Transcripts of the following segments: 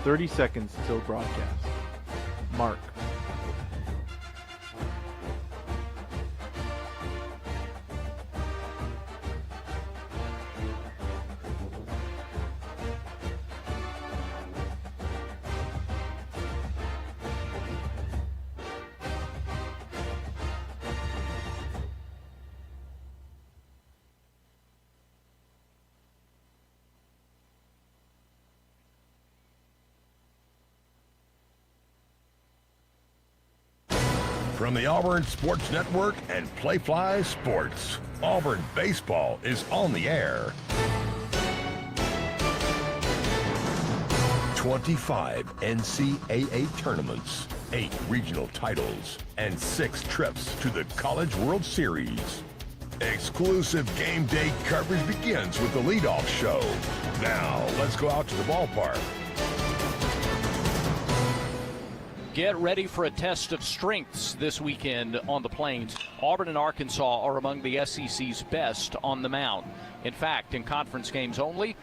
30 seconds till broadcast. Mark. From the Auburn Sports Network and Playfly Sports, Auburn baseball is on the air. 25 NCAA tournaments, 8 regional titles, and 6 trips to the College World Series. Exclusive game day coverage begins with the leadoff show. Now, let's go out to the ballpark. Get ready for a test of strengths this weekend on the Plains. Auburn and Arkansas are among the SEC's best on the mound. In fact, in conference games only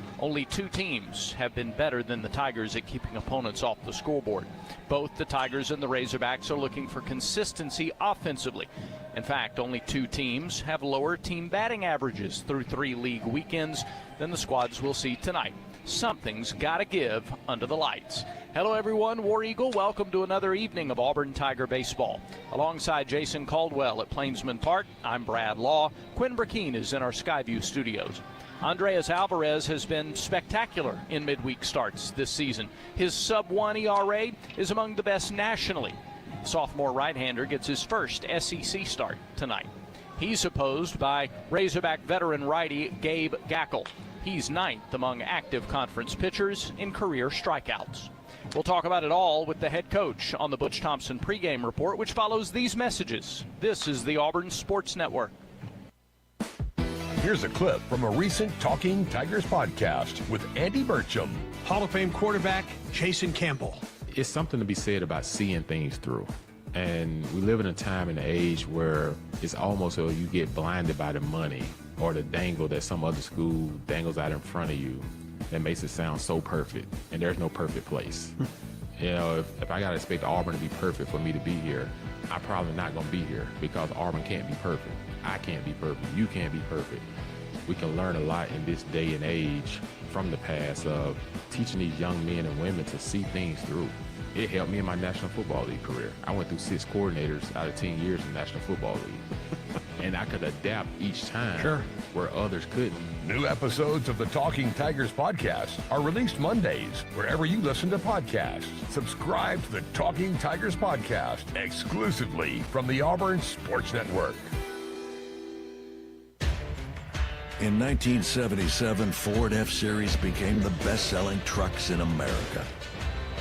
2 teams have been better than the Tigers at keeping opponents off the scoreboard. Both the Tigers and the Razorbacks are looking for consistency offensively. In fact, only 2 teams have lower team batting averages through 3 league weekends than the squads we'll see tonight. Something's got to give under the lights. Hello, everyone. War Eagle, welcome to another evening of Auburn Tiger baseball. Alongside Jason Caldwell at Plainsman Park, I'm Brad Law. Quinn Burkeen is in our Skyview studios. Andreas Alvarez has been spectacular in midweek starts this season. His sub-1 ERA is among the best nationally. Sophomore right-hander gets his first SEC start tonight. He's opposed by Razorback veteran righty Gabe Gackel. He's 9th among active conference pitchers in career strikeouts. We'll talk about it all with the head coach on the Butch Thompson pregame report, which follows these messages. This is the Auburn Sports Network. Here's a clip from a recent Talking Tigers podcast with Andy Burcham. Hall of Fame quarterback Jason Campbell. It's something to be said about seeing things through. And we live in a time and age where it's almost so you get blinded by the money or the dangle that some other school dangles out in front of you that makes it sound so perfect. And there's no perfect place. You know, if I got to expect Auburn to be perfect for me to be here, I'm probably not going to be here because Auburn can't be perfect. I can't be perfect. You can't be perfect. We can learn a lot in this day and age from the past of teaching these young men and women to see things through. It helped me in my National Football League career. I went through 6 coordinators out of 10 years in National Football League. And I could adapt each time where others couldn't. New episodes of the Talking Tigers podcast are released Mondays wherever you listen to podcasts. Subscribe to the Talking Tigers podcast exclusively from the Auburn Sports Network. In 1977, Ford F-Series became the best-selling trucks in America.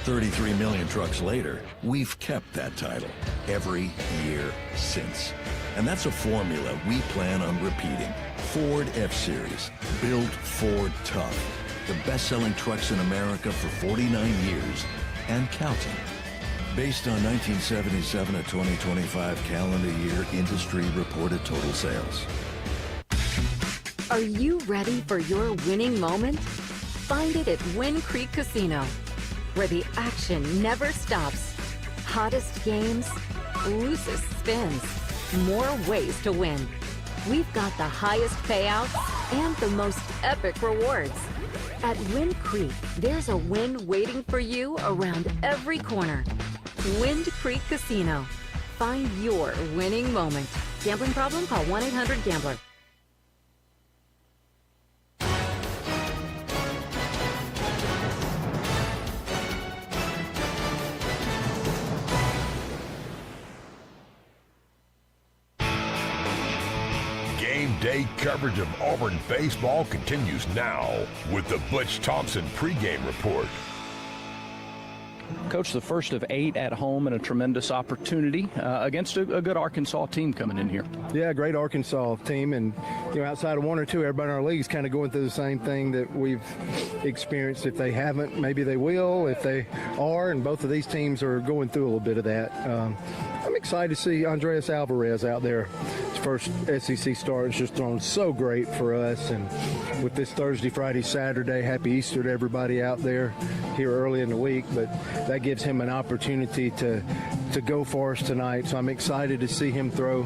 33 million trucks later, we've kept that title every year since. And that's a formula we plan on repeating. Ford F-Series, built Ford tough. The best-selling trucks in America for 49 years and counting. Based on 1977 to 2025 calendar year industry reported total sales. Are you ready for your winning moment? Find it at Wind Creek Casino, where the action never stops. Hottest games, loosest spins, more ways to win. We've got the highest payouts and the most epic rewards. At Wind Creek, there's a win waiting for you around every corner. Wind Creek Casino. Find your winning moment. Gambling problem? Call 1-800-GAMBLER. Day coverage of Auburn baseball continues now with the Butch Thompson pregame report. Coach, the first of 8 at home and a tremendous opportunity against a good Arkansas team coming in here. Yeah, great Arkansas team, and outside of 1 or 2, everybody in our league is kind of going through the same thing that we've experienced. If they haven't, maybe they will. If they are, and both of these teams are going through a little bit of that. I'm excited to see Andres Alvarez out there. His first SEC start has just thrown so great for us. And with this Thursday, Friday, Saturday, happy Easter to everybody out there here early in the week. But that gives him an opportunity to go for us tonight. So I'm excited to see him throw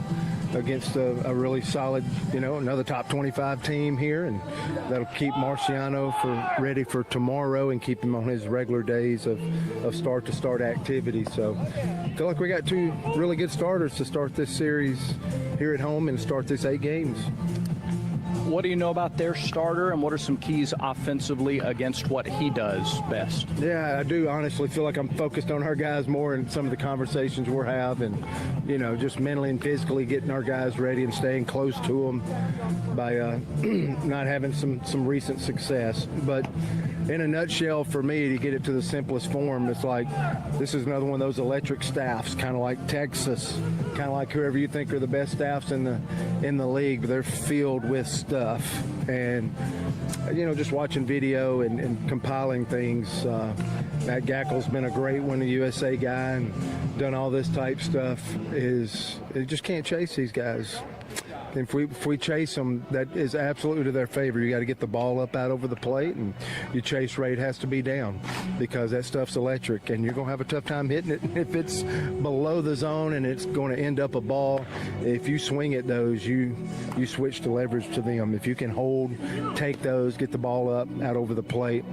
against a really solid, another top 25 team here, and that'll keep Marciano ready for tomorrow and keep him on his regular days of start-to-start activity. So I feel like we got two really good starters to start this series here at home and start this 8 games. What do you know about their starter, and what are some keys offensively against what he does best? Yeah, I do honestly feel like I'm focused on our guys more in some of the conversations we're having, just mentally and physically getting our guys ready and staying close to them by not having some recent success. But in a nutshell, for me, to get it to the simplest form, it's like this is another one of those electric staffs, kind of like Texas, kind of like whoever you think are the best staffs in the league. They're filled with stuff, and just watching video and compiling things. Matt Gackel's been a great one, the USA guy, and done all this type stuff. You just can't chase these guys. If we chase them, that is absolutely to their favor. You got to get the ball up out over the plate, and your chase rate has to be down because that stuff's electric, and you're going to have a tough time hitting it. If it's below the zone and it's going to end up a ball, if you swing at those, you switch to leverage to them. If you can hold, take those, get the ball up out over the plate,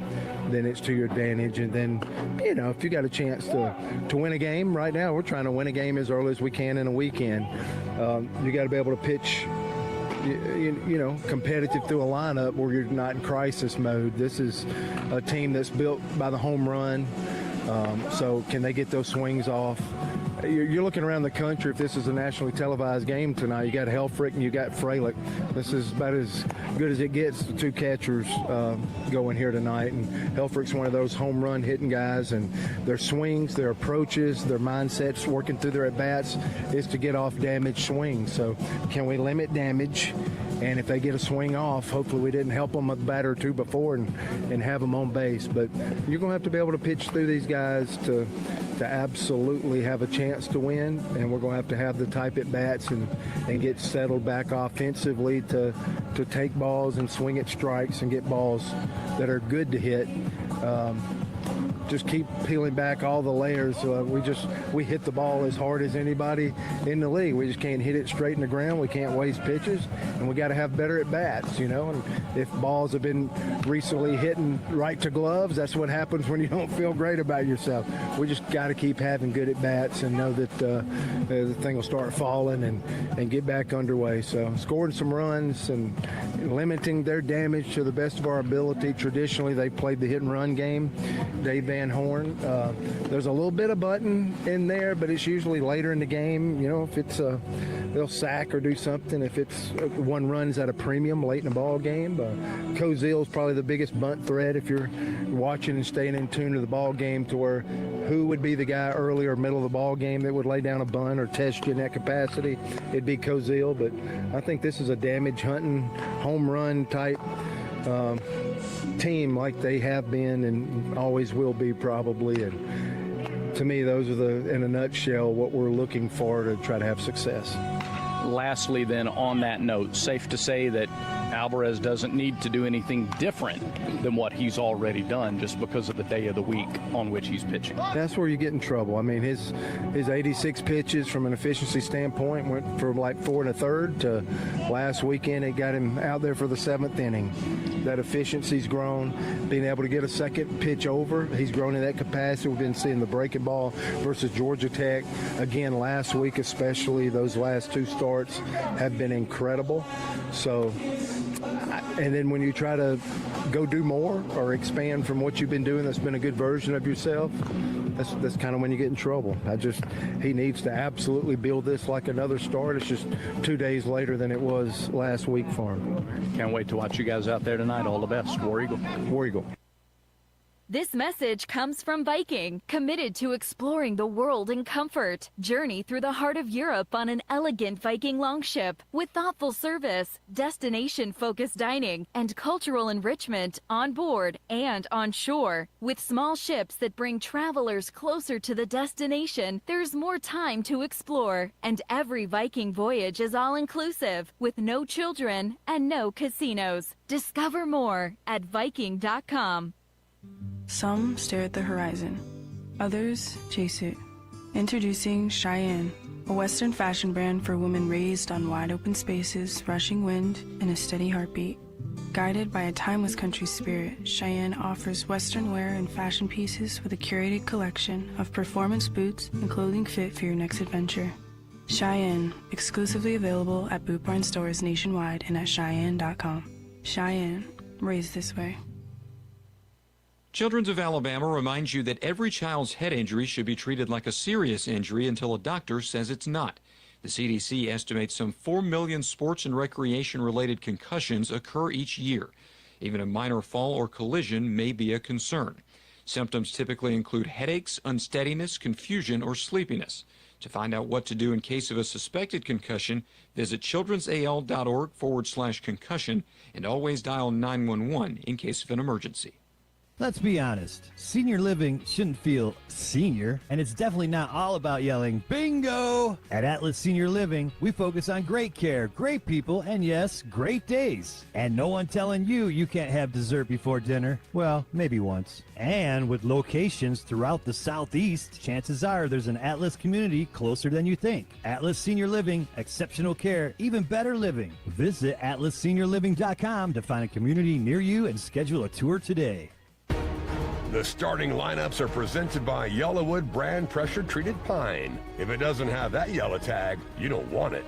then it's to your advantage. And then, if you got a chance to win a game, right now we're trying to win a game as early as we can in a weekend. You got to be able to pitch competitive through a lineup where you're not in crisis mode. This is a team that's built by the home run. So can they get those swings off? You're looking around the country. If this is a nationally televised game tonight, you got Helfrich and you got Frelick. This is about as good as it gets. The two catchers going here tonight, and Helfrich's one of those home run hitting guys. And their swings, their approaches, their mindsets working through their at bats is to get off damaged swings. So can we limit damage? And if they get a swing off, hopefully we didn't help them a batter or two before and have them on base. But you're going to have to be able to pitch through these guys to absolutely have a chance to win. And we're going to have the type at bats and get settled back offensively to take balls and swing at strikes and get balls that are good to hit. Just keep peeling back all the layers. We hit the ball as hard as anybody in the league. We just can't hit it straight in the ground. We can't waste pitches, and we got to have better at bats, And if balls have been recently hitting right to gloves, that's what happens when you don't feel great about yourself. We just got to keep having good at bats and know that the thing will start falling and get back underway. So scoring some runs and limiting their damage to the best of our ability. Traditionally, they played the hit and run game. Dave Van Horn. There's a little bit of Button in there, but it's usually later in the game. If it's they'll sack or do something. If it's one run's at a premium late in the ball game. Cozille's probably the biggest bunt threat if you're watching and staying in tune to the ball game, to where who would be the guy early or middle of the ball game that would lay down a bunt or test you in that capacity. It'd be Cozille, but I think this is a damage hunting, home run type team like they have been and always will be probably. And to me, those are in a nutshell, what we're looking for to try to have success. Lastly, then, on that note, safe to say that Alvarez doesn't need to do anything different than what he's already done just because of the day of the week on which he's pitching. That's where you get in trouble. I mean, his 86 pitches from an efficiency standpoint went from like 4 1/3 to last weekend it got him out there for the 7th inning. That efficiency's grown. Being able to get a second pitch over, he's grown in that capacity. We've been seeing the breaking ball versus Georgia Tech. Again, last week especially, those last 2 starts have been incredible. So, and then when you try to go do more or expand from what you've been doing that's been a good version of yourself, that's kind of when you get in trouble. He needs to absolutely build this like another start. It's just 2 days later than it was last week for him. Can't wait to watch you guys out there tonight. All the best. War Eagle. War Eagle. This message comes from Viking, committed to exploring the world in comfort. Journey through the heart of Europe on an elegant Viking longship with thoughtful service, destination-focused dining, and cultural enrichment on board and on shore. With small ships that bring travelers closer to the destination, there's more time to explore. And every Viking voyage is all-inclusive, with no children and no casinos. Discover more at Viking.com. Some stare at the horizon, others chase it. Introducing Cheyenne, a Western fashion brand for women raised on wide open spaces, rushing wind, and a steady heartbeat. Guided by a timeless country spirit, Cheyenne offers Western wear and fashion pieces with a curated collection of performance boots and clothing fit for your next adventure. Cheyenne, exclusively available at Boot Barn stores nationwide and at Cheyenne.com. Cheyenne, raised this way. Children's of Alabama reminds you that every child's head injury should be treated like a serious injury until a doctor says it's not. The CDC estimates some 4 million sports and recreation-related concussions occur each year. Even a minor fall or collision may be a concern. Symptoms typically include headaches, unsteadiness, confusion, or sleepiness. To find out what to do in case of a suspected concussion, visit childrensal.org/concussion and always dial 911 in case of an emergency. Let's be honest, senior living shouldn't feel senior, and it's definitely not all about yelling, bingo! At Atlas Senior Living, we focus on great care, great people, and yes, great days. And no one telling you you can't have dessert before dinner. Well, maybe once. And with locations throughout the Southeast, chances are there's an Atlas community closer than you think. Atlas Senior Living, exceptional care, even better living. Visit atlasseniorliving.com to find a community near you and schedule a tour today. The starting lineups are presented by Yellowwood brand pressure-treated pine. If it doesn't have that yellow tag, you don't want it.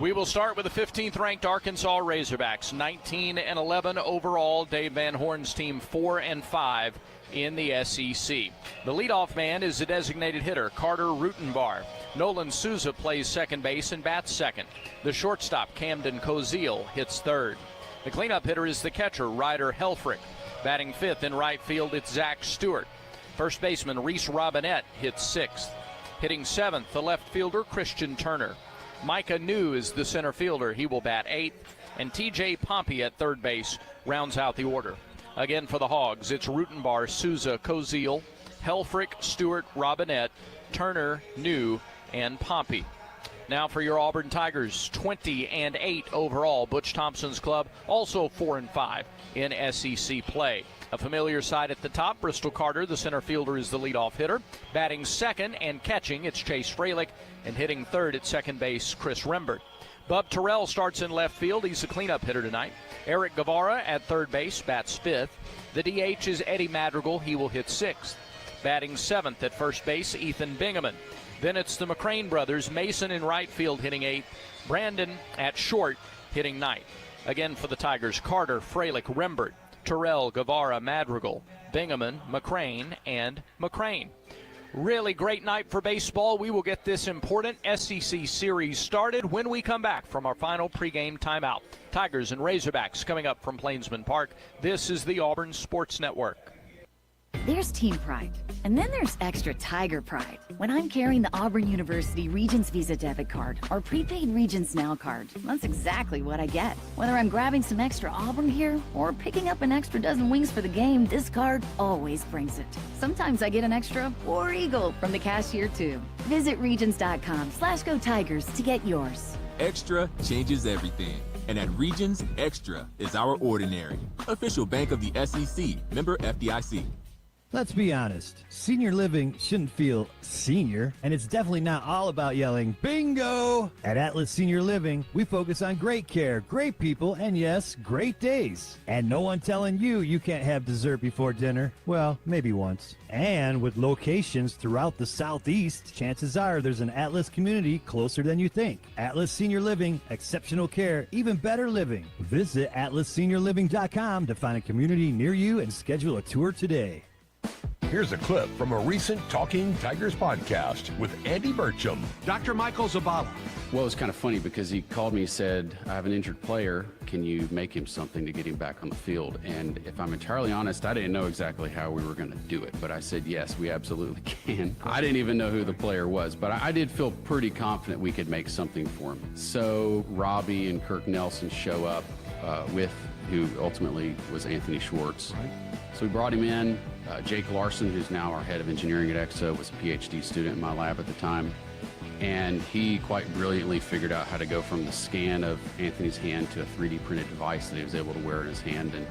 We will start with the 15th ranked Arkansas Razorbacks, 19-11 overall. Dave Van Horn's team 4-5 in the SEC. The leadoff man is the designated hitter, Carter Rutenbar. Nolan Souza plays second base and bats second. The shortstop, Camden Koziel, hits third. The cleanup hitter is the catcher, Ryder Helfrich. Batting fifth in right field, it's Zach Stewart. First baseman Reese Robinette hits sixth. Hitting seventh, the left fielder Christian Turner. Micah New is the center fielder. He will bat eighth. And T.J. Pompey at third base rounds out the order. Again for the Hogs, it's Rutenbar, Souza, Koziel, Helfrich, Stewart, Robinette, Turner, New, and Pompey. Now for your Auburn Tigers, 20-8 overall. Butch Thompson's club also 4-5 in SEC play. A familiar side at the top, Bristol Carter, the center fielder, is the leadoff hitter. Batting second and catching, it's Chase Freilich, and hitting third at second base, Chris Rembert. Bub Terrell starts in left field. He's the cleanup hitter tonight. Eric Guevara at third base, bats fifth. The DH is Eddie Madrigal. He will hit sixth. Batting seventh at first base, Ethan Bingaman. Then it's the McCrane brothers, Mason in right field hitting eighth, Brandon at short hitting ninth. Again for the Tigers, Carter, Freilich, Rembert, Terrell, Guevara, Madrigal, Bingaman, McCrane, and McCrane. Really great night for baseball. We will get this important SEC series started when we come back from our final pregame timeout. Tigers and Razorbacks coming up from Plainsman Park. This is the Auburn Sports Network. There's team pride, and then there's extra Tiger pride. When I'm carrying the Auburn University Regents Visa debit card or prepaid Regents Now card, that's exactly what I get. Whether I'm grabbing some extra Auburn gear or picking up an extra dozen wings for the game, this card always brings it. Sometimes I get an extra War Eagle from the cashier too. Visit Regents.com/Go Tigers to get yours. Extra changes everything. And at Regions, Extra is our ordinary. Official bank of the SEC, member FDIC. Let's be honest, senior living shouldn't feel senior, and it's definitely not all about yelling, bingo! At Atlas Senior Living, we focus on great care, great people, and yes, great days. And no one telling you you can't have dessert before dinner. Well, maybe once. And with locations throughout the Southeast, chances are there's an Atlas community closer than you think. Atlas Senior Living, exceptional care, even better living. Visit atlasseniorliving.com to find a community near you and schedule a tour today. here's a clip from a recent Talking Tigers podcast with Andy Burcham. Dr. Michael Zabala. Well, it was kind of funny because he called me and said, I have an injured player. Can you make him something to get him back on the field? And if I'm entirely honest, I didn't know exactly how we were going to do it. But I said, yes, we absolutely can. I didn't even know who the player was, but I did feel pretty confident we could make something for him. So Robbie and Kirk Nelson show up with who ultimately was Anthony Schwartz. Right. So we brought him in. Jake Larson, who's now our head of engineering at EXO, was a PhD student in my lab at the time. And he quite brilliantly figured out how to go from the scan of Anthony's hand to a 3D printed device that he was able to wear in his hand. And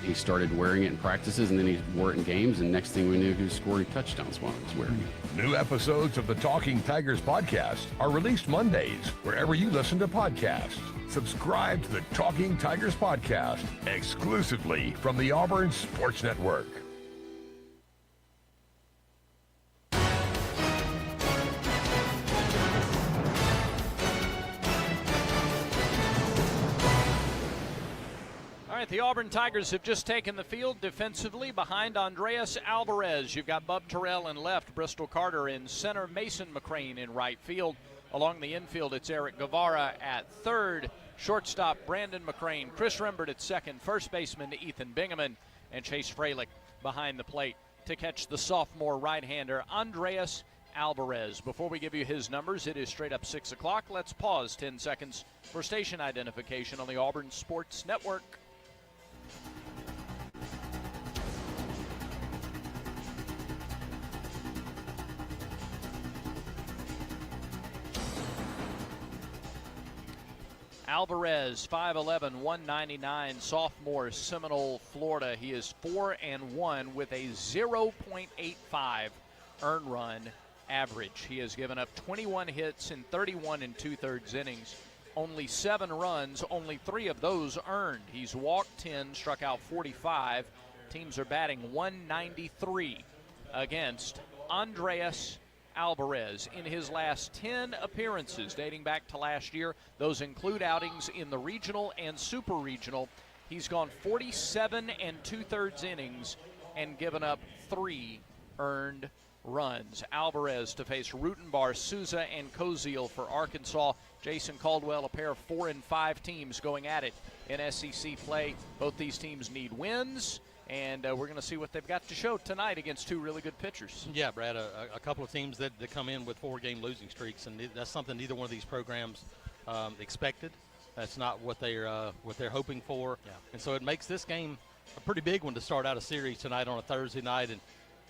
he started wearing it in practices, and then he wore it in games, and next thing we knew, he was scoring touchdowns while he was wearing it. New episodes of the Talking Tigers podcast are released Mondays wherever you listen to podcasts. Subscribe to the Talking Tigers podcast exclusively from the Auburn Sports Network. All right, the Auburn Tigers have just taken the field defensively behind Andreas Alvarez. You've got Bub Terrell in left, Bristol Carter in center, Mason McCrane in right field. Along the infield, it's Eric Guevara at third, shortstop Brandon McCrane, Chris Rembert at second, first baseman Ethan Bingaman, and Chase Freilich behind the plate to catch the sophomore right-hander Andreas Alvarez. Before we give you his numbers, it is straight up 6 o'clock. Let's pause 10 seconds for station identification on the Auburn Sports Network. Alvarez, 5'11", 199, sophomore, Seminole, Florida. He is 4-1 with a 0.85 earned run average. He has given up 21 hits in 31 2/3 innings. Only 7 runs, only 3 of those earned. He's walked 10, struck out 45. Teams are batting .193 against Andreas Alvarez in his last 10 appearances dating back to last year. Those include outings in the regional and super regional. He's gone 47 2/3 innings and given up 3 earned runs. Alvarez to face Rutenbar, Souza, and Koziel for Arkansas. Jason Caldwell, a pair of 4 and 5 teams going at it in SEC play. Both these teams need wins, and we're going to see what they've got to show tonight against 2 really good pitchers. Yeah, Brad, a couple of teams that come in with 4-game losing streaks, and that's something neither one of these programs expected. That's not what they're hoping for. Yeah. And so it makes this game a pretty big one to start out a series tonight on a Thursday night. And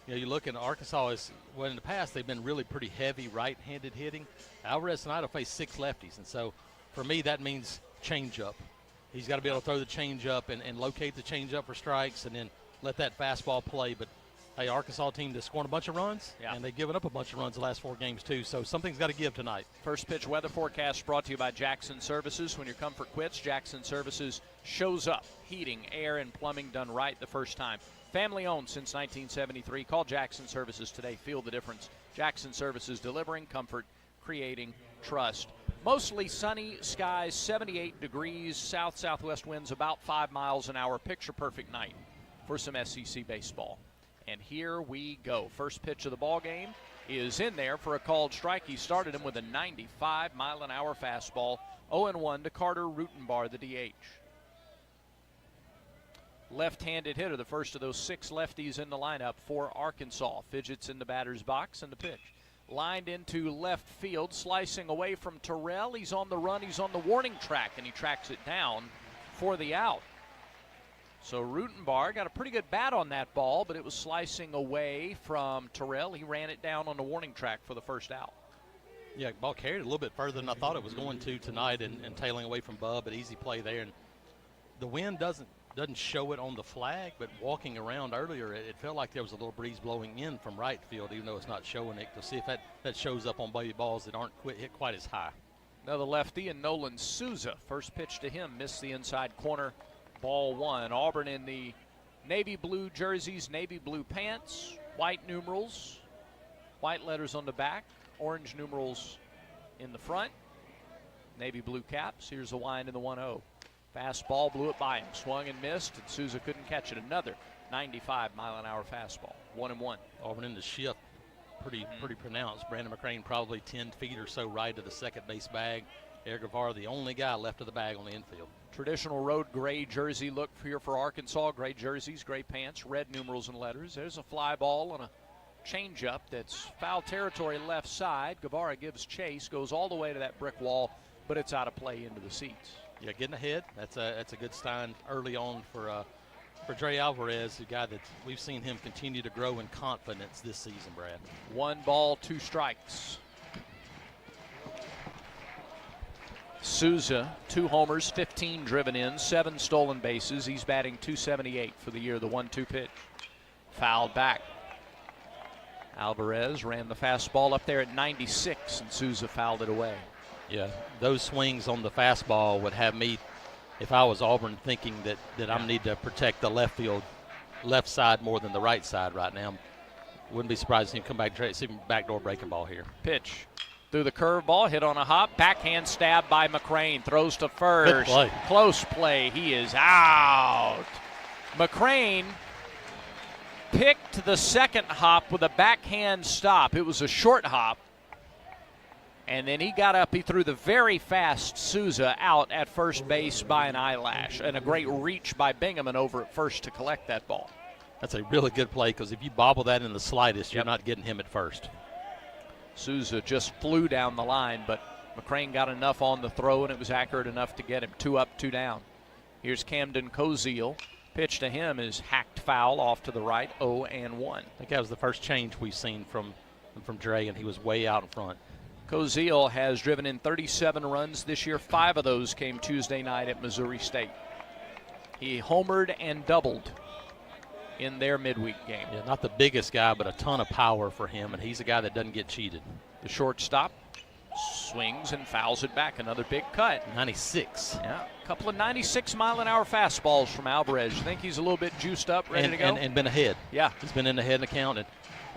you look at Arkansas in the past they've been really pretty heavy right-handed hitting. Alvarez tonight will face 6 lefties, and so for me that means changeup. He's got to be able to throw the changeup and locate the changeup for strikes, and then let that fastball play. But hey, Arkansas team that's scored a bunch of runs, and they've given up a bunch of runs the last 4 games too. So something's got to give tonight. First pitch weather forecast brought to you by Jackson Services. When your comfort quits, Jackson Services shows up. Heating, air, and plumbing done right the first time. Family owned since 1973. Call Jackson Services today. Feel the difference. Jackson Services, delivering comfort, creating trust. Mostly sunny skies, 78 degrees, south-southwest winds about 5 miles an hour. Picture perfect night for some SEC baseball. And here we go. First pitch of the ball game is in there for a called strike. He started him with a 95-mile-an-hour fastball. 0-1 to Carter Rutenbar, the DH. Left-handed hitter, the first of those 6 lefties in the lineup for Arkansas. Fidgets in the batter's box, and the pitch. Lined into left field, slicing away from Terrell. He's on the run, he's on the warning track, and he tracks it down for the out. So Rutenbar got a pretty good bat on that ball, but it was slicing away from Terrell. He ran it down on the warning track for the first out. Yeah, ball carried a little bit further than I thought it was going to tonight, and tailing away from Bub, but easy play there. And the wind doesn't show it on the flag, but walking around earlier, it felt like there was a little breeze blowing in from right field, even though it's not showing it. To see if that shows up on baby balls that aren't hit quite as high. Another lefty, and Nolan Souza. First pitch to him, missed the inside corner. Ball 1. Auburn in the navy blue jerseys, navy blue pants, white numerals, white letters on the back, orange numerals in the front, navy blue caps. Here's the wind in the 1-0. Fastball blew it by him, swung and missed, and Souza couldn't catch it. Another 95-mile-an-hour fastball. 1-1. Auburn in the shift, pretty pronounced. Brandon McCrane probably 10 feet or so right to the second base bag. Eric Guevara, the only guy left of the bag on the infield. Traditional road gray jersey look here for Arkansas. Gray jerseys, gray pants, red numerals and letters. There's a fly ball and a changeup that's foul territory left side. Guevara gives chase, goes all the way to that brick wall, but it's out of play into the seats. Yeah, getting ahead. That's a good sign early on for Dre Alvarez, a guy that we've seen him continue to grow in confidence this season, Brad. 1 ball, 2 strikes. Souza, 2 homers, 15 driven in, 7 stolen bases. He's batting .278 for the year. The 1-2 pitch. Fouled back. Alvarez ran the fastball up there at 96, and Souza fouled it away. Yeah, those swings on the fastball would have me, if I was Auburn, thinking that I need to protect the left side more than the right side right now. Wouldn't be surprised to see him come back, see him backdoor breaking ball here. Pitch. Through the curveball, hit on a hop, backhand stab by McCrane, throws to first. Good play. Close play, he is out. McCrane picked the second hop with a backhand stop. It was a short hop, and then he got up, he threw the very fast Souza out at first base by an eyelash, and a great reach by Bingaman over at first to collect that ball. That's a really good play, because if you bobble that in the slightest, you're not getting him at first. Souza just flew down the line, but McCrane got enough on the throw, and it was accurate enough to get him 2 up, 2 down. Here's Camden Koziel. Pitch to him is hacked foul off to the right, 0-1. I think that was the first change we've seen from Dre, and he was way out in front. Koziel has driven in 37 runs this year. 5 of those came Tuesday night at Missouri State. He homered and doubled in their midweek game. Yeah, not the biggest guy, but a ton of power for him, and he's a guy that doesn't get cheated. The shortstop swings and fouls it back. Another big cut. 96. Yeah, a couple of 96-mile-an-hour fastballs from Alvarez. You think he's a little bit juiced up, ready to go? And been ahead. Yeah. He's been in the head account. And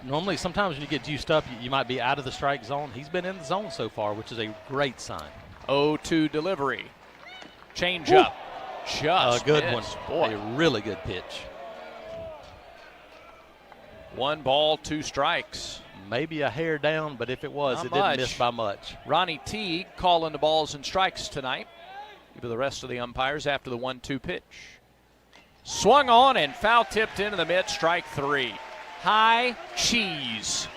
normally, sometimes when you get juiced up, you might be out of the strike zone. He's been in the zone so far, which is a great sign. 0-2 delivery. Change up. Just a good missed. one. Boy. A really good pitch. 1 ball, 2 strikes. Maybe a hair down, but if it was, Not it much. didn't miss by much. Ronnie Teague calling the balls and strikes tonight. Give the rest of the umpires after the 1-2 pitch. Swung on and foul tipped into the mid, strike 3. High cheese.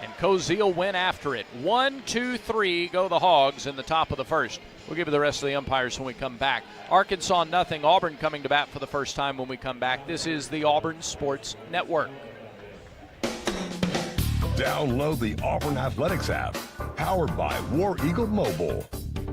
And Koziel went after it. 1-2-3 go the Hogs in the top of the first. We'll give you the rest of the umpires when we come back. Arkansas nothing. Auburn coming to bat for the first time when we come back. This is the Auburn Sports Network. Download the Auburn Athletics app, powered by War Eagle Mobile.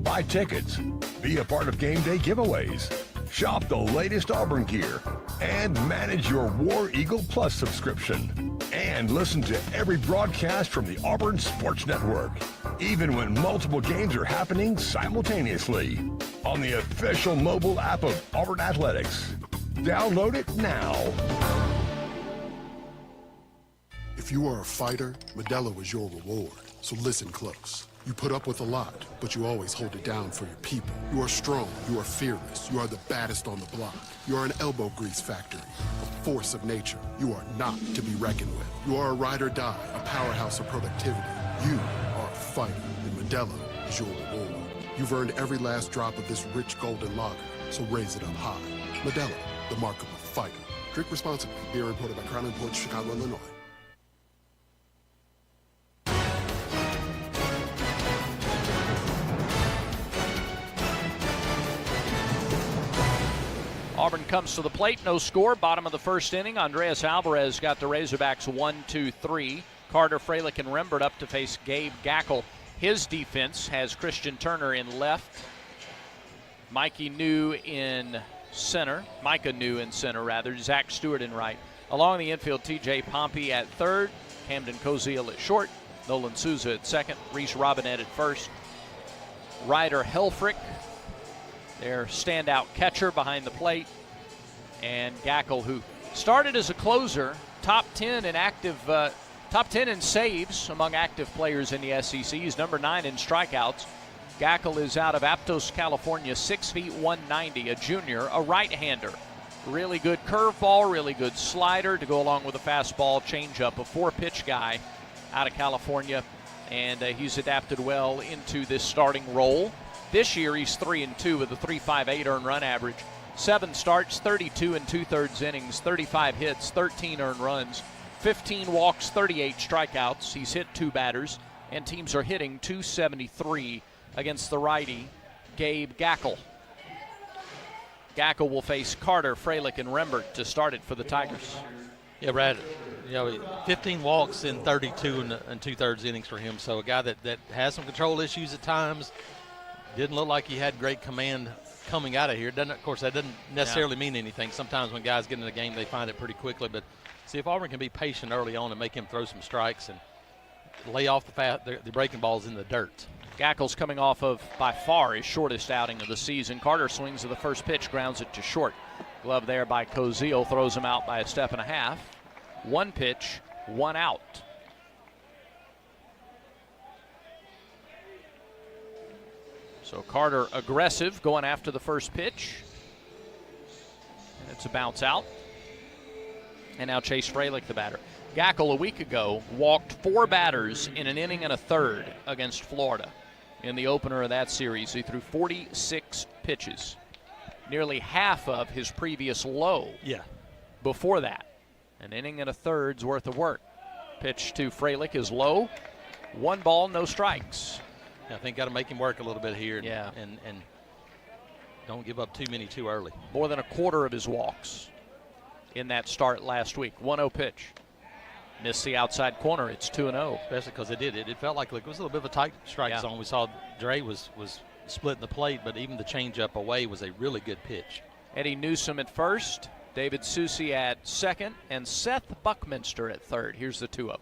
Buy tickets, be a part of game day giveaways, shop the latest Auburn gear, and manage your War Eagle Plus subscription. And listen to every broadcast from the Auburn Sports Network, even when multiple games are happening simultaneously, on the official mobile app of Auburn Athletics. Download it now. If you are a fighter, Modelo is your reward. So listen close. You put up with a lot, but you always hold it down for your people. You are strong, you are fearless, you are the baddest on the block. You are an elbow grease factory, a force of nature. You are not to be reckoned with. You are a ride or die, a powerhouse of productivity. You are a fighter, and Modelo is your reward. You've earned every last drop of this rich golden lager, so raise it up high. Modelo, the mark of a fighter. Drink responsibly. Beer imported by Crown Imports, Chicago, Illinois. Auburn comes to the plate, no score. Bottom of the first inning, Andreas Alvarez got the Razorbacks 1-2-3. Carter, Freilich, and Rembert up to face Gabe Gackel. His defense has Christian Turner in left, Micah New in center, Zach Stewart in right. Along the infield, T.J. Pompey at third, Camden Koziel at short, Nolan Souza at second, Reese Robinette at first. Ryder Helfrich, their standout catcher behind the plate, and Gackel, who started as a closer, top 10 in saves among active players in the SEC. He's number 9 in strikeouts. Gackel is out of Aptos, California, 6 feet 190, a junior, a right-hander. Really good curveball, really good slider to go along with a fastball changeup. A 4-pitch guy out of California, and he's adapted well into this starting role. This year he's 3-2 with a 3.58 earned run average. 7 starts, 32 2/3 innings, 35 hits, 13 earned runs, 15 walks, 38 strikeouts. He's hit 2 batters, and teams are hitting .273 against the righty, Gabe Gackel. Gackel will face Carter, Fralick, and Rembert to start it for the Tigers. Yeah, Brad, 15 walks in 32 and 2/3 innings for him. So a guy that has some control issues at times. Didn't look like he had great command coming out of here. Of course, that doesn't necessarily mean anything. Sometimes when guys get in the game, they find it pretty quickly. But see if Auburn can be patient early on and make him throw some strikes and lay off the breaking balls in the dirt. Gackel's coming off of, by far, his shortest outing of the season. Carter swings to the first pitch, grounds it to short. Glove there by Cozile, throws him out by a step and a half. 1 pitch, 1 out. So Carter aggressive, going after the first pitch. And it's a bounce out. And now Chase Fralick, the batter. Gackel, a week ago, walked 4 batters in an inning and a third against Florida. In the opener of that series, he threw 46 pitches. Nearly half of his previous low before that. An inning and a third's worth of work. Pitch to Fralick is low. 1 ball, no strikes. I think got to make him work a little bit here. Yeah. And don't give up too many too early. More than a quarter of his walks in that start last week. 1-0 pitch. Missed the outside corner. It's 2-0. Especially because it felt like it was a little bit of a tight strike zone. We saw Dre was splitting the plate, but even the changeup away was a really good pitch. Eddie Newsome at first, David Susi at second, and Seth Buckminster at third. Here's the 2-0.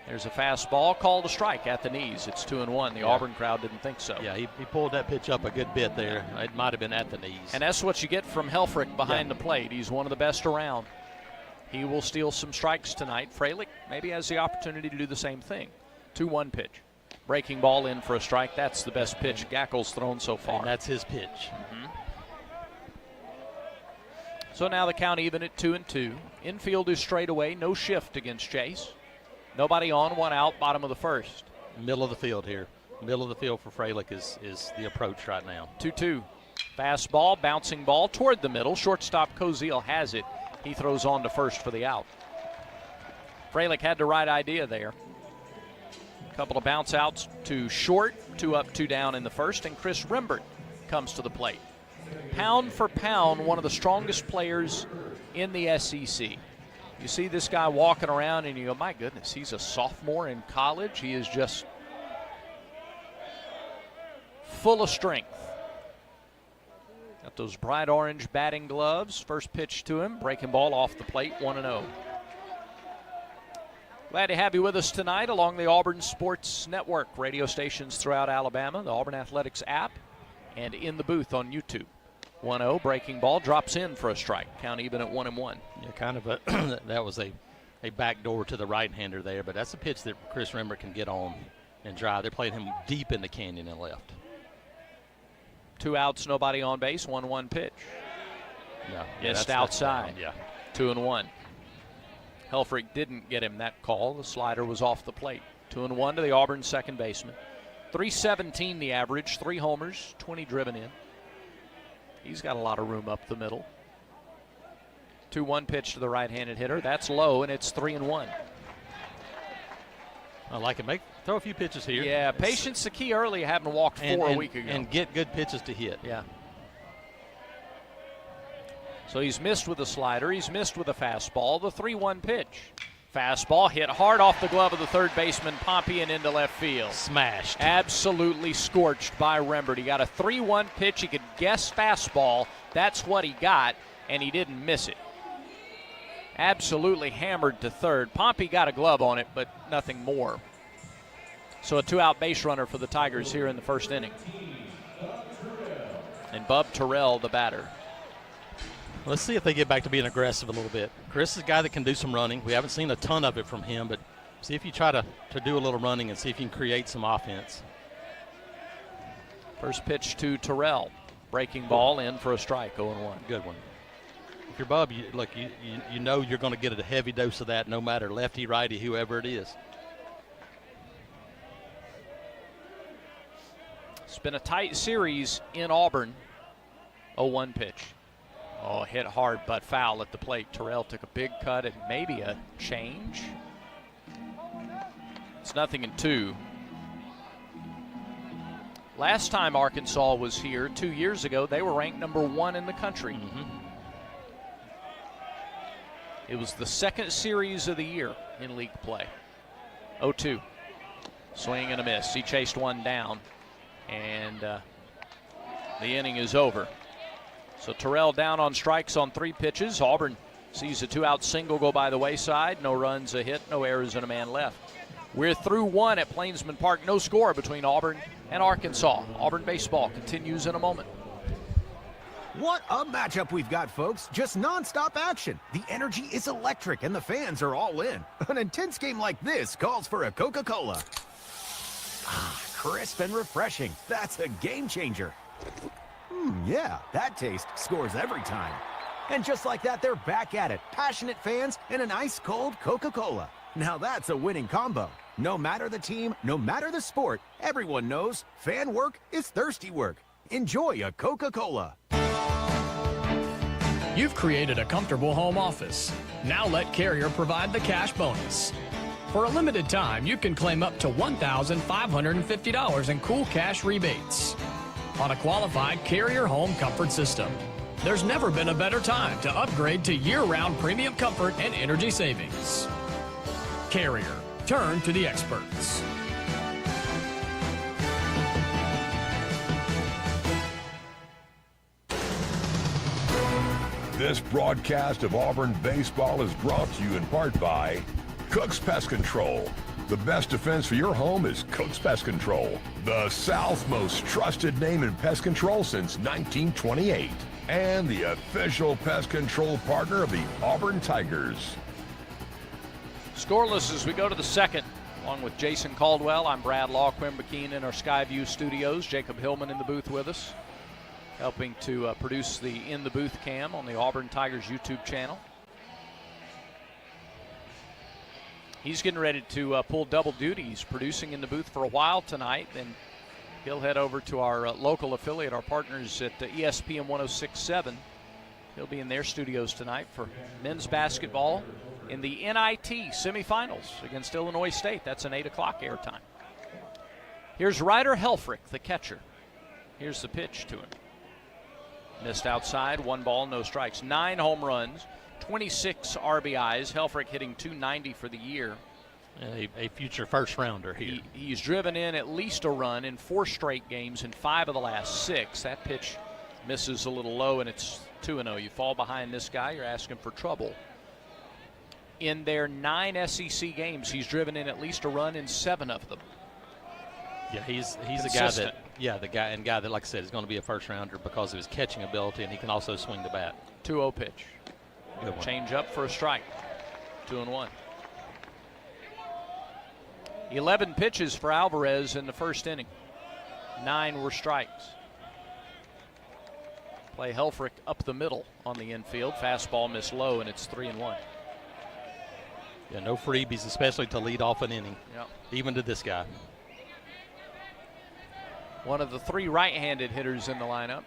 There's a fastball called a strike at the knees. It's 2-1. The Auburn crowd didn't think so. Yeah, he pulled that pitch up a good bit there. It might have been at the knees. And that's what you get from Helfrich behind the plate. He's one of the best around. He will steal some strikes tonight. Fralick maybe has the opportunity to do the same thing. 2-1 pitch. Breaking ball in for a strike. That's the best pitch Gackel's thrown so far. And that's his pitch. Mm-hmm. So now the count even at 2-2. Infield is straight away. No shift against Chase. Nobody on, 1 out, bottom of the first. Middle of the field here. Middle of the field for Fralick is the approach right now. 2-2. Fastball, bouncing ball toward the middle. Shortstop Cozile has it. He throws on to first for the out. Fralick had the right idea there. A couple of bounce outs to short, 2 up, 2 down in the first, and Chris Rembert comes to the plate. Pound for pound, one of the strongest players in the SEC. You see this guy walking around and you go, my goodness, he's a sophomore in college. He is just full of strength. Got those bright orange batting gloves. First pitch to him, breaking ball off the plate, 1-0. Glad to have you with us tonight along the Auburn Sports Network, radio stations throughout Alabama, the Auburn Athletics app, and in the booth on YouTube. 1-0, breaking ball, drops in for a strike. Count even at 1-1. Yeah, kind of that was a backdoor to the right-hander there, but that's a pitch that Chris Rembert can get on and drive. They're playing him deep in the canyon and left. 2 outs, nobody on base, 1-1 pitch. Yeah, Missed outside. Yeah. 2-1. Helfrich didn't get him that call. The slider was off the plate. 2-1 to the Auburn second baseman. 317 the average, 3 homers, 20 driven in. He's got a lot of room up the middle. 2-1 pitch to the right-handed hitter. That's low, and it's 3-1. I like it. Throw a few pitches here. Yeah, patience the key early, having walked 4 a week ago. And get good pitches to hit. Yeah. So he's missed with a slider. He's missed with a fastball. The 3-1 pitch. Fastball hit hard off the glove of the third baseman, Pompey, and into left field. Smashed. Absolutely scorched by Rembert. He got a 3-1 pitch. He could guess fastball. That's what he got, and he didn't miss it. Absolutely hammered to third. Pompey got a glove on it, but nothing more. So a 2-out base runner for the Tigers here in the first inning. And Bub Terrell, the batter. Let's see if they get back to being aggressive a little bit. Chris is a guy that can do some running. We haven't seen a ton of it from him, but see if you try to do a little running and see if you can create some offense. First pitch to Terrell. Breaking ball in for a strike, 0-1. Good one. you're Bub, you know you're going to get a heavy dose of that no matter lefty, righty, whoever it is. It's been a tight series in Auburn. 0-1 pitch. Oh, hit hard but foul at the plate. Terrell took a big cut and maybe a change. It's 0-2. Last time Arkansas was here 2 years ago, they were ranked number 1 in the country. It was the second series of the year in league play. 0-2. Swing and a miss. He chased one down, and the inning is over. So Terrell down on strikes on 3 pitches. Auburn sees a 2-out single go by the wayside. No runs, a hit, no errors, and a man left. We're through 1 at Plainsman Park. No score between Auburn and Arkansas. Auburn baseball continues in a moment. What a matchup we've got, folks. Just nonstop action. The energy is electric and the fans are all in. An intense game like this calls for a Coca-Cola. Crisp and refreshing. That's a game changer. Yeah, that taste scores every time. And just like that, they're back at it. Passionate fans and an ice-cold Coca-Cola. Now that's a winning combo. No matter the team, no matter the sport, everyone knows fan work is thirsty work. Enjoy a Coca-Cola. You've created a comfortable home office. Now let Carrier provide the cash bonus. For a limited time, you can claim up to $1,550 in cool cash rebates on a qualified Carrier home comfort system. There's never been a better time to upgrade to year-round premium comfort and energy savings. Carrier, turn to the experts. This broadcast of Auburn baseball is brought to you in part by Cook's Pest Control. The best defense for your home is Cook's Pest Control, the South's most trusted name in pest control since 1928, and the official pest control partner of the Auburn Tigers. Scoreless as we go to the second. Along with Jason Caldwell, I'm Brad Law, Quinn McKean in our Skyview studios. Jacob Hillman in the booth with us, helping to produce the In the Booth cam on the Auburn Tigers YouTube channel. He's getting ready to pull double duty. He's producing in the booth for a while tonight. Then he'll head over to our local affiliate, our partners at ESPN 106.7. He'll be in their studios tonight for men's basketball in the NIT semifinals against Illinois State. That's an 8 o'clock airtime. Here's Ryder Helfrich, the catcher. Here's the pitch to him. Missed outside, 1 ball, no strikes. 9 home runs, 26 RBIs. Helfrich hitting .290 for the year. A future first rounder here. He's driven in at least a run in 4 straight games in 5 of the last 6. That pitch misses a little low, and it's 2-0. You fall behind this guy, you're asking for trouble. In their 9 SEC games, he's driven in at least a run in 7 of them. Yeah, he's a guy that, the guy that, like I said, is going to be a first rounder because of his catching ability, and he can also swing the bat. 2-0 pitch. Change up for a strike. 2-1. 11 pitches for Alvarez in the first inning. 9 were strikes. Play Helfrich up the middle on the infield. Fastball missed low, and it's 3-1. Yeah, no freebies, especially to lead off an inning, Yep. even to this guy. One of the 3 right-handed hitters in the lineup.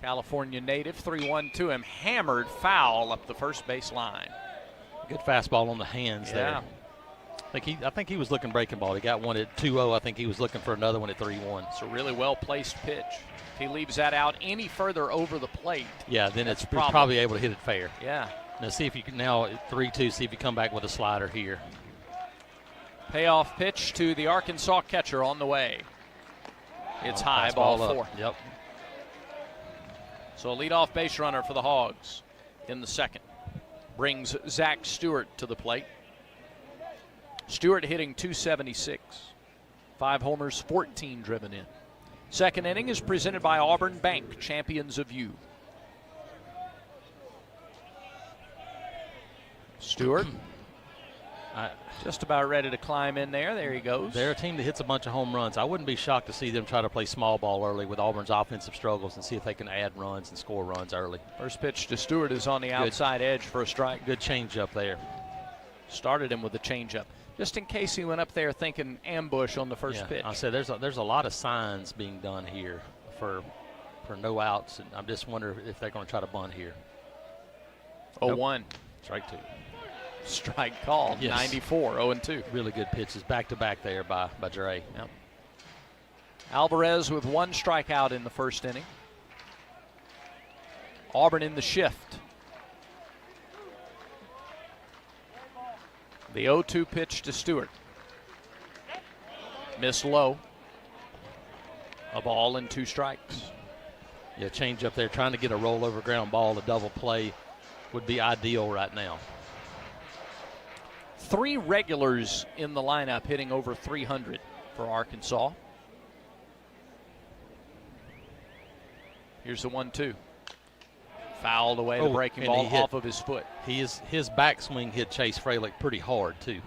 California native, 3-1 to him. Hammered foul up the first base line. Good fastball on the hands there. I think he was looking breaking ball. He got one at 2-0. I think he was looking for another one at 3-1. It's a really well-placed pitch. If he leaves that out any further over the plate, yeah, then it's probably able to hit it fair. Yeah. Now see if you can, now 3-2, see if you come back with a slider here. Payoff pitch to the Arkansas catcher on the way. It's high, ball 4. Yep. So a leadoff base runner for the Hogs in the second. Brings Zach Stewart to the plate. Stewart hitting .276. 5 homers, 14 driven in. Second inning is presented by Auburn Bank, champions of you. Stewart Just about ready to climb in there. There he goes. They're a team that hits a bunch of home runs. I wouldn't be shocked to see them try to play small ball early with Auburn's offensive struggles and see if they can add runs and score runs early. First pitch to Stewart is on the outside edge for a strike. Good changeup there. Started him with the changeup, just in case he went up there thinking ambush on the first pitch. I said there's a lot of signs being done here for no outs, and I'm just wondering if they're going to try to bunt here. 0-1. Strike 2. Strike call. Yes. 94. 0-2. Really good pitches back to back there by Dre. Yep. Alvarez with 1 strikeout in the first inning. Auburn in the shift. The 0-2 pitch to Stewart. Miss low. A ball and 2 strikes. Yeah, change up there, trying to get a rollover ground ball, a double play would be ideal right now. 3 regulars in the lineup hitting over 300 for Arkansas. Here's the 1-2. Fouled away the breaking ball off of his foot. His backswing hit Chase Fralick pretty hard, too.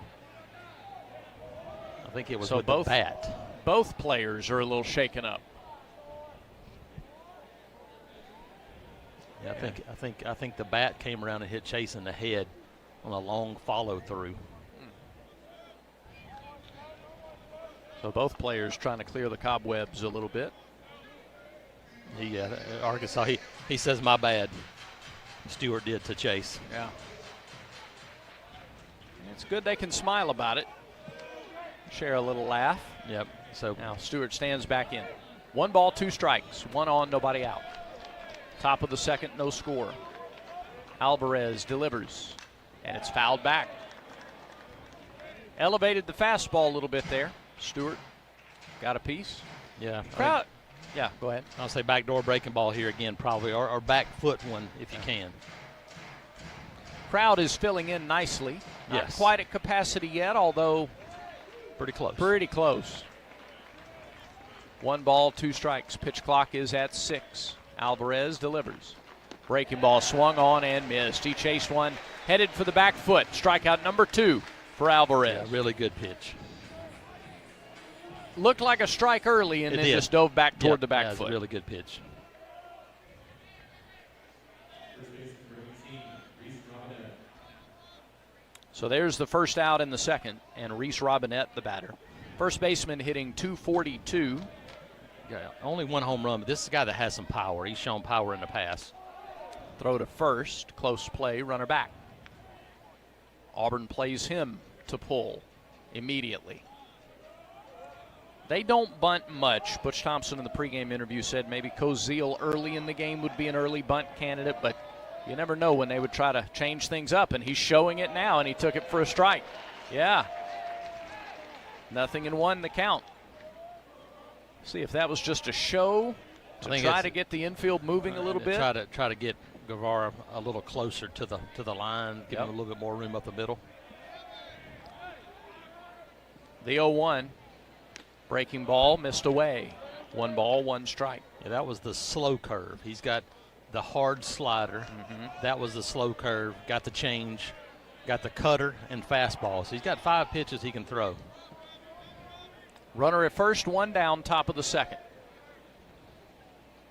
I think it was with the bat. Both players are a little shaken up. Yeah, I think the bat came around and hit Chase in the head on a long follow through. So both players trying to clear the cobwebs a little bit. Yeah, Arkansas, he says my bad. Stewart did to Chase. Yeah. It's good they can smile about it. Share a little laugh. Yep. So now Stewart stands back in. 1 ball, 2 strikes. 1 on, nobody out. Top of the second, no score. Alvarez delivers, and it's fouled back. Elevated the fastball a little bit there. Stewart got a piece. Yeah. Crowd. Yeah, go ahead. I'll say backdoor breaking ball here again, probably, or back foot one if you can. Crowd is filling in nicely. Not Yes. quite at capacity yet, although pretty close. Pretty close. 1 ball, 2 strikes. Pitch clock is at 6. Alvarez delivers. Breaking ball swung on and missed. He chased one, headed for the back foot. Strikeout number 2 for Alvarez. Yeah, really good pitch. Looked like a strike early and then just dove back toward the back foot. Really good pitch. So there's the first out in the second, and Reese Robinette, the batter. First baseman hitting .242. Yeah, only 1 home run, but this is a guy that has some power. He's shown power in the past. Throw to first, close play, runner back. Auburn plays him to pull immediately. They don't bunt much. Butch Thompson in the pregame interview said maybe Koziel early in the game would be an early bunt candidate, but you never know when they would try to change things up, and he's showing it now, and he took it for a strike. Yeah. 0-1 the count. See if that was just a show to try to get the infield moving a little bit. Try to get Guevara a little closer to the line, give him a little bit more room up the middle. The 0-1. Breaking ball missed away. 1 ball, 1 strike. Yeah, that was the slow curve. He's got the hard slider. That was the slow curve. Got the change. Got the cutter and fastball. So he's got 5 pitches he can throw. Runner at first, 1 down, top of the second.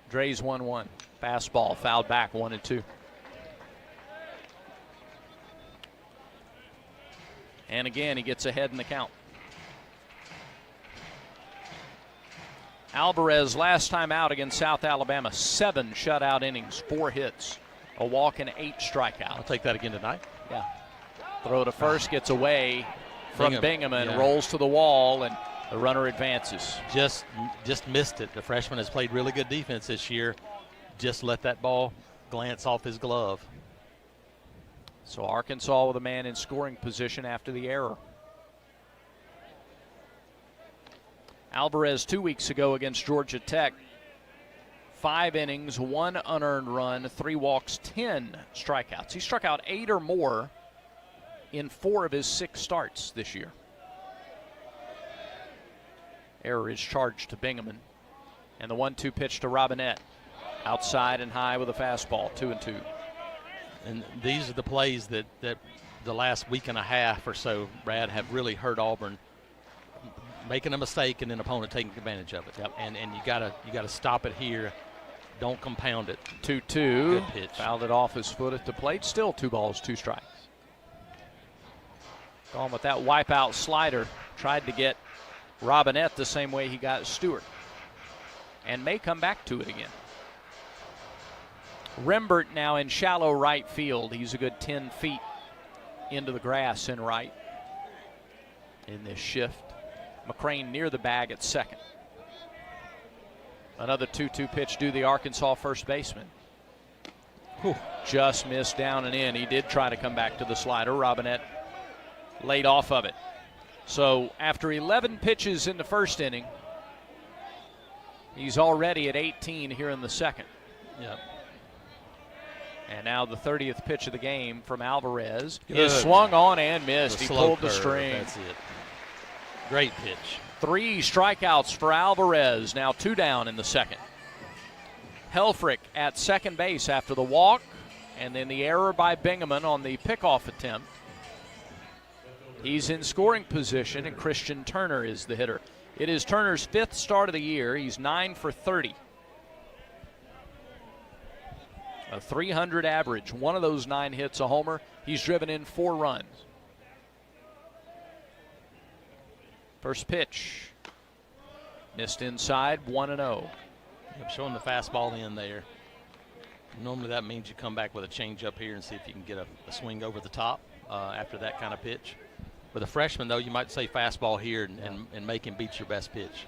Dre's 1-1. Fastball fouled back, 1-2. And again, he gets ahead in the count. Alvarez last time out against South Alabama, 7 shutout innings, 4 hits, a walk and 8 strikeouts. I'll take that again tonight. Yeah. Throw to first, gets away from Bingham and rolls to the wall, and the runner advances. Just missed it. The freshman has played really good defense this year. Just let that ball glance off his glove. So Arkansas with a man in scoring position after the error. Alvarez 2 weeks ago against Georgia Tech. 5 innings, 1 unearned run, 3 walks, 10 strikeouts. He struck out 8 or more in 4 of his 6 starts this year. Error is charged to Bingham. And the 1-2 pitch to Robinette. Outside and high with a fastball, 2-2. And these are the plays that the last week and a half or so, Brad, have really hurt Auburn making a mistake and an opponent taking advantage of it. Yep. And you gotta stop it here. Don't compound it. 2-2. Good pitch. Fouled it off his foot at the plate. Still 2 balls, 2 strikes. Gone with that wipeout slider. Tried to get Robinette the same way he got Stewart. And may come back to it again. Rembert now in shallow right field. He's a good 10 feet into the grass in right in this shift. McCrane near the bag at second. Another 2-2 pitch due the Arkansas first baseman. Whew, just missed down and in. He did try to come back to the slider. Robinette laid off of it. So after 11 pitches in the first inning, he's already at 18 here in the second. Yep. And now the 30th pitch of the game from Alvarez Good. is swung on and missed. He pulled the curve, string. That's it. Great pitch. 3 strikeouts for Alvarez, now 2 down in the second. Helfrich at second base after the walk, and then the error by Bingaman on the pickoff attempt. He's in scoring position, and Christian Turner is the hitter. It is Turner's 5th start of the year. He's 9 for 30. A 300 average. One of those 9 hits a homer. He's driven in 4 runs. First pitch. Missed inside, 1-0. Yep, showing the fastball in there. Normally that means you come back with a change-up here and see if you can get a swing over the top after that kind of pitch. With a freshman, though, you might say fastball here and make him beat your best pitch.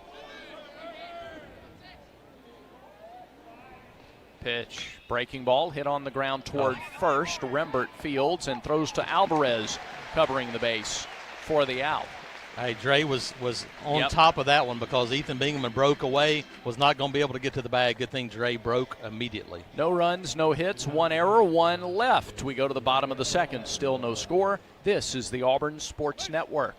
Pitch, breaking ball, hit on the ground toward first. Rembert fields and throws to Alvarez, covering the base for the out. Hey, Dre was on top of that one because Ethan Bingaman broke away, was not going to be able to get to the bag. Good thing Dre broke immediately. No runs, no hits, 1 error, 1 left. We go to the bottom of the second, still no score. This is the Auburn Sports Network.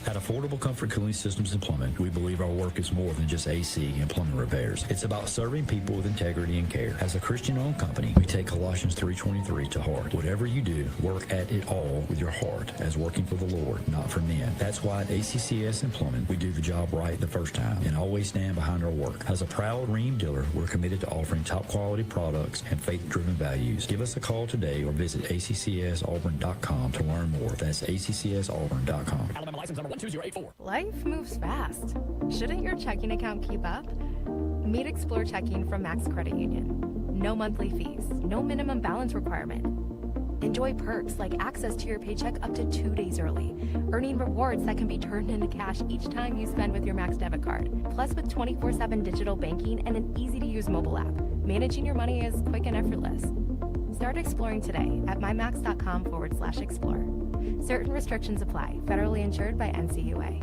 At Affordable Comfort Cooling Systems and Plumbing, we believe our work is more than just AC and plumbing repairs. It's about serving people with integrity and care. As a Christian-owned company, we take Colossians 3:23 to heart. Whatever you do, work at it all with your heart, as working for the Lord, not for men. That's why at ACCS and Plumbing, we do the job right the first time and always stand behind our work. As a proud Ream dealer, we're committed to offering top-quality products and faith-driven values. Give us a call today or visit accsauburn.com to learn more. That's accsauburn.com. Alabama license number 12084. Life moves fast. Shouldn't your checking account keep up? Meet Explore Checking from Max Credit Union. No monthly fees, no minimum balance requirement. Enjoy perks like access to your paycheck up to 2 days early, earning rewards that can be turned into cash each time you spend with your Max debit card. Plus, with 24/7 digital banking and an easy-to-use mobile app, managing your money is quick and effortless. Start exploring today at mymax.com/explore. Certain restrictions apply. Federally insured by NCUA.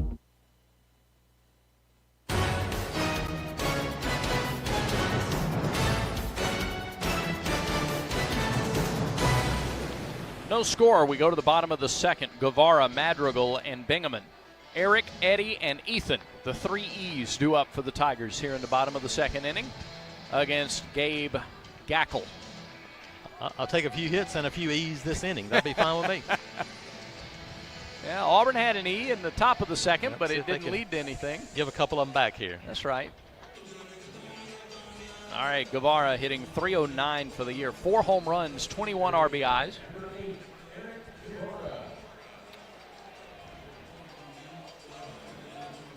No score. We go to the bottom of the second. Guevara, Madrigal, and Bingaman. Eric, Eddie, and Ethan, the 3 E's, due up for the Tigers here in the bottom of the second inning against Gabe Gackle. I'll take a few hits and a few E's this inning. That'd be fine with me. Yeah, Auburn had an E in the top of the second, but it didn't lead to anything. Give a couple of them back here. That's right. All right, Guevara hitting .309 for the year. 4 home runs, 21 RBIs.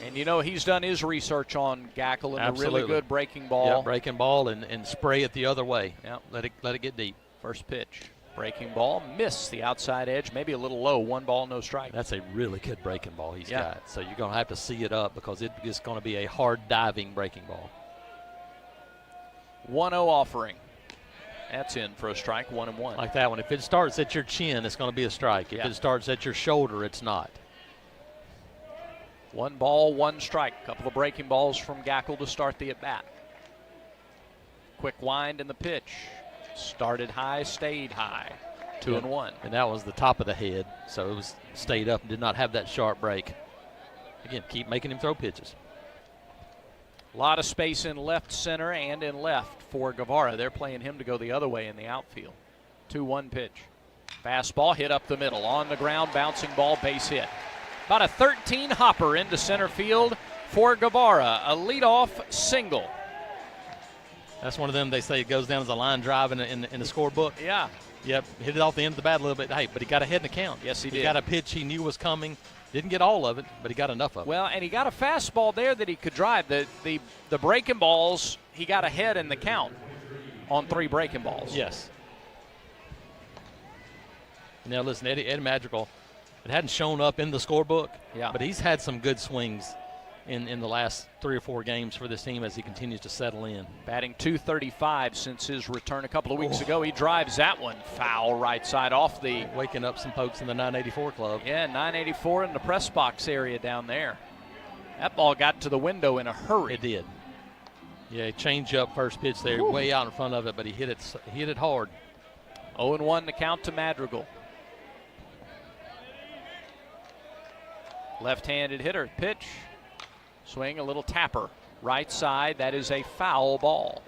And you know he's done his research on Gackle and a really good breaking ball. Yeah, breaking ball and spray it the other way. Yeah, let it get deep. First pitch. Breaking ball, miss the outside edge, maybe a little low, 1 ball, no strike. That's a really good breaking ball he's got. So you're going to have to see it up because it is going to be a hard diving breaking ball. 1-0 offering. That's in for a strike, 1-1. Like that one. If it starts at your chin, it's going to be a strike. If it starts at your shoulder, it's not. 1 ball, 1 strike. Couple of breaking balls from Gackle to start the at-bat. Quick wind in the pitch. Started high, stayed high. 2-1. And that was the top of the head, so it was stayed up and did not have that sharp break. Again, keep making him throw pitches. A lot of space in left center and in left for Guevara. They're playing him to go the other way in the outfield. 2-1 pitch. Fastball hit up the middle. On the ground, bouncing ball, base hit. About a 13 hopper into center field for Guevara. A leadoff single. That's one of them, they say it goes down as a line drive in the scorebook. Yeah. Yep, hit it off the end of the bat a little bit. Hey, but he got ahead in the count. Yes, he did. He got a pitch he knew was coming. Didn't get all of it, but he got enough of it. Well, and he got a fastball there that he could drive. The breaking balls, he got ahead in the count on 3 breaking balls. Yes. Now, listen, Eddie Madrigal, it hadn't shown up in the scorebook, but he's had some good swings in the last 3 or 4 games for this team as he continues to settle in. Batting .235 since his return a couple of weeks ago. He drives that one foul right side off the... Waking up some folks in the 984 club. Yeah, 984 in the press box area down there. That ball got to the window in a hurry. It did. Yeah, change up first pitch there, way out in front of it, but he hit it hard. 0-1 the count to Madrigal. Left-handed hitter, pitch. Swing, a little tapper. Right side, that is a foul ball.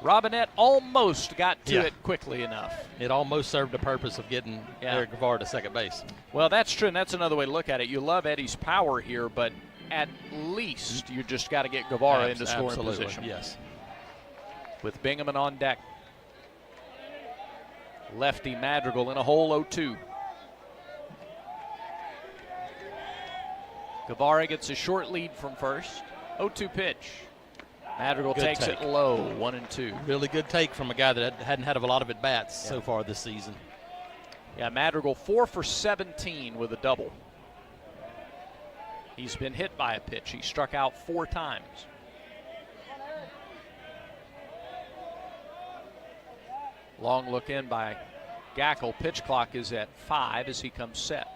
Robinette almost got to it quickly enough. It almost served the purpose of getting Eric Guevara to second base. Well, that's true, and that's another way to look at it. You love Eddie's power here, but at least you just got to get Guevara into scoring position. Yes. With Bingaman on deck. Lefty Madrigal in a hole 0-2. Guevara gets a short lead from first. 0-2 pitch. Madrigal takes it low, 1-2. Really good take from a guy that hadn't had a lot of at-bats so far this season. Yeah, Madrigal 4 for 17 with a double. He's been hit by a pitch. He struck out 4 times. Long look in by Gackle. Pitch clock is at 5 as he comes set.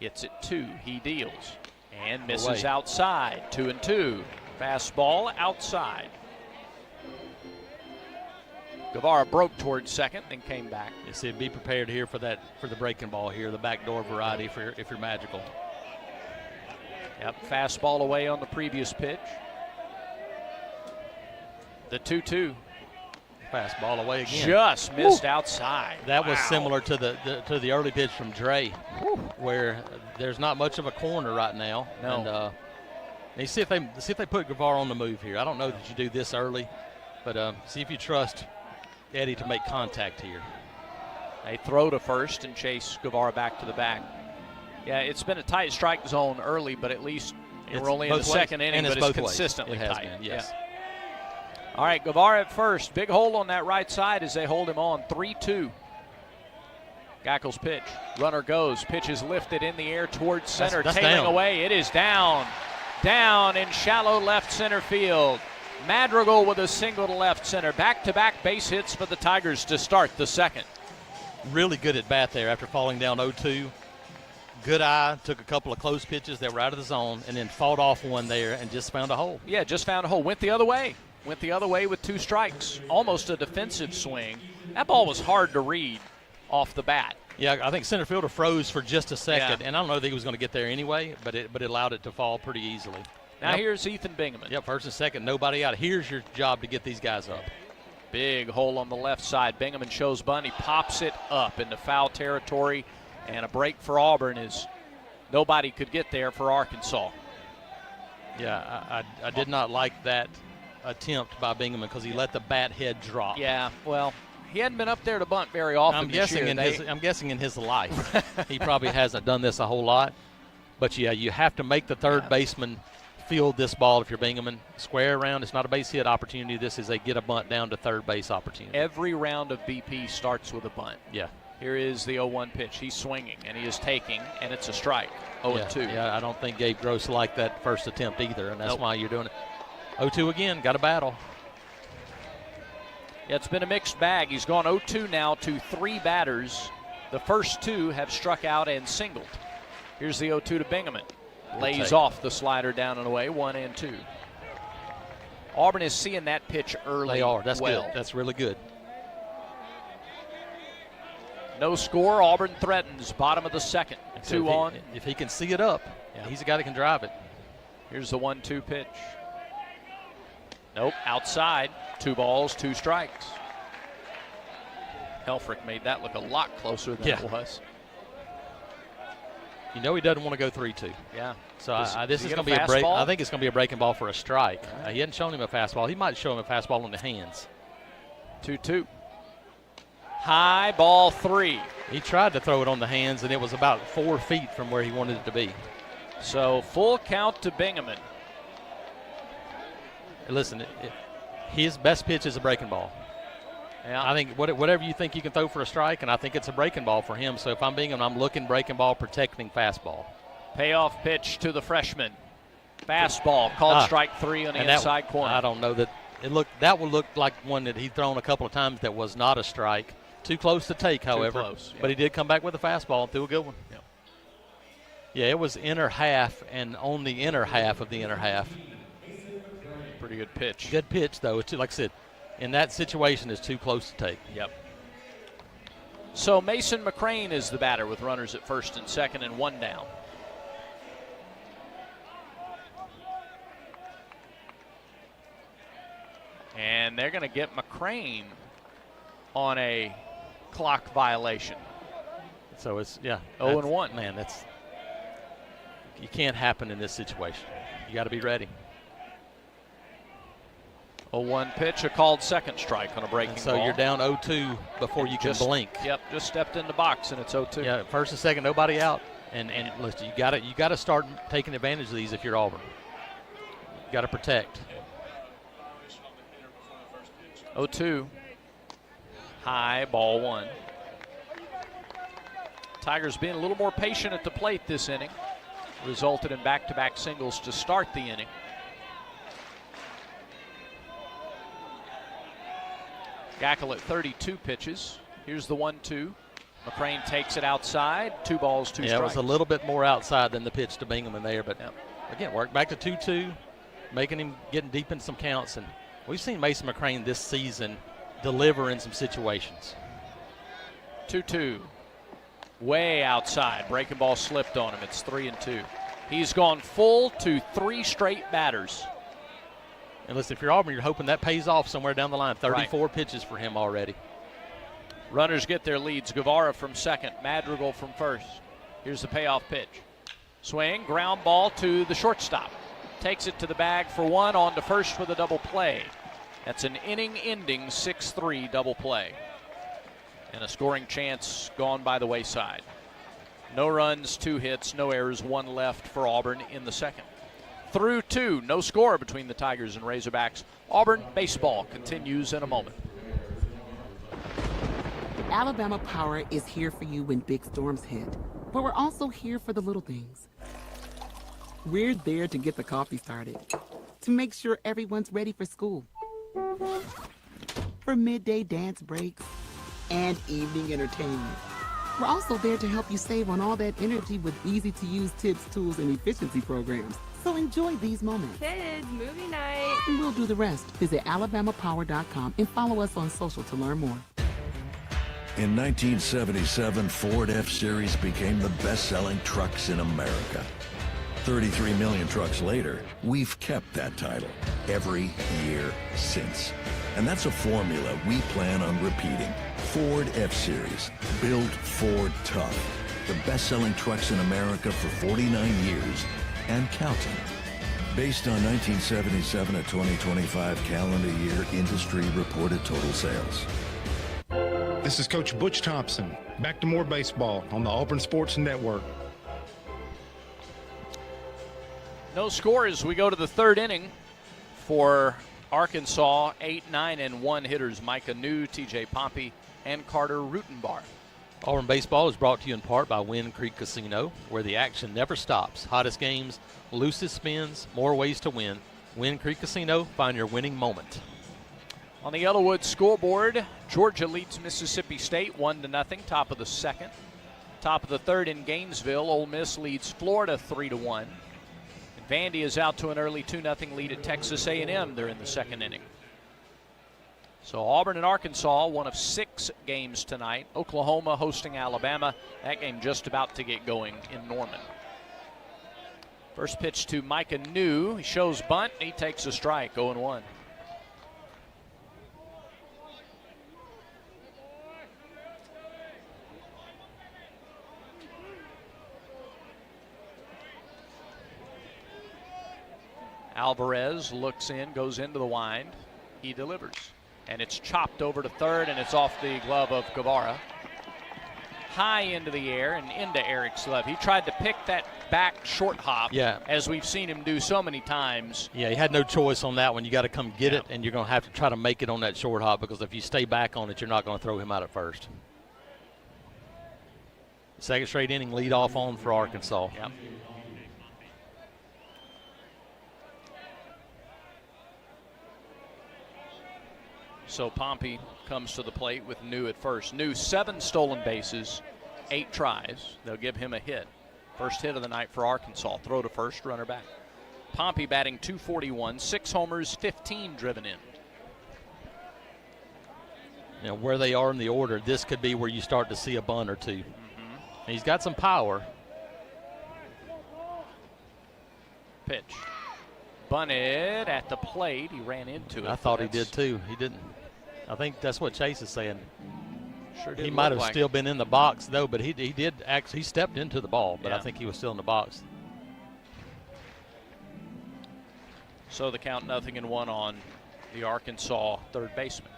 It's at 2. He deals and misses outside. 2-2. Fastball outside. Guevara broke towards second, then came back. You see, be prepared here for the breaking ball here, the backdoor variety if you're Madrigal. Yep, fastball away on the previous pitch. The 2-2. Fastball away again. Just missed outside. That was similar to the early pitch from Dre, where there's not much of a corner right now. No. And you see if they put Guevara on the move here. I don't know that you do this early, but see if you trust Eddie to make contact here. They throw to first and chase Guevara back to the back. Yeah, it's been a tight strike zone early, but at least we're only in the second inning, but it's consistently tight. Yes. Yeah. All right, Guevara at first. Big hole on that right side as they hold him on. 3-2. Gackle's pitch. Runner goes. Pitch is lifted in the air towards center. That's tailing down. away. It is down. Down in shallow left center field. Madrigal with a single to left center. Back-to-back base hits for the Tigers to start the second. Really good at bat there after falling down 0-2. Good eye, took a couple of close pitches that were out of the zone, and then fought off one there and just found a hole. Yeah, just found a hole. Went the other way. Went the other way with 2 strikes. Almost a defensive swing. That ball was hard to read off the bat. Yeah, I think center fielder froze for just a second, and I don't know that he was going to get there anyway, but it allowed it to fall pretty easily. Now here's Ethan Bingaman. Yep, first and second, nobody out. Here's your job to get these guys up. Big hole on the left side. Bingaman shows bunt. He pops it up into foul territory, and a break for Auburn is nobody could get there for Arkansas. Yeah, I did not like that attempt by Bingaman because he let the bat head drop. Yeah, well, he hadn't been up there to bunt very often. I'm guessing in his life he probably hasn't done this a whole lot. But yeah, you have to make the third baseman field this ball if you're Bingaman. Square around. It's not a base hit opportunity. This is a get a bunt down to third base opportunity. Every round of BP starts with a bunt. Yeah. Here is the 0-1 pitch. He's swinging, and he is taking, and it's a strike. 0-2. Yeah, I don't think Gabe Gross liked that first attempt either, and that's why you're doing it. 0-2 again, got a battle. Yeah, it's been a mixed bag. He's gone 0-2 now to 3 batters. The first 2 have struck out and singled. Here's the 0-2 to Bingaman. Lays off the slider down and away, 1-2. Auburn is seeing that pitch early. They are. That's well. good. That's really good. No score. Auburn threatens. Bottom of the second. 2 on. If he can see it up, he's a guy that can drive it. Here's the 1-2 pitch. Nope, outside. 2 balls, 2 strikes. Helfrich made that look a lot closer than it was. You know he doesn't want to go 3-2. Yeah. So this is going to be a break. I think it's going to be a breaking ball for a strike. Right. He hadn't shown him a fastball. He might show him a fastball in the hands. 2-2. High ball 3. He tried to throw it on the hands, and it was about 4 feet from where he wanted it to be. So full count to Bingaman. Listen, his best pitch is a breaking ball. Yeah. I think whatever you think you can throw for a strike, and I think it's a breaking ball for him. So if I'm Bingham, I'm looking breaking ball, protecting fastball. Payoff pitch to the freshman. Fastball called strike 3 on the inside corner. I don't know that that would look like one that he'd thrown a couple of times that was not a strike. Too close to take, however. Too close, yeah. But he did come back with a fastball and threw a good one. Yep. Yeah, it was inner half and on the inner half of the inner half. Pretty good pitch. Good pitch, though. It's, like I said, in that situation, it's too close to take. Yep. So Mason McCrane is the batter with runners at first and second and 1 down. And they're going to get McCrane on a clock violation. So it's, 0-1. Man, you can't happen in this situation. You got to be ready. 0-1 pitch, a called second strike on a breaking ball. So you're down 0-2 before you can blink. Yep, just stepped in the box and it's 0-2. Yeah, first and second, nobody out. And listen, you got to start taking advantage of these if you're Auburn. You got to protect. 0-2. High, ball 1. Tigers being a little more patient at the plate this inning. Resulted in back-to-back singles to start the inning. Gackel at 32 pitches. Here's the 1-2. McCrane takes it outside. 2 balls, 2 strikes. Yeah, it was a little bit more outside than the pitch to Bingham in there, but again, work back to 2-2, making him getting deep in some counts. And we've seen Mason McCrane this season deliver in some situations. 2-2. Way outside. Breaking ball slipped on him. It's 3-2. He's gone full to 3 straight batters. And listen, if you're Auburn, you're hoping that pays off somewhere down the line. 34 pitches for him already. Runners get their leads. Guevara from second, Madrigal from first. Here's the payoff pitch. Swing, ground ball to the shortstop. Takes it to the bag for 1, on to first with a double play. That's an inning-ending 6-3 double play. And a scoring chance gone by the wayside. No runs, 2 hits, no errors, 1 left for Auburn in the second. Through 2, no score between the Tigers and Razorbacks. Auburn baseball continues in a moment. Alabama Power is here for you when big storms hit, but we're also here for the little things. We're there to get the coffee started, to make sure everyone's ready for school, for midday dance breaks, and evening entertainment. We're also there to help you save on all that energy with easy-to-use tips, tools, and efficiency programs. So enjoy these moments. Kids, movie night. And we'll do the rest. Visit alabamapower.com and follow us on social to learn more. In 1977, Ford F-Series became the best-selling trucks in America. 33 million trucks later, we've kept that title every year since. And that's a formula we plan on repeating. Ford F-Series, built Ford tough. The best-selling trucks in America for 49 years and counting. Based on 1977 to 2025 calendar year industry reported total sales. This is Coach Butch Thompson. Back to more baseball on the Auburn Sports Network. No score as we go to the 3rd inning for Arkansas. 8, 9, and 1 hitters. Micah New, TJ Pompey, and Carter Rutenbar. Auburn baseball is brought to you in part by Wind Creek Casino, where the action never stops. Hottest games, loosest spins, more ways to win. Wind Creek Casino, find your winning moment. On the Yellowwood scoreboard, Georgia leads Mississippi State 1-0, top of the 2nd. Top of the 3rd in Gainesville, Ole Miss leads Florida 3-1. And Vandy is out to an early 2-0 lead at Texas A&M. They're in the 2nd inning. So Auburn and Arkansas, one of 6 games tonight. Oklahoma hosting Alabama. That game just about to get going in Norman. First pitch to Micah New. He shows bunt. He takes a strike, 0-1. Alvarez looks in, goes into the wind. He delivers. And it's chopped over to third, and it's off the glove of Guevara. High into the air and into Eric's glove. He tried to pick that back short hop, as we've seen him do so many times. Yeah, he had no choice on that one. You got to come get it, and you're going to have to try to make it on that short hop, because if you stay back on it, you're not going to throw him out at first. Second straight inning lead off on for Arkansas. Yep. So Pompey comes to the plate with New at first. New 7 stolen bases, 8 tries. They'll give him a hit. First hit of the night for Arkansas. Throw to first, runner back. Pompey batting .241, 6 homers, 15 driven in. You know, where they are in the order, this could be where you start to see a bunt or two. And he's got some power. Pitch. Bunted at the plate. He ran into it. I thought he did too. He didn't. I think that's what Chase is saying. Sure did. He might have still been in the box though, but he did actually. He stepped into the ball, but I think he was still in the box. So the count 0-1 on the Arkansas third baseman.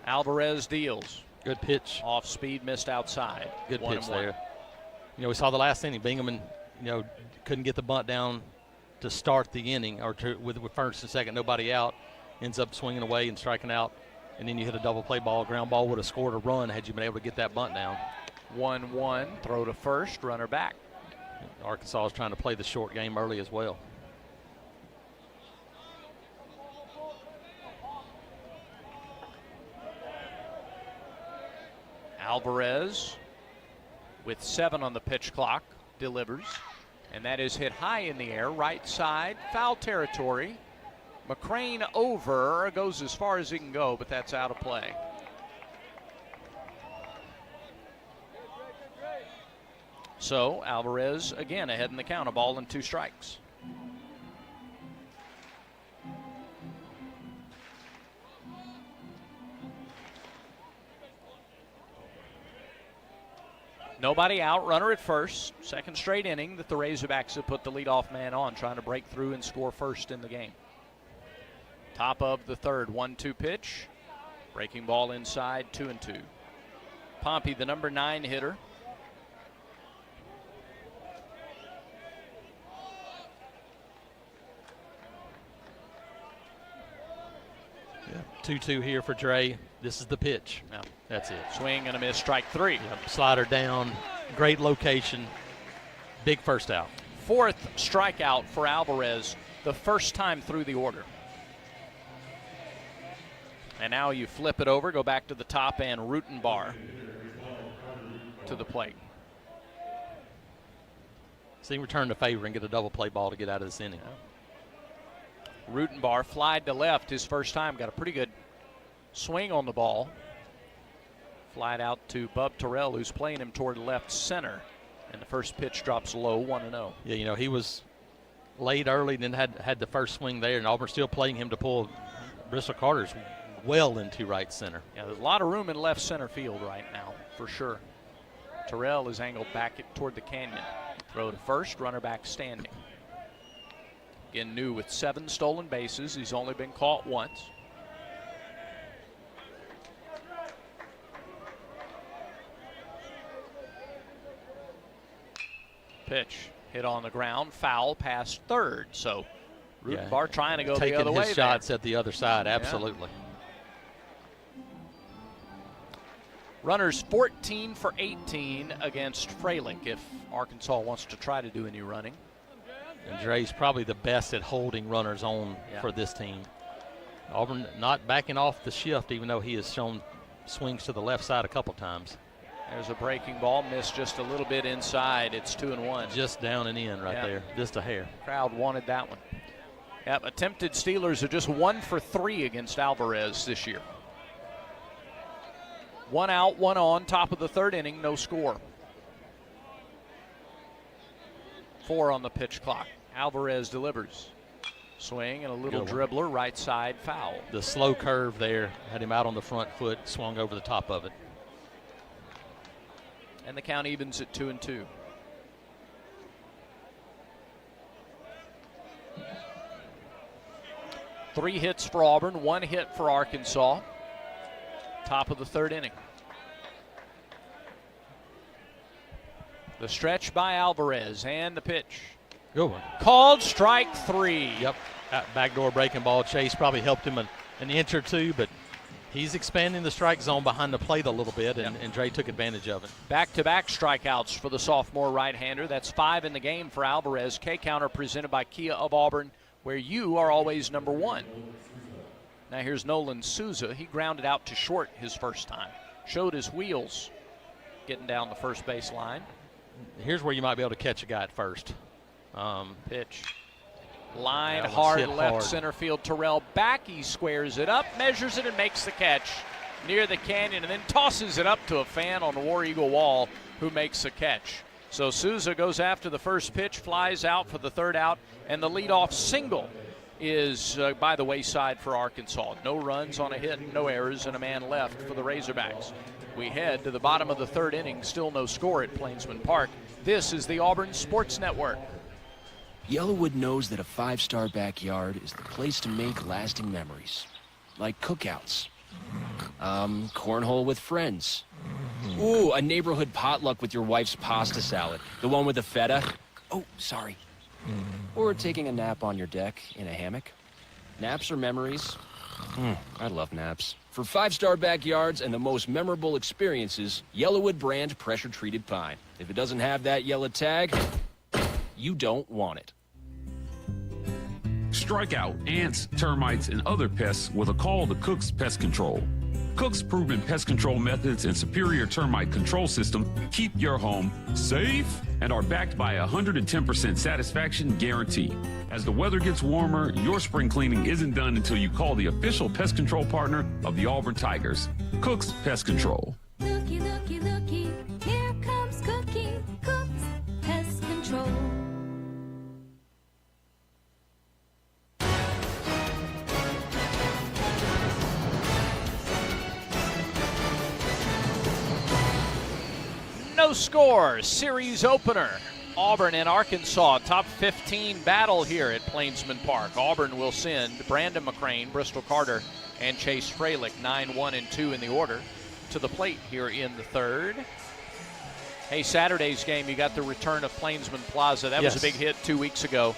Alvarez deals. Good pitch. Off speed, missed outside. Good pitch there. You know, we saw the last inning. Bingham, couldn't get the bunt down to start the inning, or with first and second, nobody out. Ends up swinging away and striking out. And then you hit a double play ball. Ground ball would have scored a run had you been able to get that bunt down. 1-1. Throw to first. Runner back. Arkansas is trying to play the short game early as well. Alvarez with 7 on the pitch clock delivers, and that is hit high in the air, right side, foul territory. McCrane over, goes as far as he can go, but that's out of play. So Alvarez again ahead in the count, a ball and 2 strikes. Nobody out, runner at first. Second straight inning that the Razorbacks have put the leadoff man on, trying to break through and score first in the game. Top of the third, 1-2 pitch. Breaking ball inside, 2-2. Pompey, the number 9 hitter. Yeah, 2-2 here for Dre. This is the pitch. Yeah. That's it. Swing and a miss, strike 3. Yep. Slider down, great location, big first out. 4th strikeout for Alvarez, the first time through the order. And now you flip it over, go back to the top, and Rutenbar to the plate. See him return the favor and get a double play ball to get out of this inning. Rutenbar flied to left his first time, got a pretty good swing on the ball. Flied out to Bub Terrell, who's playing him toward left center. And the first pitch drops low, 1-0. Yeah, he was late early and then had the first swing there, and Auburn still playing him to pull. Bristol Carter's well into right center. Yeah, there's a lot of room in left center field right now, for sure. Terrell is angled back toward the canyon. Throw to first, runner back standing. Again, New with 7 stolen bases. He's only been caught once. Pitch hit on the ground, foul past third. So Rutenbar trying to go the other way. Taking his shots at the other side, absolutely. Yeah. Runners 14 for 18 against Freilich if Arkansas wants to try to do any running. And Dre's probably the best at holding runners on for this team. Auburn not backing off the shift, even though he has shown swings to the left side a couple times. There's a breaking ball, missed just a little bit inside. It's 2-1. Just down and in right there, just a hair. Crowd wanted that one. Yep, attempted Steelers are just 1 for 3 against Alvarez this year. 1 out, 1 on, top of the third inning, no score. 4 on the pitch clock. Alvarez delivers. Swing and a little dribbler, right side foul. The slow curve there had him out on the front foot, swung over the top of it. And the count evens at 2-2. Three hits for Auburn, one hit for Arkansas. Top of the third inning. The stretch by Alvarez and the pitch. Good one. Called strike 3. Yep. Backdoor breaking ball. Chase probably helped him an inch or two, but he's expanding the strike zone behind the plate a little bit, and Dre took advantage of it. Back-to-back strikeouts for the sophomore right-hander. That's 5 in the game for Alvarez. K-Counter presented by Kia of Auburn, where you are always number 1. Now here's Nolan Souza. He grounded out to short his first time. Showed his wheels getting down the first base line. Here's where you might be able to catch a guy at first. Pitch. Line hard left hard. center field. Terrell back. He squares it up, measures it, and makes the catch near the canyon, and then tosses it up to a fan on the War Eagle wall who makes the catch. So Souza goes after the first pitch, flies out for the third out, and the leadoff single is by the wayside for Arkansas. No runs on a hit, no errors, and a man left for the Razorbacks. We head to the bottom of the third inning, still no score at Plainsman Park. This is the Auburn Sports Network. Yellowwood knows that a 5-star backyard is the place to make lasting memories. Like cookouts. Cornhole with friends. Ooh, a neighborhood potluck with your wife's pasta salad. The one with the feta. Oh, sorry. Or taking a nap on your deck in a hammock. Naps are memories. I love naps. For 5-star backyards and the most memorable experiences, Yellowwood brand pressure-treated pine. If it doesn't have that yellow tag, you don't want it. Strike out ants, termites, and other pests with a call to Cook's Pest Control. Cook's proven pest control methods and superior termite control system keep your home safe and are backed by a 110% satisfaction guarantee. As the weather gets warmer, your spring cleaning isn't done until you call the official pest control partner of the Auburn Tigers, Cook's Pest Control. Looky, looky, looky, here comes Cookie, Cook's Pest Control. No score, series opener. Auburn and Arkansas, top 15 battle here at Plainsman Park. Auburn will send Brandon McCrane, Bristol Carter, and Chase Freilich, 9, 1, and 2 in the order, to the plate here in the third. Hey, Saturday's game, you got the return of Plainsman Plaza. That was a big hit 2 weeks ago,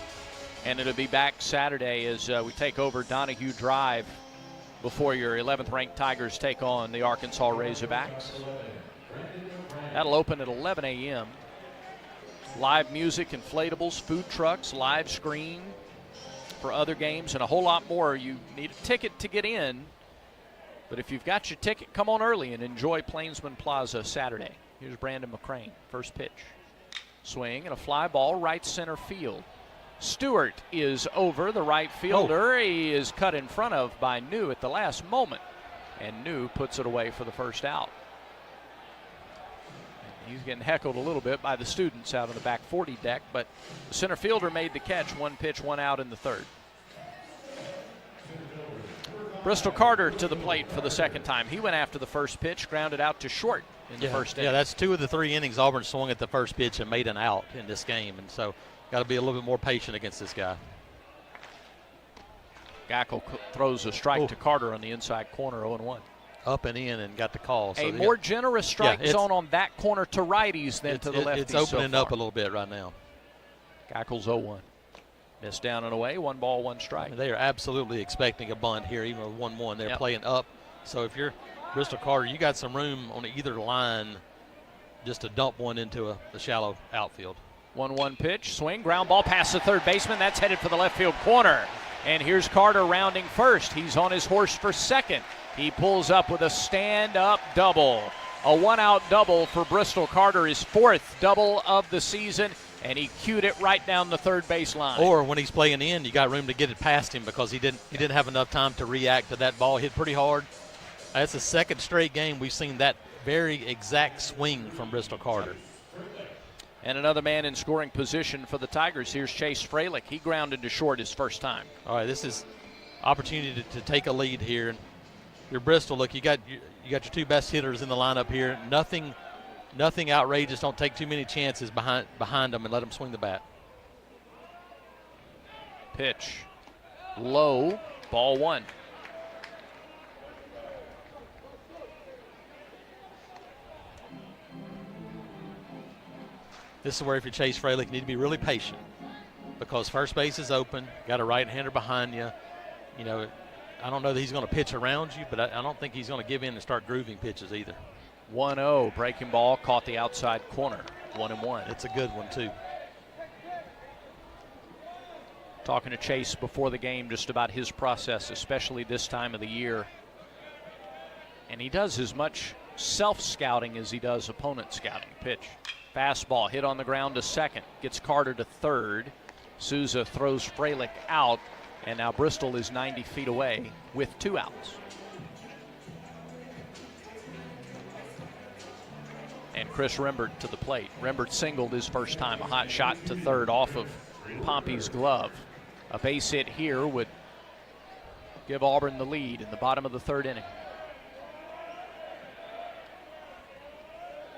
and it'll be back Saturday as we take over Donahue Drive before your 11th-ranked Tigers take on the Arkansas Razorbacks. That'll open at 11 a.m. Live music, inflatables, food trucks, live screen for other games, and a whole lot more. You need a ticket to get in, but if you've got your ticket, come on early and enjoy Plainsman Plaza Saturday. Here's Brandon McCrane, first pitch. Swing and a fly ball, right center field. Stewart is over, the right fielder. He is cut in front of by New at the last moment, and New puts it away for the first out. He's getting heckled a little bit by the students out on the back 40 deck, but the center fielder made the catch. One pitch, one out in the third. Bristol Carter to the plate for the second time. He went after the first pitch, grounded out to short in the first inning. Yeah, that's 2 of the 3 innings Auburn swung at the first pitch and made an out in this game, and so got to be a little bit more patient against this guy. Gackel throws a strike to Carter on the inside corner, 0-1. Up and in and got the call. So more generous strike zone on that corner to righties than to the lefties. It's opening up a little bit right now. Gackel's 0-1. Missed down and away, 1 ball, 1 strike. They are absolutely expecting a bunt here, even with 1-1. They're playing up. So if you're Bristol Carter, you got some room on either line just to dump one into the shallow outfield. 1-1 pitch, swing, ground ball past the third baseman. That's headed for the left field corner. And here's Carter rounding first. He's on his horse for second. He pulls up with a stand-up double. A 1-out double for Bristol Carter, his 4th double of the season, and he cued it right down the third base line. Or when he's playing in, you got room to get it past him because he didn't have enough time to react to that ball. Hit pretty hard. That's the 2nd straight game we've seen that very exact swing from Bristol Carter. And another man in scoring position for the Tigers. Here's Chase Freilich. He grounded to short his first time. All right, this is opportunity to take a lead here. Your Bristol, look, you got your 2 best hitters in the lineup here. Nothing Nothing outrageous. Don't take too many chances behind them and let them swing the bat. Pitch. Low. Ball 1. This is where if you're Chase Fralick, you need to be really patient because first base is open. Got a right-hander behind you. You know, I don't know that he's going to pitch around you, but I don't think he's going to give in and start grooving pitches either. 1-0. Breaking ball caught the outside corner. 1-1. It's a good one, too. Talking to Chase before the game just about his process, especially this time of the year. And he does as much self-scouting as he does opponent scouting. Pitch. Fastball hit on the ground to second. Gets Carter to third. Souza throws Fralick out. And now Bristol is 90 feet away with 2 outs. And Chris Rembert to the plate. Rembert singled his first time. A hot shot to third off of Pompey's glove. A base hit here would give Auburn the lead in the bottom of the 3rd inning.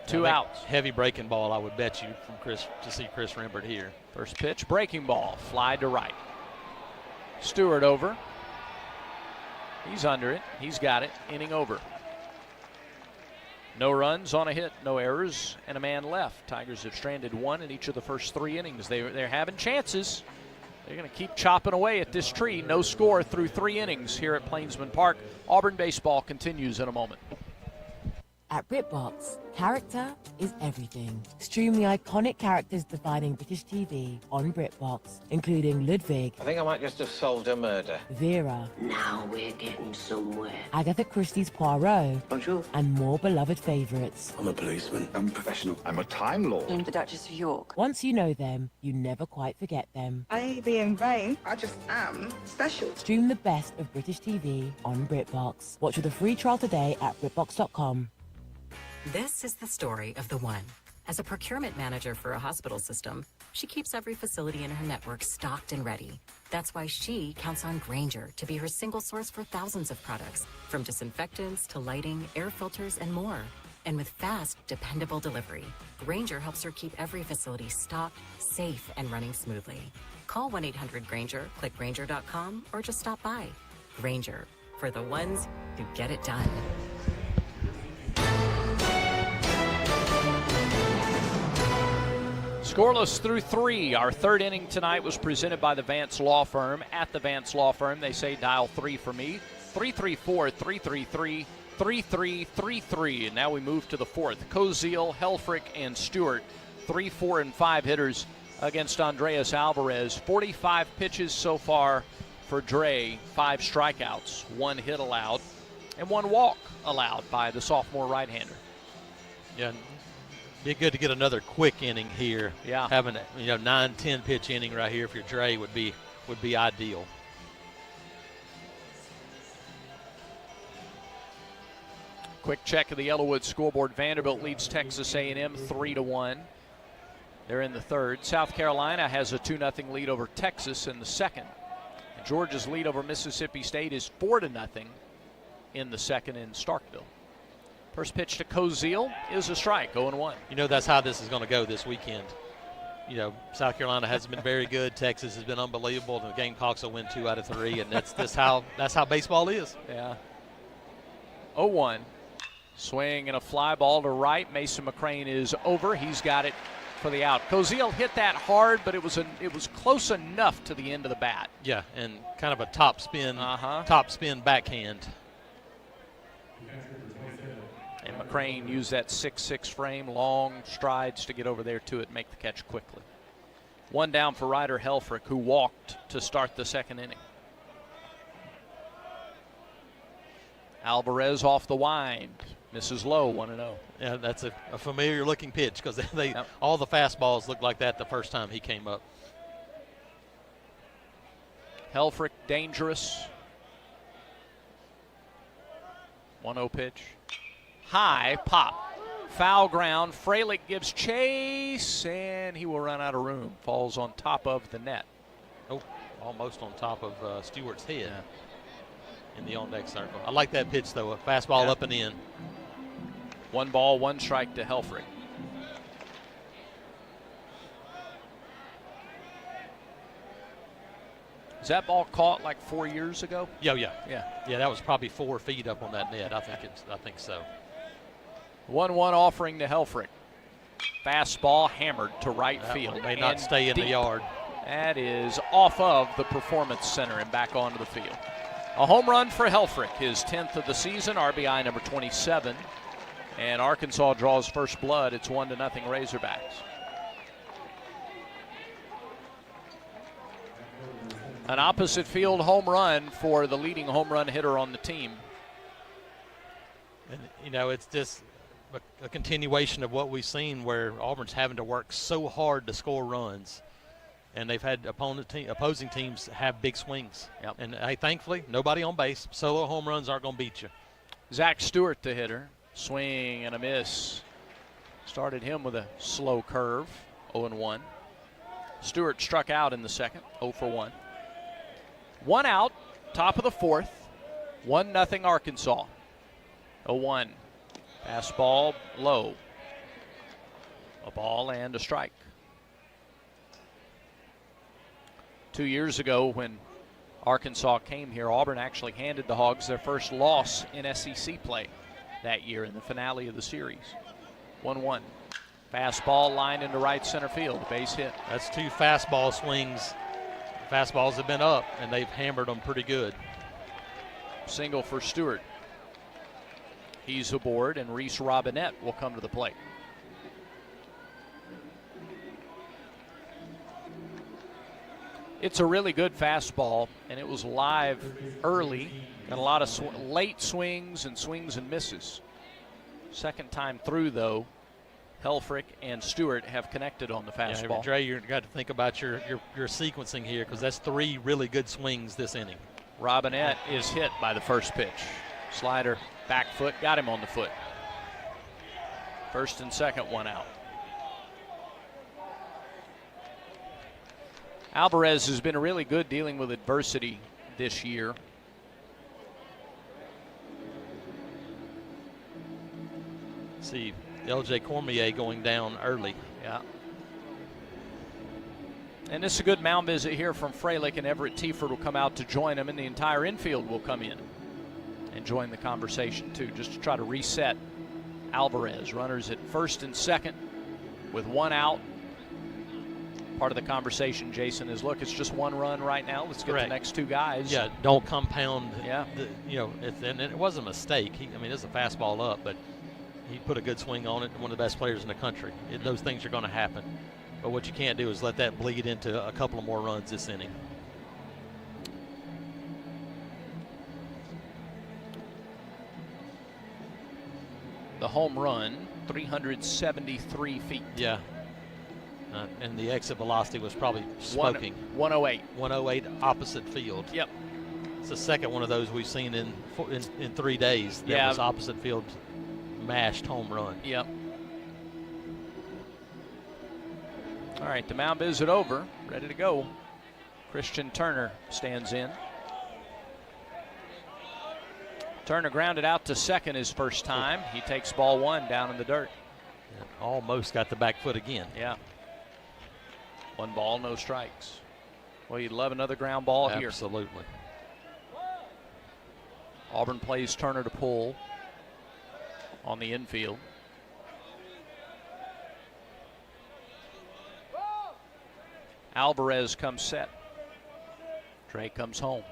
2 outs. Heavy breaking ball, I would bet you, from Chris to see Chris Rembert here. First pitch, breaking ball, fly to right. Stewart over. He's under it. He's got it. Inning over. No runs on a hit, no errors, and a man left. Tigers have stranded 1 in each of the first 3 innings. They're having chances. They're going to keep chopping away at this tree. No score through 3 innings here at Plainsman Park. Auburn baseball continues in a moment. At BritBox, character is everything. Stream the iconic characters defining British TV on BritBox, including Ludwig. I think I might just have solved a murder. Vera. Now we're getting somewhere. Agatha Christie's Poirot. Bonjour. And more beloved favourites. I'm a policeman. I'm a professional. I'm a Time Lord. I'm the Duchess of York. Once you know them, you never quite forget them. I ain't being vain. I just am special. Stream the best of British TV on BritBox. Watch with a free trial today at BritBox.com. This is the story of the one. As a procurement manager for a hospital system, she keeps every facility in her network stocked and ready. That's why she counts on Grainger to be her single source for thousands of products, from disinfectants to lighting, air filters, and more. And with fast, dependable delivery, Grainger helps her keep every facility stocked, safe, and running smoothly. Call 1-800-GRAINGER, click Grainger.com, or just stop by. Grainger, for the ones who get it done. Scoreless through 3. Our 3rd inning tonight was presented by the Vance Law Firm. At the Vance Law Firm, they say dial 3 for me. 334-333-3333. And now we move to the 4th. Koziel, Helfrich, and Stewart, 3, 4, and 5 hitters against Andreas Alvarez. 45 pitches so far for Dre. 5 strikeouts, 1 hit allowed, and 1 walk allowed by the sophomore right-hander. Yeah. Be good to get another quick inning here. Yeah. Having a 9-10 pitch inning right here for your Dre would be ideal. Quick check of the Yellowwood scoreboard. Vanderbilt leads Texas A&M 3-1. They're in the 3rd. South Carolina has a 2-0 lead over Texas in the 2nd. And Georgia's lead over Mississippi State is 4-0 in the 2nd in Starkville. First pitch to Koziel is a strike, 0-1. You know that's how this is going to go this weekend. You know, South Carolina hasn't been very good. Texas has been unbelievable. And the Gamecocks will win 2 out of 3, and that's how baseball is. Yeah. 0-1. Swing and a fly ball to right. Mason McCrane is over. He's got it for the out. Koziel hit that hard, but it was close enough to the end of the bat. Yeah, and kind of a top spin backhand. And McCrane used that 6'6" frame, long strides to get over there to it, make the catch quickly. 1 down for Ryder Helfrich, who walked to start the 2nd inning. Alvarez off the wind, misses low, 1-0. Yeah, that's a familiar-looking pitch because all the fastballs looked like that the first time he came up. Helfrich dangerous. 1-0 pitch. High pop, foul ground. Fralick gives chase, and he will run out of room. Falls on top of the net. Oh, almost on top of Stewart's head in the on-deck circle. I like that pitch, though. A fastball up and in. 1 ball, 1 strike to Helfrich. Is that ball caught like 4 years ago? Yeah. Yeah. That was probably 4 feet up on that net. I think so. 1-1 offering to Helfrich. Fastball hammered to right That field. one may not and stay in the deep. yard. That is off of the Performance Center and back onto the field. A home run for Helfrich, his 10th of the season, RBI number 27. And Arkansas draws first blood. It's 1-0 Razorbacks. An opposite field home run for the leading home run hitter on the team. And, it's just a continuation of what we've seen where Auburn's having to work so hard to score runs. And they've had opposing teams have big swings. Yep. And, hey, thankfully, nobody on base. Solo home runs aren't going to beat you. Zach Stewart, the hitter. Swing and a miss. Started him with a slow curve, 0-1. Stewart struck out in the second, 0-for-1. 1 out, top of the fourth, 1-0 Arkansas. 0-1. Fastball low. A ball and a strike. 2 years ago when Arkansas came here, Auburn actually handed the Hogs their first loss in SEC play that year in the finale of the series. 1-1. Fastball lined into right center field, base hit. That's 2 fastball swings. Fastballs have been up, and they've hammered them pretty good. Single for Stewart. He's aboard, and Reese Robinette will come to the plate. It's a really good fastball, and it was live early, and a lot of late swings and misses. Second time through, though, Helfrich and Stewart have connected on the fastball. Yeah, Dre, you've got to think about your sequencing here because that's 3 really good swings this inning. Robinette is hit by the first pitch. Slider, back foot, got him on the foot. First and second, 1 out. Alvarez has been really good dealing with adversity this year. See, LJ Cormier going down early. Yeah. And this is a good mound visit here from Freilich, and Everett Tiefert will come out to join him, and the entire infield will come in and join the conversation too, just to try to reset Alvarez. Runners at first and second with 1 out. Part of the conversation, Jason, is look, it's just 1 run right now. Let's get the next 2 guys. Yeah, don't compound. Yeah. And it was a mistake. It's a fastball up, but he put a good swing on it. One of the best players in the country. Those things are going to happen. But what you can't do is let that bleed into a couple of more runs this inning. The home run, 373 feet. Yeah. And the exit velocity was probably smoking. 108. 108 opposite field. Yep. It's the second one of those we've seen in 3 days. That was opposite field mashed home run. Yep. All right, the mound visit over. Ready to go. Christian Turner stands in. Turner grounded out to second his first time. He takes ball 1 down in the dirt. And almost got the back foot again. Yeah. 1 ball, no strikes. Well, you'd love another ground ball here. Absolutely. Auburn plays Turner to pull on the infield. Alvarez comes set. Drake comes home.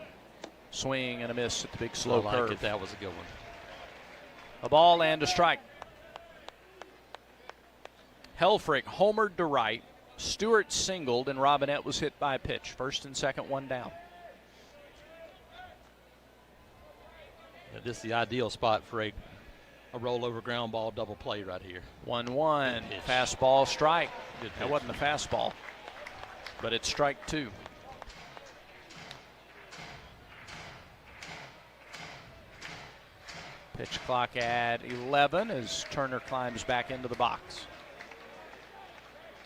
Swing and a miss at the big slow curve. That was a good one. A ball and a strike. Helfrich homered to right. Stewart singled, and Robinette was hit by a pitch. First and second, 1 down. Yeah, this is the ideal spot for a rollover ground ball double play right here. 1-1. Fastball strike. That wasn't the fastball, but it's strike 2. Pitch clock at 11 as Turner climbs back into the box.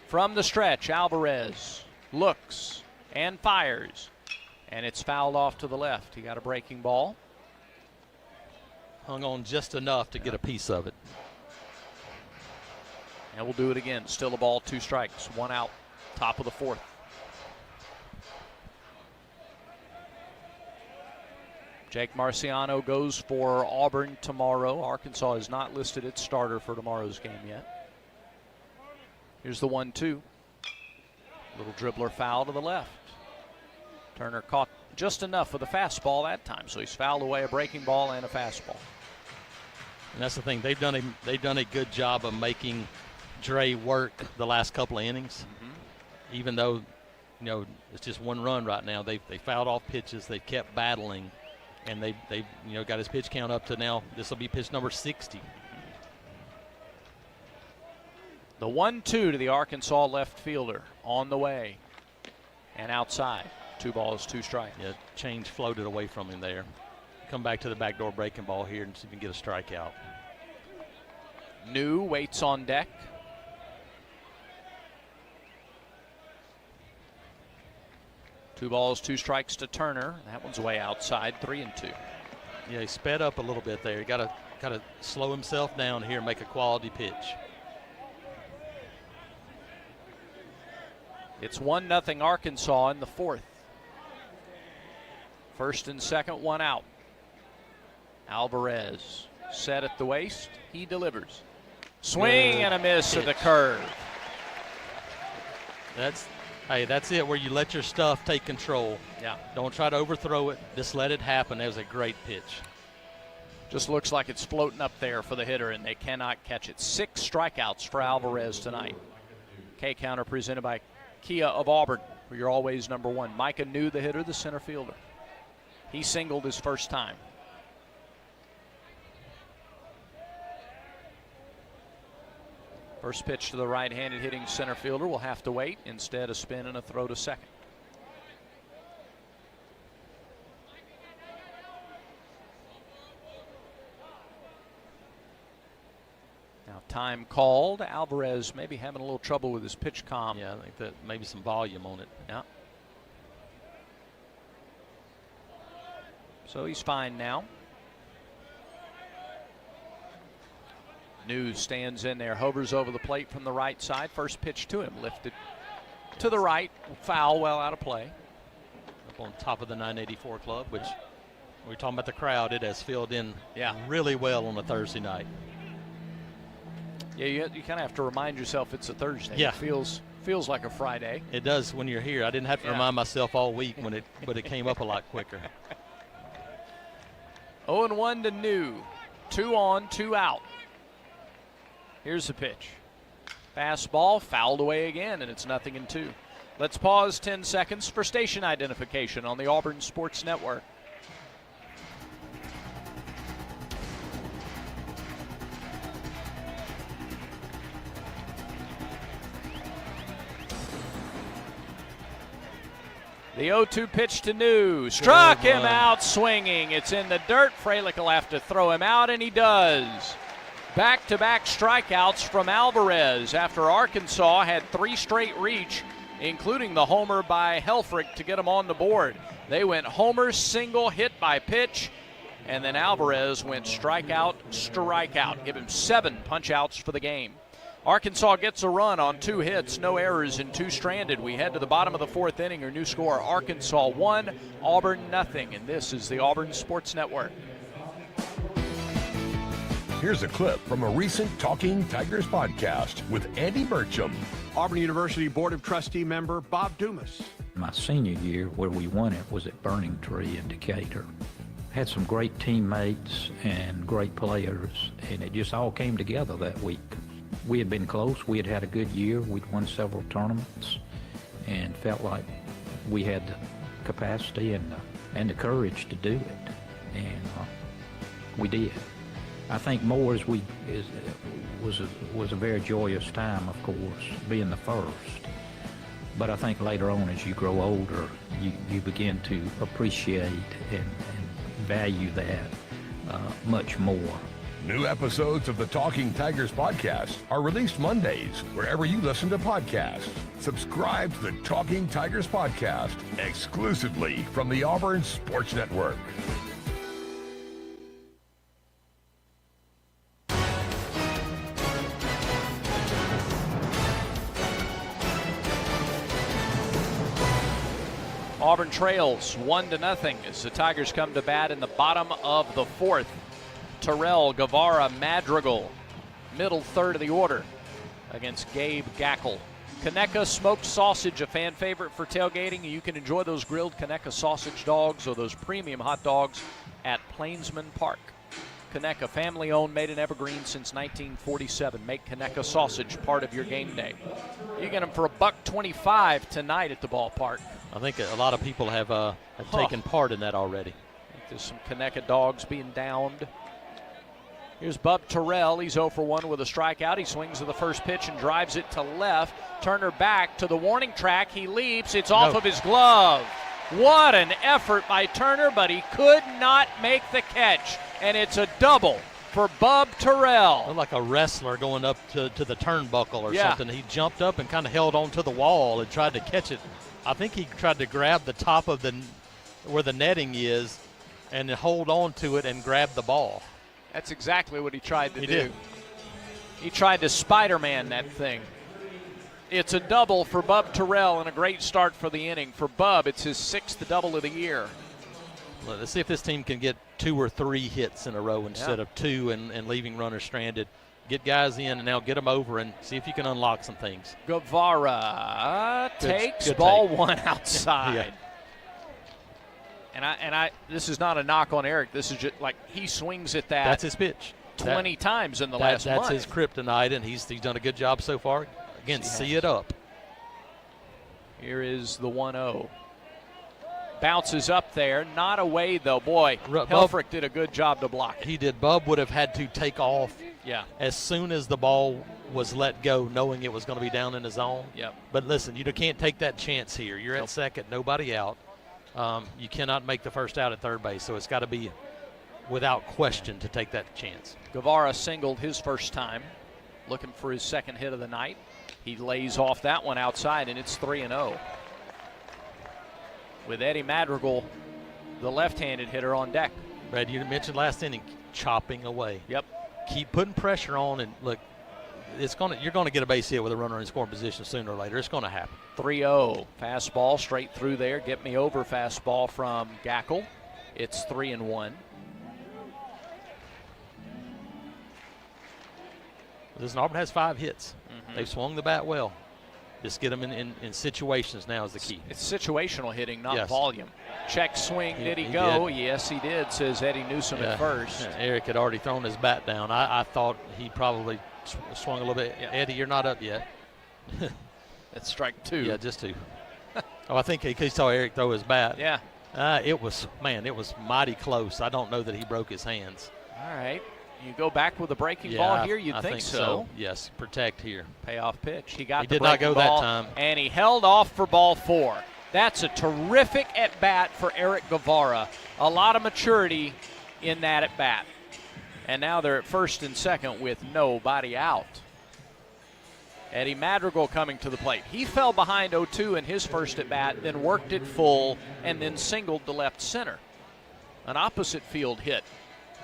From the stretch, Alvarez looks and fires, and it's fouled off to the left. He got a breaking ball. Hung on just enough to get a piece of it. And we'll do it again. Still a ball, 2 strikes, 1 out, top of the 4th. Jake Marciano goes for Auburn tomorrow. Arkansas is not listed its starter for tomorrow's game yet. Here's the 1-2. Little dribbler foul to the left. Turner caught just enough with a fastball that time, so he's fouled away a breaking ball and a fastball. And that's the thing. They've done a good job of making Dre work the last couple of innings. Even though, it's just one run right now. They fouled off pitches. They kept battling. And they got his pitch count up to now. This will be pitch number 60. The 1-2 to the Arkansas left fielder on the way and outside. 2 balls, 2 strikes. Yeah, change floated away from him there. Come back to the backdoor breaking ball here and see if we can get a strikeout. New waits on deck. Two balls, 2 strikes to Turner. That one's way outside, 3-2. Yeah, he sped up a little bit there. He got to slow himself down here and make a quality pitch. It's 1-0 Arkansas in the 4th. First and second, 1 out. Alvarez set at the waist. He delivers. Swing and a miss at the curve. That's it, where you let your stuff take control. Yeah. Don't try to overthrow it. Just let it happen. That was a great pitch. Just looks like it's floating up there for the hitter, and they cannot catch it. 6 strikeouts for Alvarez tonight. K-counter presented by Kia of Auburn, where you're always number 1. Micah New, the hitter, the center fielder. He singled his first time. First pitch to the right-handed hitting center fielder will have to wait. Instead, a spin and a throw to second. Now time called. Alvarez maybe having a little trouble with his pitch comm. Yeah, I think that maybe some volume on it. Yeah. So he's fine now. New stands in there, hovers over the plate from the right side. First pitch to him, lifted to the right, foul, well out of play. Up on top of the 984 club, which we're talking about the crowd. It has filled in really well on a Thursday night. Yeah, you kind of have to remind yourself it's a Thursday. Yeah. It feels like a Friday. It does when you're here. I didn't have to remind myself all week but it came up a lot quicker. 0-1 to New. 2 on, 2 out. Here's the pitch. Fastball fouled away again, and it's 0-2. Let's pause 10 seconds for station identification on the Auburn Sports Network. The 0-2 pitch to New. Struck him out swinging. It's in the dirt. Fralick will have to throw him out, and he does. Back-to-back strikeouts from Alvarez after Arkansas had 3 straight reach, including the homer by Helfrich to get him on the board. They went homer, single, hit by pitch, and then Alvarez went strikeout, strikeout. Give him 7 punch-outs for the game. Arkansas gets a run on 2 hits, no errors, and 2 stranded. We head to the bottom of the 4th inning. Our new score, Arkansas 1, Auburn 0. And this is the Auburn Sports Network. Here's a clip from a recent Talking Tigers podcast with Andy Burcham. Auburn University Board of Trustee member Bob Dumas. My senior year, where we won it, was at Burning Tree in Decatur. Had some great teammates and great players, and it just all came together that week. We had been close. We had had a good year. We'd won several tournaments and felt like we had the capacity and the courage to do it, and we did. I think more was a very joyous time, of course, being the first. But I think later on, as you grow older, you begin to appreciate and value that much more. New episodes of the Talking Tigers podcast are released Mondays wherever you listen to podcasts. Subscribe to the Talking Tigers podcast exclusively from the Auburn Sports Network. Auburn trails 1-0 as the Tigers come to bat in the bottom of the fourth. Terrell, Guevara, Madrigal, middle third of the order against Gabe Gackle. Conecuh smoked sausage, a fan favorite for tailgating. You can enjoy those grilled Conecuh sausage dogs or those premium hot dogs at Plainsman Park. Conecuh, family owned, made in Evergreen since 1947. Make Conecuh sausage part of your game day. You get them for $1.25 tonight at the ballpark. I think a lot of people have taken part in that already. I think there's some Conecuh dogs being downed. Here's Bub Terrell. He's 0 for 1 with a strikeout. He swings to the first pitch and drives it to left. Turner back to the warning track. He leaps. It's off of his glove. What an effort by Turner, but he could not make the catch. And it's a double for Bub Terrell. Looked like a wrestler going up to the turnbuckle or something. He jumped up and kind of held onto the wall and tried to catch it. I think he tried to grab the top of where the netting is and hold on to it and grab the ball. That's exactly what he tried to do. Did. He tried to Spider-Man that thing. It's a double for Bub Terrell and a great start for the inning. For Bub, it's his 6th double of the year. Let's see if this team can get 2 or 3 hits in a row instead of 2 and leaving runners stranded. Get guys in and now get them over and see if you can unlock some things. Guevara takes ball take. 1 outside. Yeah. And I this is not a knock on Eric. This is just like he swings at that. That's his pitch. 20 times in the last month. That's his kryptonite, and he's done a good job so far. Again, see it up. Here is the 1-0. Bounces up there. Not away, though. Boy, Helfrich did a good job to block it. He did. Bub would have had to take off as soon as the ball was let go, knowing it was going to be down in the zone. Yep. But listen, you can't take that chance here. You're at second, nobody out. You cannot make the first out at third base, so it's got to be without question to take that chance. Guevara singled his first time, looking for his second hit of the night. He lays off that one outside, and it's 3-0. With Eddie Madrigal, the left-handed hitter, on deck. Brad, you mentioned last inning, chopping away. Yep. Keep putting pressure on, and look, you're going to get a base hit with a runner in scoring position sooner or later. It's going to happen. 3-0. Fastball straight through there. Get me over fastball from Gackle. It's 3-1. Listen, Auburn has 5 hits. They've swung the bat well. Just get them in situations now is the key. It's situational hitting, not volume. Check swing. Did he go? Did. Yes, he did, says Eddie Newsom at first. Yeah, Eric had already thrown his bat down. I thought he probably swung a little bit. Yeah. Eddie, you're not up yet. That's strike 2. Yeah, just 2. I think he saw Eric throw his bat. Yeah. It was mighty close. I don't know that he broke his hands. All right. You go back with a breaking ball here? You'd think so. Yes, protect here. Payoff pitch. He got he the did not go ball, that time. And he held off for ball 4. That's a terrific at-bat for Eric Guevara. A lot of maturity in that at-bat. And now they're at first and second with nobody out. Eddie Madrigal coming to the plate. He fell behind 0-2 in his first at-bat, then worked it full, and then singled to left center. An opposite field hit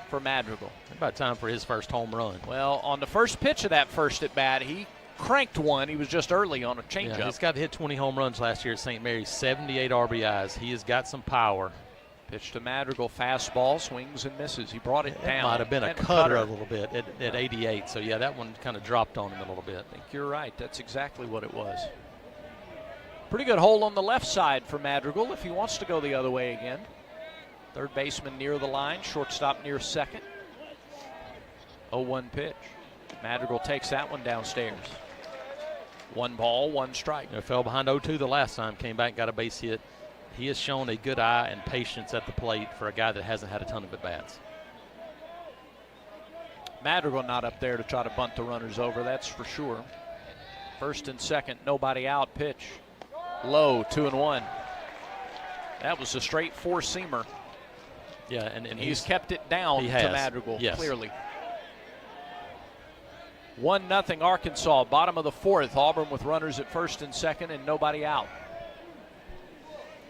for Madrigal. About time for his first home run. Well, on the first pitch of that first at-bat, he cranked one. He was just early on a changeup. Yeah, he's got to hit 20 home runs last year at St. Mary's, 78 RBIs. He has got some power. Pitch to Madrigal, fastball, swings and misses. He brought it down. Might have been a cutter a little bit at 88. So, yeah, that one kind of dropped on him a little bit. I think you're right. That's exactly what it was. Pretty good hole on the left side for Madrigal if he wants to go the other way again. Third baseman near the line, shortstop near second. 0-1 pitch. Madrigal takes that one downstairs. 1 ball, 1 strike. Fell behind 0-2 the last time, came back, got a base hit. He has shown a good eye and patience at the plate for a guy that hasn't had a ton of at-bats. Madrigal not up there to try to bunt the runners over, that's for sure. First and second, nobody out, pitch. Low, 2-1. That was a straight 4-seamer. Yeah, and he's kept it down to Madrigal, clearly. 1-0 Arkansas, bottom of the 4th. Auburn with runners at first and second and nobody out.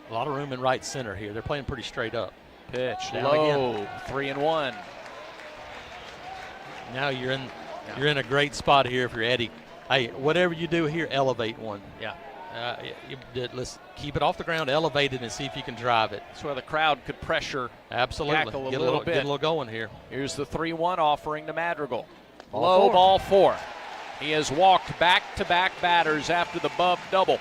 A lot of room in right center here. They're playing pretty straight up. Pitch, down low, again. 3-1. Now you're in a great spot here if you're Eddie. Hey, whatever you do here, elevate one. Yeah. Let's keep it off the ground, elevate it, and see if you can drive it. That's where the crowd could pressure. Absolutely. Gackle Get a little bit. Get a little going here. Here's the 3-1 offering to Madrigal. Ball Low four. ball 4. He has walked back-to-back batters after the Bub double.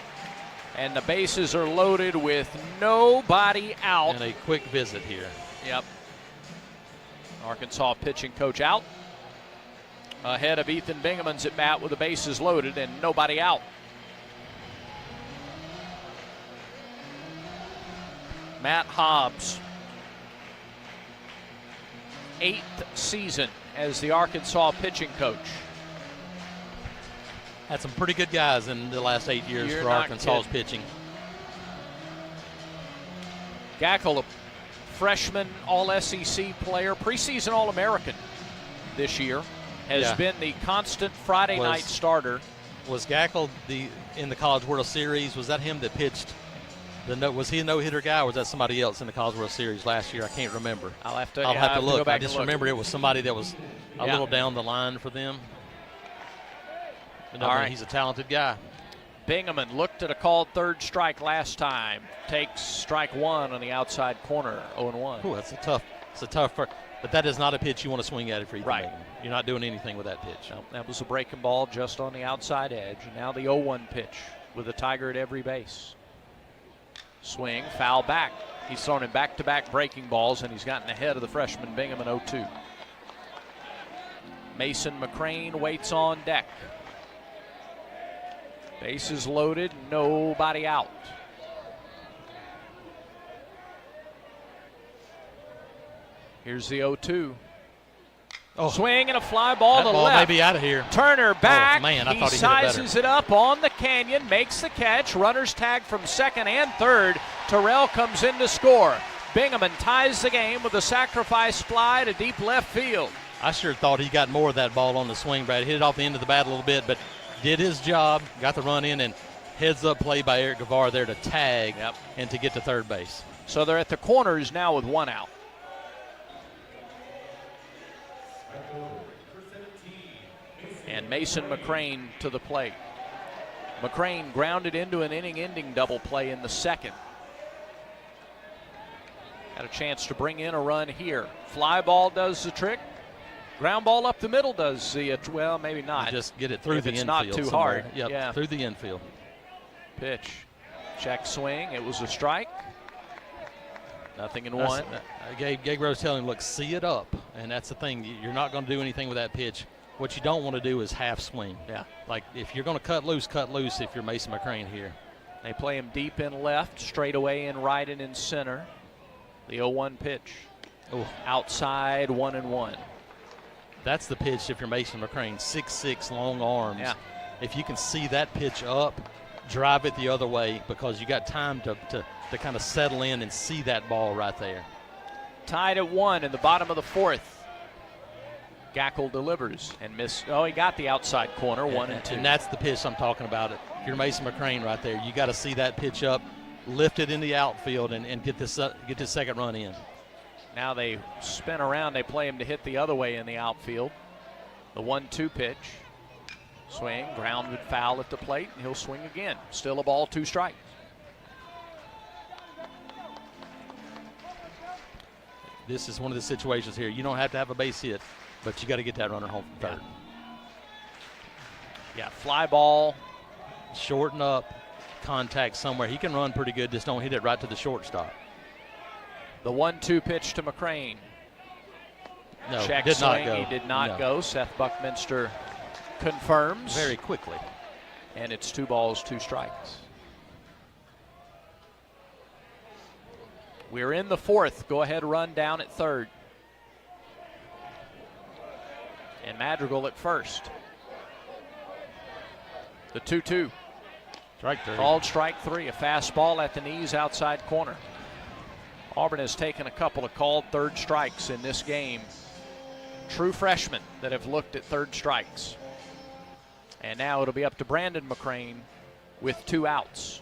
And the bases are loaded with nobody out. And a quick visit here. Yep. Arkansas pitching coach out. Ahead of Ethan Bingham's at bat with the bases loaded and nobody out. Matt Hobbs, 8th season as the Arkansas pitching coach. Had some pretty good guys in the last 8 years for Arkansas's pitching. Gackle, a freshman All-SEC player, preseason All-American this year, has been the constant Friday night starter. Was Gackle in the College World Series? Was that him that pitched? Was he a no-hitter guy, or was that somebody else in the College World Series last year? I can't remember. I'll have to look. Go back I just and look. remember it was somebody that was a little down the line for them. But no, All right. He's a talented guy. Bingham looked at a called third strike last time. Takes strike 1 on the outside corner, 0-1. Ooh, that's a tough. But that is not a pitch you want to swing at it for Ethan Bingham. You're not doing anything with that pitch. No, that was a breaking ball just on the outside edge. Now the 0-1 pitch with a Tiger at every base. Swing, foul back. He's thrown in back-to-back breaking balls, and he's gotten ahead of the freshman Bingham in 0-2. Mason McCrane waits on deck. Bases loaded, nobody out. Here's the 0-2. Swing and a fly ball to ball left. may be out of here. Turner back. Oh, man, I he thought he hit it better. sizes it up on the canyon, makes the catch. Runners tag from second and third. Terrell comes in to score. Bingham ties the game with a sacrifice fly to deep left field. I sure thought he got more of that ball on the swing, Brad. Hit it off the end of the bat a little bit, but did his job, got the run in, and heads-up play by Eric Guevara there to tag and to get to third base. So they're at the corners now with 1 out. And Mason McCrane to the plate. McCrane grounded into an inning-ending double play in the second. Had a chance to bring in a run here. Fly ball does the trick. Ground ball up the middle does the, well, maybe not. Just get it through if the it's infield. not too somewhere. hard. Yep, yeah. through the infield. Pitch. Check swing. It was a strike. Nothing in one. Gabe Rose telling him, look, see it up. And that's the thing. You're not going to do anything with that pitch. What you don't want to do is half swing. Yeah. Like if you're going to cut loose if you're Mason McCrane here. They play him deep in left, straight away in right and in center. The 0-1 pitch. Oh, outside 1-1. That's the pitch if you're Mason McCrane. 6'6", long arms. Yeah. If you can see that pitch up, drive it the other way because you got time to kind of settle in and see that ball right there. Tied at 1 in the bottom of the 4th. Gackle delivers and miss. Oh, he got the outside corner, 1-2. And that's the pitch I'm talking about. If you're Mason McCrane right there, you got to see that pitch up, lift it in the outfield, and get this second run in. Now they spin around. They play him to hit the other way in the outfield. The 1-2 pitch. Swing, grounded foul at the plate, and he'll swing again. Still a ball, 2 strikes. This is one of the situations here. You don't have to have a base hit, but you got to get that runner home from third. Yeah, fly ball. Shorten up, contact somewhere. He can run pretty good, just don't hit it right to the shortstop. The 1-2 pitch to McCrane. No, check did swing. not go. He did not go. Seth Buckminster confirms. Very quickly. And it's 2 balls, 2 strikes. We're in the 4th. Go ahead, run down at 3rd. And Madrigal at 1st. The 2-2. Strike 3. Called strike 3. A fastball at the knees outside corner. Auburn has taken a couple of called third strikes in this game. True freshmen that have looked at third strikes. And now it'll be up to Brandon McCrane with 2 outs.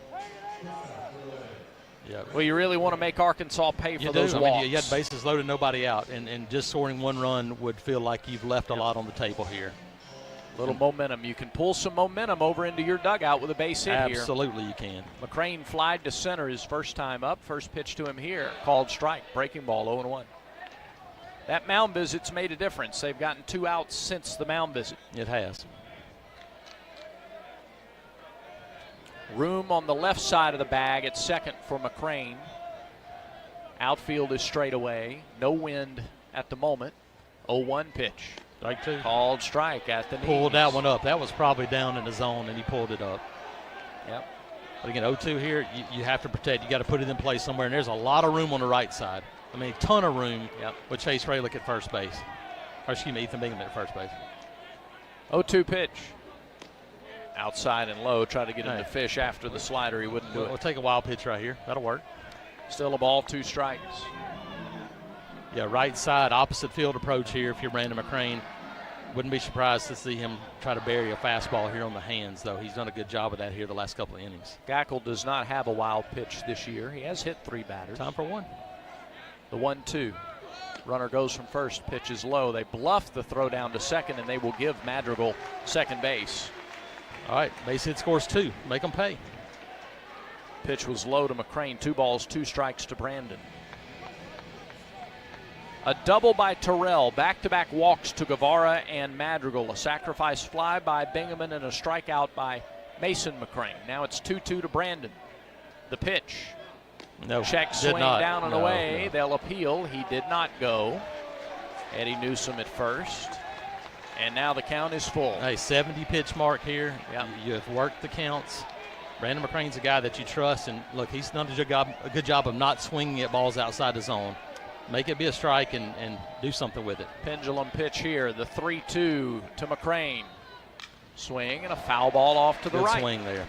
Yeah. Well, you really want to make Arkansas pay for those walks. I mean, you had bases loaded, nobody out, and just scoring 1 run would feel like you've left a lot on the table here. Little momentum. You can pull some momentum over into your dugout with a base hit here. Absolutely you can. McCrane flied to center his first time up. First pitch to him here. Called strike. Breaking ball 0-1. That mound visit's made a difference. They've gotten 2 outs since the mound visit. It has. Room on the left side of the bag at second for McCrane. Outfield is straight away. No wind at the moment. 0-1 pitch. Strike 2. Called strike at the knees. Pulled that one up. That was probably down in the zone, and he pulled it up. Yep. But again, 0-2 here, you have to protect. You got to put it in place somewhere, and there's a lot of room on the right side. I mean, a ton of room with Chase Raylick at first base. Or excuse me, Ethan Bingham at first base. 0-2 pitch. Outside and low. Try to get him to fish after the slider. He wouldn't do it. We'll take a wild pitch right here. That'll work. Still a ball, 2 strikes. Yeah, right side, opposite field approach here if you're Brandon McCrane. Wouldn't be surprised to see him try to bury a fastball here on the hands, though. He's done a good job of that here the last couple of innings. Gackle does not have a wild pitch this year. He has hit 3 batters. Time for one. The 1-2. Runner goes from first. Pitch is low. They bluff the throw down to second, and they will give Madrigal second base. All right, base hit scores 2. Make them pay. Pitch was low to McCrane. 2 balls, 2 strikes to Brandon. A double by Terrell. Back-to-back walks to Guevara and Madrigal. A sacrifice fly by Bingaman and a strikeout by Mason McCrane. Now it's 2-2 to Brandon. The pitch. No, check swing down and away. They'll appeal. He did not go. Eddie Newsom at first. And now the count is full. Hey, 70 pitch mark here. Yep. You have worked the counts. Brandon McCrane's a guy that you trust, and look, he's done a good job of not swinging at balls outside the zone. Make it be a strike and do something with it. Pendulum pitch here. The 3-2 to McCrane. Swing and a foul ball off to the right. Good swing there.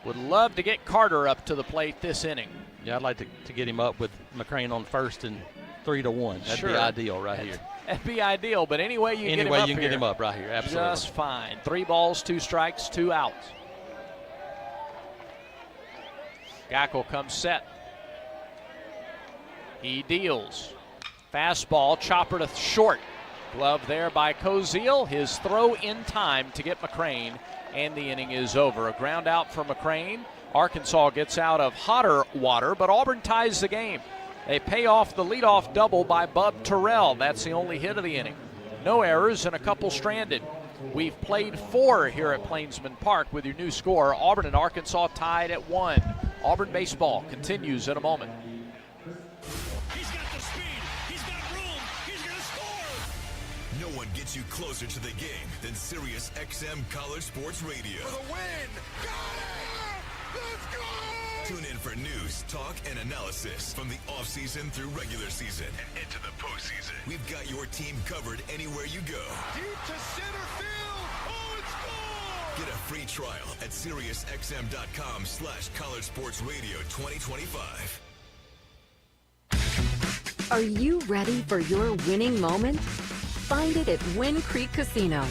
Would love to get Carter up to the plate this inning. Yeah, I'd like to get him up with McCrane on first and 3-1. That'd be ideal right here. That'd be ideal, but any way you get him up get him up right here, absolutely. Just fine. 3 balls, 2 strikes, 2 outs. Gackle comes set. He deals. Fastball, chopper to short. Glove there by Koziel. His throw in time to get McCrane, and the inning is over. A ground out for McCrane. Arkansas gets out of hotter water, but Auburn ties the game. They pay off the leadoff double by Bub Terrell. That's the only hit of the inning. No errors and a couple stranded. We've played 4 here at Plainsman Park with your new score. Auburn and Arkansas tied at 1. Auburn baseball continues in a moment. He's got the speed. He's got room. He's going to score. No one gets you closer to the game than Sirius XM College Sports Radio. For the win. Got it. Let's go. Tune in for news, talk, and analysis from the offseason through regular season and into the postseason. We've got your team covered anywhere you go. Deep to center field. Oh, it's gone. Get a free trial at SiriusXM.com/College Sports Radio 2025. Are you ready for your winning moment? Find it at Wind Creek Casino,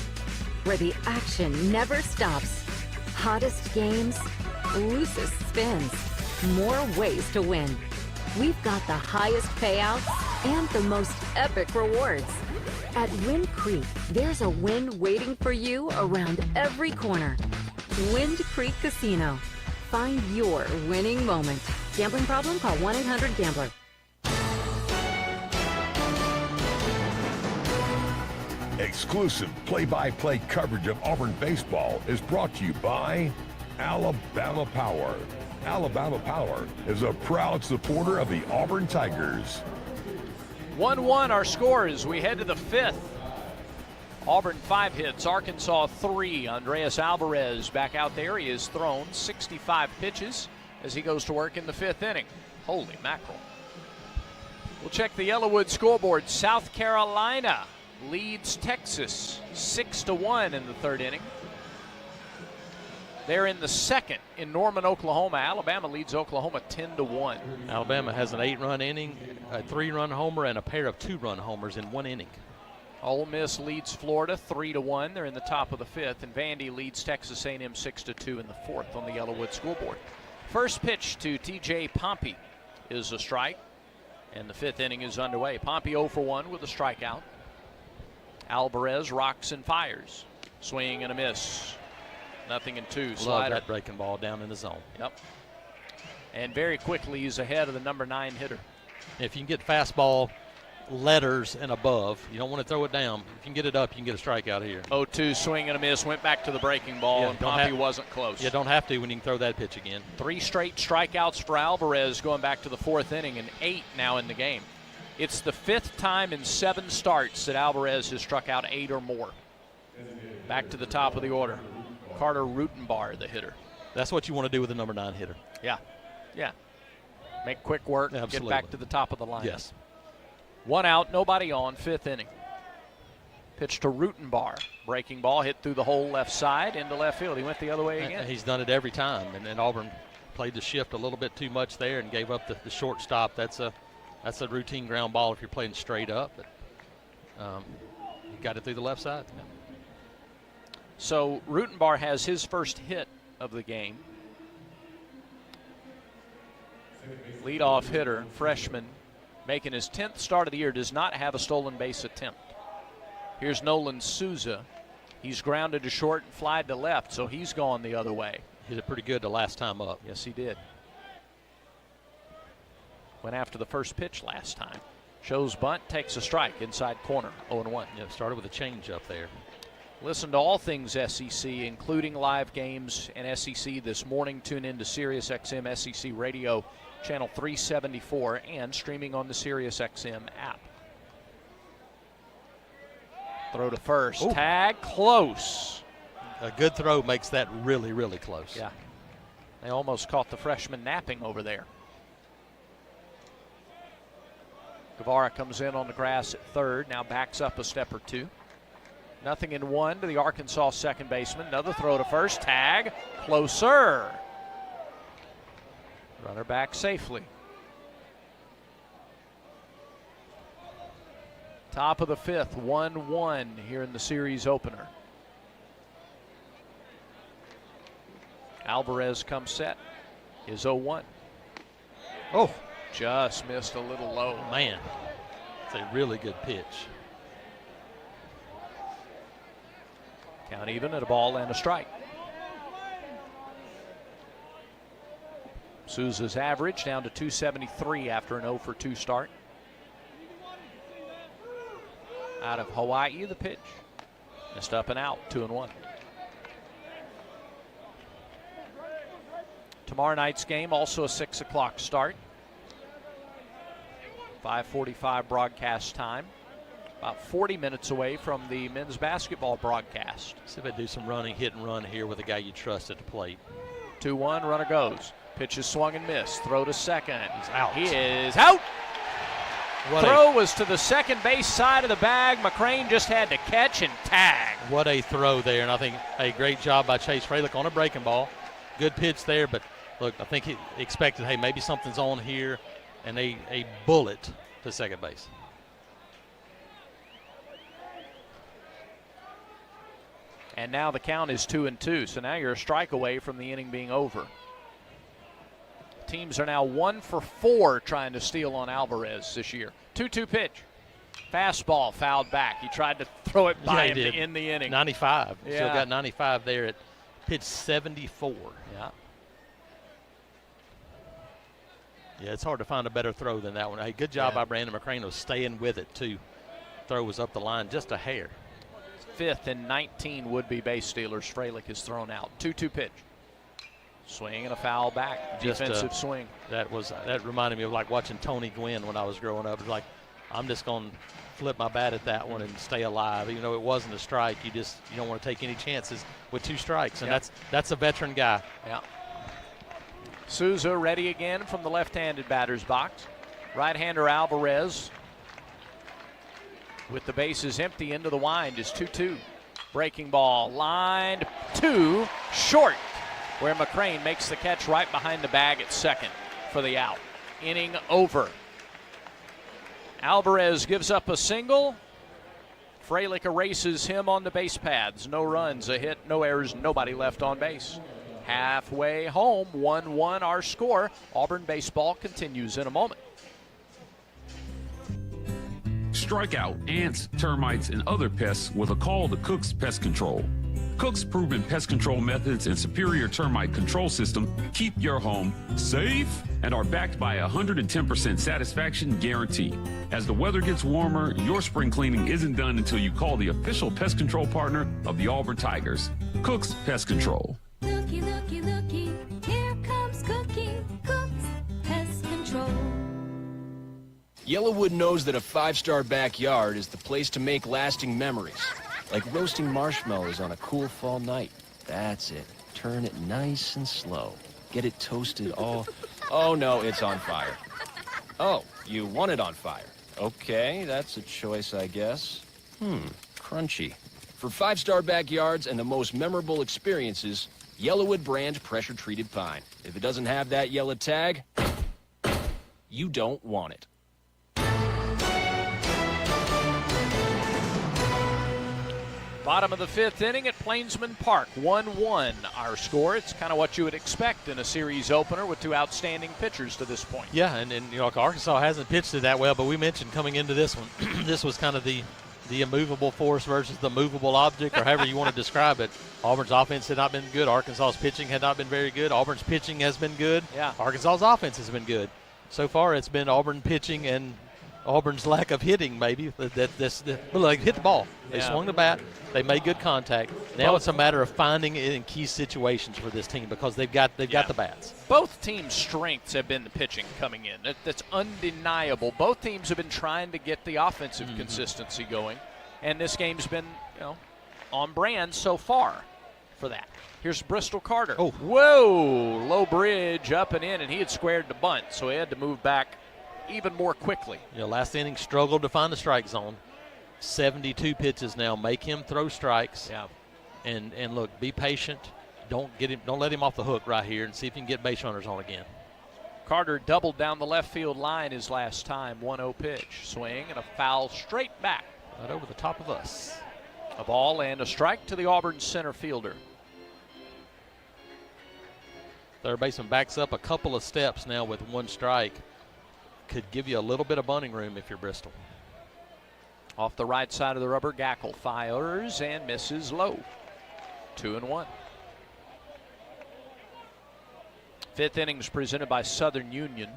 where the action never stops. Hottest games, loosest spins, more ways to win. We've got the highest payouts and the most epic rewards. At Wind Creek, there's a win waiting for you around every corner. Wind Creek Casino. Find your winning moment. Gambling problem? Call 1-800-GAMBLER. Exclusive play-by-play coverage of Auburn baseball is brought to you by Alabama Power. Alabama Power is a proud supporter of the Auburn Tigers. 1-1 our score as we head to the 5th. Auburn 5 hits, Arkansas 3. Andreas Alvarez back out there. He has thrown 65 pitches as he goes to work in the 5th inning. Holy mackerel. We'll check the Yellowwood scoreboard. South Carolina leads Texas 6-1 in the 3rd inning. They're in the 2nd in Norman, Oklahoma. Alabama leads Oklahoma 10-1. Alabama has an 8-run inning, a 3-run homer, and a pair of 2-run homers in 1 inning. Ole Miss leads Florida 3-1. They're in the top of the 5th, and Vandy leads Texas A&M 6-2 in the 4th on the Yellowwood scoreboard. First pitch to T.J. Pompey is a strike, and the 5th inning is underway. Pompey 0 for 1 with a strikeout. Alvarez rocks and fires. Swing and a miss. 0-2. Love Slider. that breaking ball down in the zone. Yep. And very quickly he's ahead of the number 9 hitter. If you can get fastball letters and above, you don't want to throw it down. If you can get it up, you can get a strikeout here. 0-2, swing and a miss. Went back to the breaking ball, and Pompey wasn't close. You don't have to when you can throw that pitch again. 3 straight strikeouts for Alvarez going back to the 4th inning, and 8 now in the game. It's the 5th time in 7 starts that Alvarez has struck out 8 or more. Back to the top of the order. Carter Rutenbar, the hitter. That's what you want to do with the number 9 hitter. Yeah. Make quick work, Absolutely. Get back to the top of the line. Yes. 1 out, nobody on, 5th inning. Pitch to Rutenbar. Breaking ball hit through the hole left side into left field. He went the other way again. He's done it every time, and Auburn played the shift a little bit too much there and gave up the shortstop. That's a routine ground ball if you're playing straight up, but he got it through the left side. So Rutenbar has his first hit of the game. Leadoff hitter, freshman, making his 10th start of the year, does not have a stolen base attempt. Here's Nolan Souza. He's grounded to short and flied to left, so he's gone the other way. He did pretty good the last time up. Yes, he did. Went after the first pitch last time. Shows bunt, takes a strike, inside corner, 0-1. Yeah, started with a change up there. Listen to all things SEC, including live games and SEC this morning. Tune in to SiriusXM SEC Radio, channel 374, and streaming on the SiriusXM app. Throw to first. Ooh. Tag, close. A good throw makes that really, really close. Yeah. They almost caught the freshman napping over there. Guevara comes in on the grass at third, now backs up a step or two. 0-1 to the Arkansas second baseman. Another throw to first. Tag, closer. Runner back safely. Top of the 5th, 1-1 here in the series opener. Alvarez comes set. Is 0-1. Oh, just missed a little low. Man, it's a really good pitch. Count even at a ball and a strike. Souza's average down to 273 after an 0-for-2 start. Out of Hawaii, the pitch. Missed up and out, 2-1. Tomorrow night's game, also a 6 o'clock start. 5:45 broadcast time. About 40 minutes away from the men's basketball broadcast. See if they do some running, hit and run here with a guy you trust at the plate. 2-1, runner goes. Pitch is swung and missed. Throw to second. He's out. He is out. Throw was to the second base side of the bag. McCrane just had to catch and tag. What a throw there, and I think a great job by Chase Freilich on a breaking ball. Good pitch there, but look, I think he expected, hey, maybe something's on here, and a bullet to second base. And now the count is 2-2, so now you're a strike away from the inning being over. Teams are now 1 for 4 trying to steal on Alvarez this year. 2-2 pitch. Fastball fouled back. He tried to throw it by him to end the inning. 95. Yeah. Still got 95 there at pitch 74. Yeah. Yeah, it's hard to find a better throw than that one. Hey, good job by Brandon McCrane of staying with it, too. Throw was up the line just a hair. 5th and 19 would-be base stealers. Freilich is thrown out. 2-2 pitch. Swing and a foul back. Defensive swing. That reminded me of like watching Tony Gwynn when I was growing up. It's like, I'm just going to flip my bat at that one and stay alive. Even though it wasn't a strike, you don't want to take any chances with 2 strikes. And that's a veteran guy. Yeah. Souza ready again from the left-handed batter's box. Right-hander Alvarez with the bases empty into the wind is 2-2. Breaking ball lined to short, where McCrane makes the catch right behind the bag at second for the out. Inning over. Alvarez gives up a single. Freilich erases him on the base paths. No runs, a hit, no errors, nobody left on base. Halfway home, 1-1 our score. Auburn baseball continues in a moment. Strike out ants, termites, and other pests with a call to Cook's Pest Control. Cook's proven pest control methods and superior termite control system keep your home safe and are backed by a 110% satisfaction guarantee. As the weather gets warmer, your spring cleaning isn't done until you call the official pest control partner of the Auburn Tigers, Cook's Pest Control. Looky, looky, looky, here comes Cookie, Cook's Pest Control. Yellowwood knows that a 5-star backyard is the place to make lasting memories. Like roasting marshmallows on a cool fall night. That's it. Turn it nice and slow. Get it toasted all... Oh, no, it's on fire. Oh, you want it on fire. Okay, that's a choice, I guess. Crunchy. For 5-star backyards and the most memorable experiences, Yellowwood brand pressure-treated pine. If it doesn't have that yellow tag, you don't want it. Bottom of the 5th inning at Plainsman Park, 1-1 our score. It's kind of what you would expect in a series opener with two outstanding pitchers to this point. Yeah, and you know, Arkansas hasn't pitched it that well, but we mentioned coming into this one, this was kind of the immovable force versus the movable object, or however you want to describe it. Auburn's offense had not been good. Arkansas's pitching had not been very good. Auburn's pitching has been good. Yeah. Arkansas's offense has been good. So far, it's been Auburn pitching and Auburn's lack of hitting, maybe. They hit the ball. They swung the bat. They made good contact. Now it's a matter of finding it in key situations for this team because they've got the bats. Both teams' strengths have been the pitching coming in. That's undeniable. Both teams have been trying to get the offensive consistency going, and this game's been, on brand so far for that. Here's Bristol Carter. Oh, whoa! Low bridge up and in, and he had squared the bunt, so he had to move back even more quickly. Last inning struggled to find the strike zone. 72 pitches now. Make him throw strikes. Yeah. And look, be patient. Don't let him off the hook right here and see if you can get base runners on again. Carter doubled down the left field line his last time. 1-0 pitch. Swing and a foul straight back. Right over the top of us. A ball and a strike to the Auburn center fielder. Third baseman backs up a couple of steps now with one strike. Could give you a little bit of bunting room if you're Bristol. Off the right side of the rubber, Gackle fires and misses low. 2-1. 5th inning is presented by Southern Union.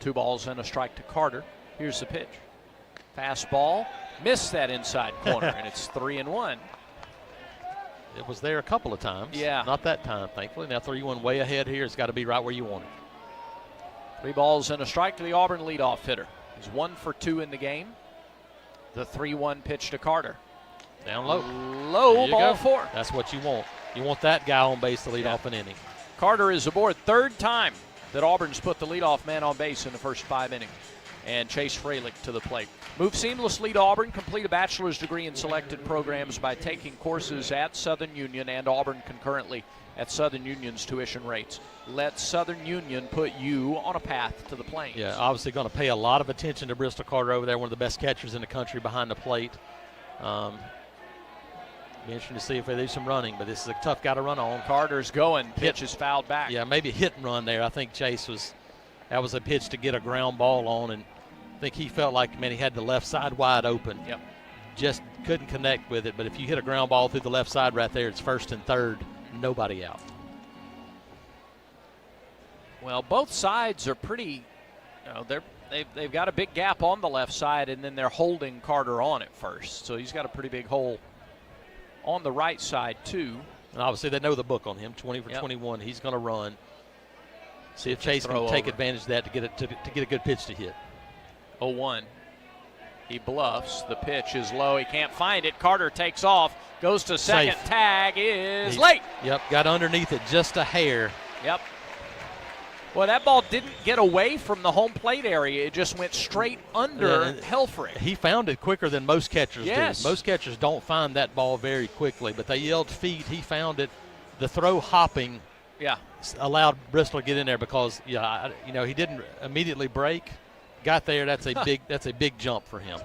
2 balls and a strike to Carter. Here's the pitch. Fastball, missed that inside corner, and it's 3-1. It was there a couple of times. Yeah. Not that time, thankfully. Now 3-1 way ahead here. It's got to be right where you want it. 3 balls and a strike to the Auburn leadoff hitter. He's 1 for 2 in the game. The 3-1 pitch to Carter. Down low. Low, ball 4. That's what you want. You want that guy on base to lead off an inning. Carter is aboard. 3rd time that Auburn's put the leadoff man on base in the first 5 innings. And Chase Freilich to the plate. Move seamlessly to Auburn. Complete a bachelor's degree in selected programs by taking courses at Southern Union and Auburn concurrently at Southern Union's tuition rates. Let Southern Union put you on a path to the Plains. Yeah, obviously going to pay a lot of attention to Bristol Carter over there, one of the best catchers in the country behind the plate. Be interesting to see if they do some running, but this is a tough guy to run on. Carter's going. Pitch is fouled back. Yeah, maybe a hit and run there. I think Chase that was a pitch to get a ground ball on, and I think he felt like, man, he had the left side wide open. Yep. Just couldn't connect with it. But if you hit a ground ball through the left side right there, it's 1st and 3rd, nobody out. Well, both sides are pretty, they've got a big gap on the left side, and then they're holding Carter on at first. So he's got a pretty big hole on the right side, too. And obviously they know the book on him, 20 for 21. He's going to run. See if Chase can take advantage of that to get a good pitch to hit. 0-1. He bluffs. The pitch is low. He can't find it. Carter takes off. Goes to second. Safe. Tag is late. Yep, got underneath it just a hair. Yep. Well, that ball didn't get away from the home plate area. It just went straight under Helfrich. He found it quicker than most catchers do. Yes. Most catchers don't find that ball very quickly, but they yelled feet. He found it. The throw hopping allowed Bristol to get in there because, he didn't immediately break. Got there. That's a big jump for him.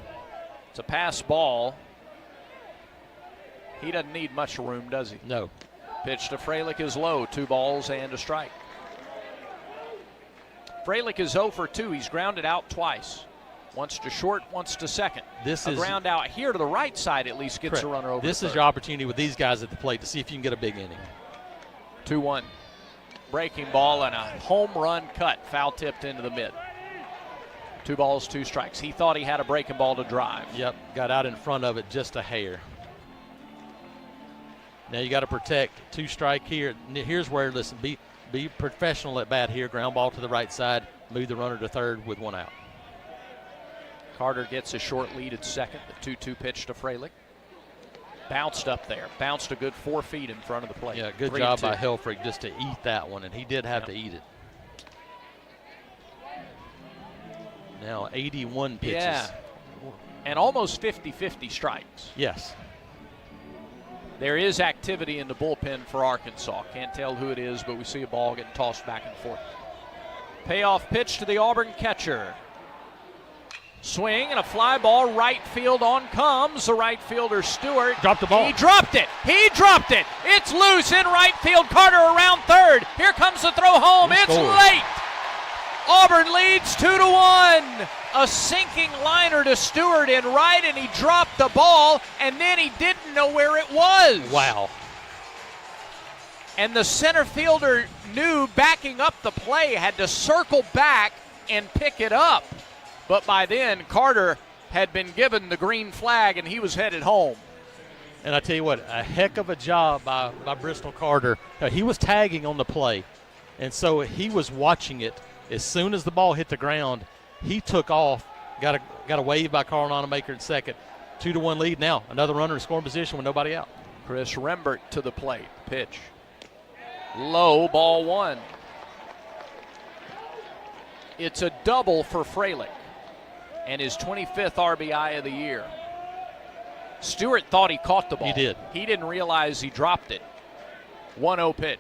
It's a pass ball. He doesn't need much room, does he? No. Pitch to Freilich is low. 2 balls and a strike. Fralick is 0 for 2. He's grounded out twice. Once to short, once to second. This a is ground out here to the right side at least gets correct. a runner over. This is your opportunity with these guys at the plate to see if you can get a big inning. 2-1. Breaking ball and a home run cut. Foul tipped into the mid. 2 balls, 2 strikes. He thought he had a breaking ball to drive. Yep, got out in front of it just a hair. Now you got to protect. 2 strike here. Here's where, listen, be professional at bat here. Ground ball to the right side. Move the runner to third with 1 out. Carter gets a short lead at second. The 2-2 pitch to Fralick. Bounced up there. Bounced a good 4 feet in front of the plate. Yeah, good job by Helfrich just to eat that one, and he did have to eat it. Now 81 pitches. Yeah, and almost 50-50 strikes. Yes. There is activity in the bullpen for Arkansas. Can't tell who it is, but we see a ball getting tossed back and forth. Payoff pitch to the Auburn catcher. Swing and a fly ball right field on comes the right fielder Stewart. Dropped the ball. He dropped it. He dropped it. It's loose in right field. Carter around third. Here comes the throw home. It's late. Auburn leads 2-1. A sinking liner to Stewart in right, and he dropped the ball, and then he didn't know where it was. Wow. And the center fielder knew backing up the play, had to circle back and pick it up. But by then, Carter had been given the green flag, and he was headed home. And I tell you what, a heck of a job by Bristol Carter. He was tagging on the play, and so he was watching it. As soon as the ball hit the ground, he took off. Got a wave by Carl Nonamaker at second. 2-1 lead now. Another runner in scoring position with nobody out. Chris Rembert to the plate. Pitch. Low, ball 1. It's a double for Fralick and his 25th RBI of the year. Stewart thought he caught the ball. He did. He didn't realize he dropped it. 1-0 pitch.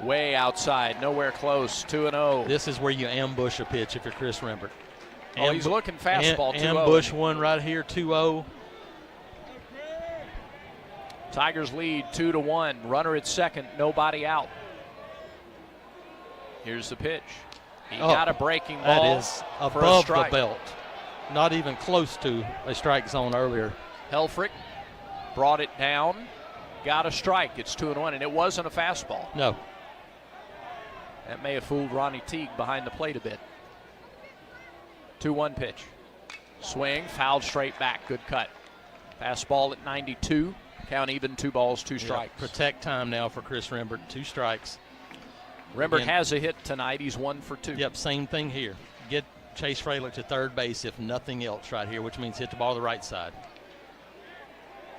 Way outside, nowhere close, 2-0. This is where you ambush a pitch if you're Chris Rembert. He's looking fastball, 2-0. Ambush one right here, 2-0. Tigers lead 2-1. Runner at second, nobody out. Here's the pitch. He got a breaking ball. That is above the belt. Not even close to a strike zone earlier. Helfrich brought it down, got a strike. It's 2-1, and it wasn't a fastball. No. That may have fooled Ronnie Teague behind the plate a bit. 2-1 pitch. Swing, fouled straight back. Good cut. Fastball at 92. Count even, 2 balls, 2 strikes. Yeah, protect time now for Chris Rembert. 2 strikes. Rembert has a hit tonight. He's 1 for 2. Yep, same thing here. Get Chase Fralick to third base if nothing else right here, which means hit the ball to the right side.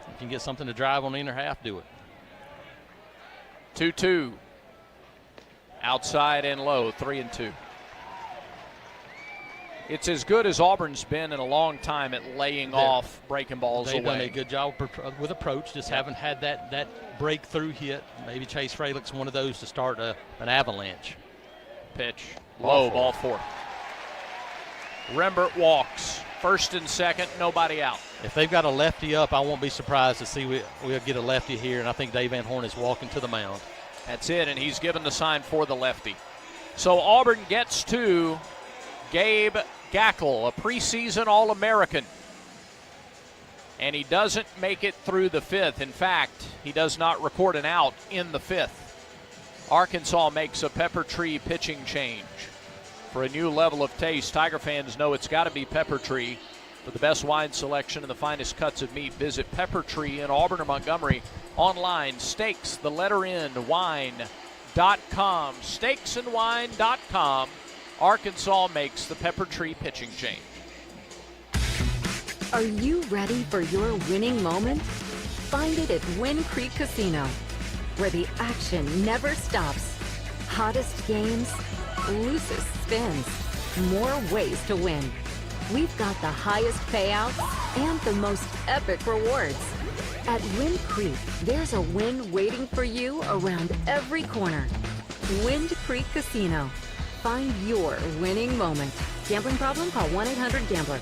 If you can get something to drive on the inner half, do it. 2-2. Outside and low, 3-2. It's as good as Auburn's been in a long time at laying off breaking balls away. They've done a good job with approach, just haven't had that breakthrough hit. Maybe Chase Fralick's one of those to start an avalanche. Pitch, low, ball 4. Rembert walks, first and second, nobody out. If they've got a lefty up, I won't be surprised to see we'll get a lefty here, and I think Dave Van Horn is walking to the mound. That's it, and he's given the sign for the lefty. So Auburn gets to Gabe Gackle, a preseason All-American. And he doesn't make it through the 5th. In fact, he does not record an out in the 5th. Arkansas makes a Pepper Tree pitching change. For a new level of taste, Tiger fans know it's got to be Pepper Tree. For the best wine selection and the finest cuts of meat, visit Pepper Tree in Auburn or Montgomery. Online, steaks, the letter N, wine.com. Steaksandwine.com. Arkansas makes the Pepper Tree pitching change. Are you ready for your winning moment? Find it at Wind Creek Casino, where the action never stops. Hottest games, loosest spins, more ways to win. We've got the highest payouts and the most epic rewards. At Wind Creek, there's a win waiting for you around every corner. Wind Creek Casino. Find your winning moment. Gambling problem? Call 1-800-GAMBLER.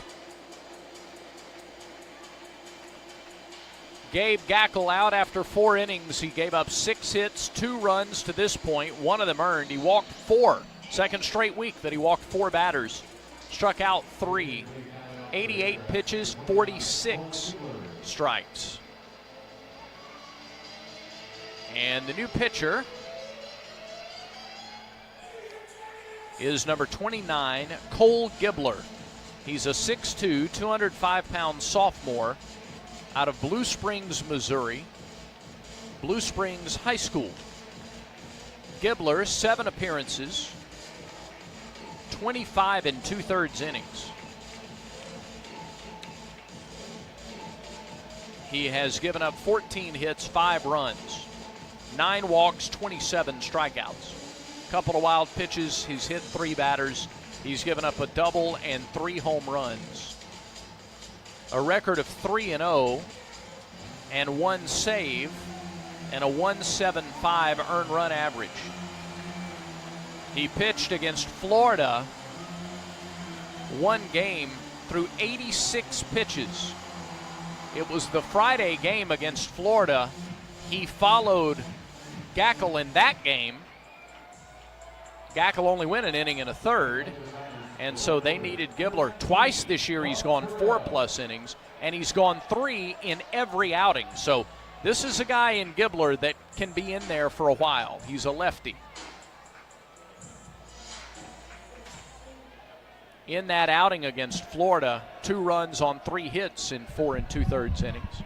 Gabe Gackle out after 4 innings. He gave up 6 hits, 2 runs to this point. 1 of them earned. He walked 4. Second straight week that he walked 4 batters, struck out 3, 88 pitches, 46 strikes. And the new pitcher is number 29, Cole Gibbler. He's a 6'2", 205-pound sophomore out of Blue Springs, Missouri. Blue Springs High School. Gibbler, 7 appearances, 25 2/3 innings. He has given up 14 hits, 5 runs, 9 walks, 27 strikeouts. Couple of wild pitches. He's hit 3 batters. He's given up a double and 3 home runs. A record of 3-0 and 1 save and a 1.75 earned run average. He pitched against Florida 1 game through 86 pitches. It was the Friday game against Florida. He followed Gackle in that game. Gackle only went an inning and a third, and so they needed Gibbler. Twice this year he's gone 4+ innings, and he's gone 3 in every outing. So this is a guy in Gibbler that can be in there for a while. He's a lefty. In that outing against Florida, 2 runs on 3 hits in 4 2/3 innings.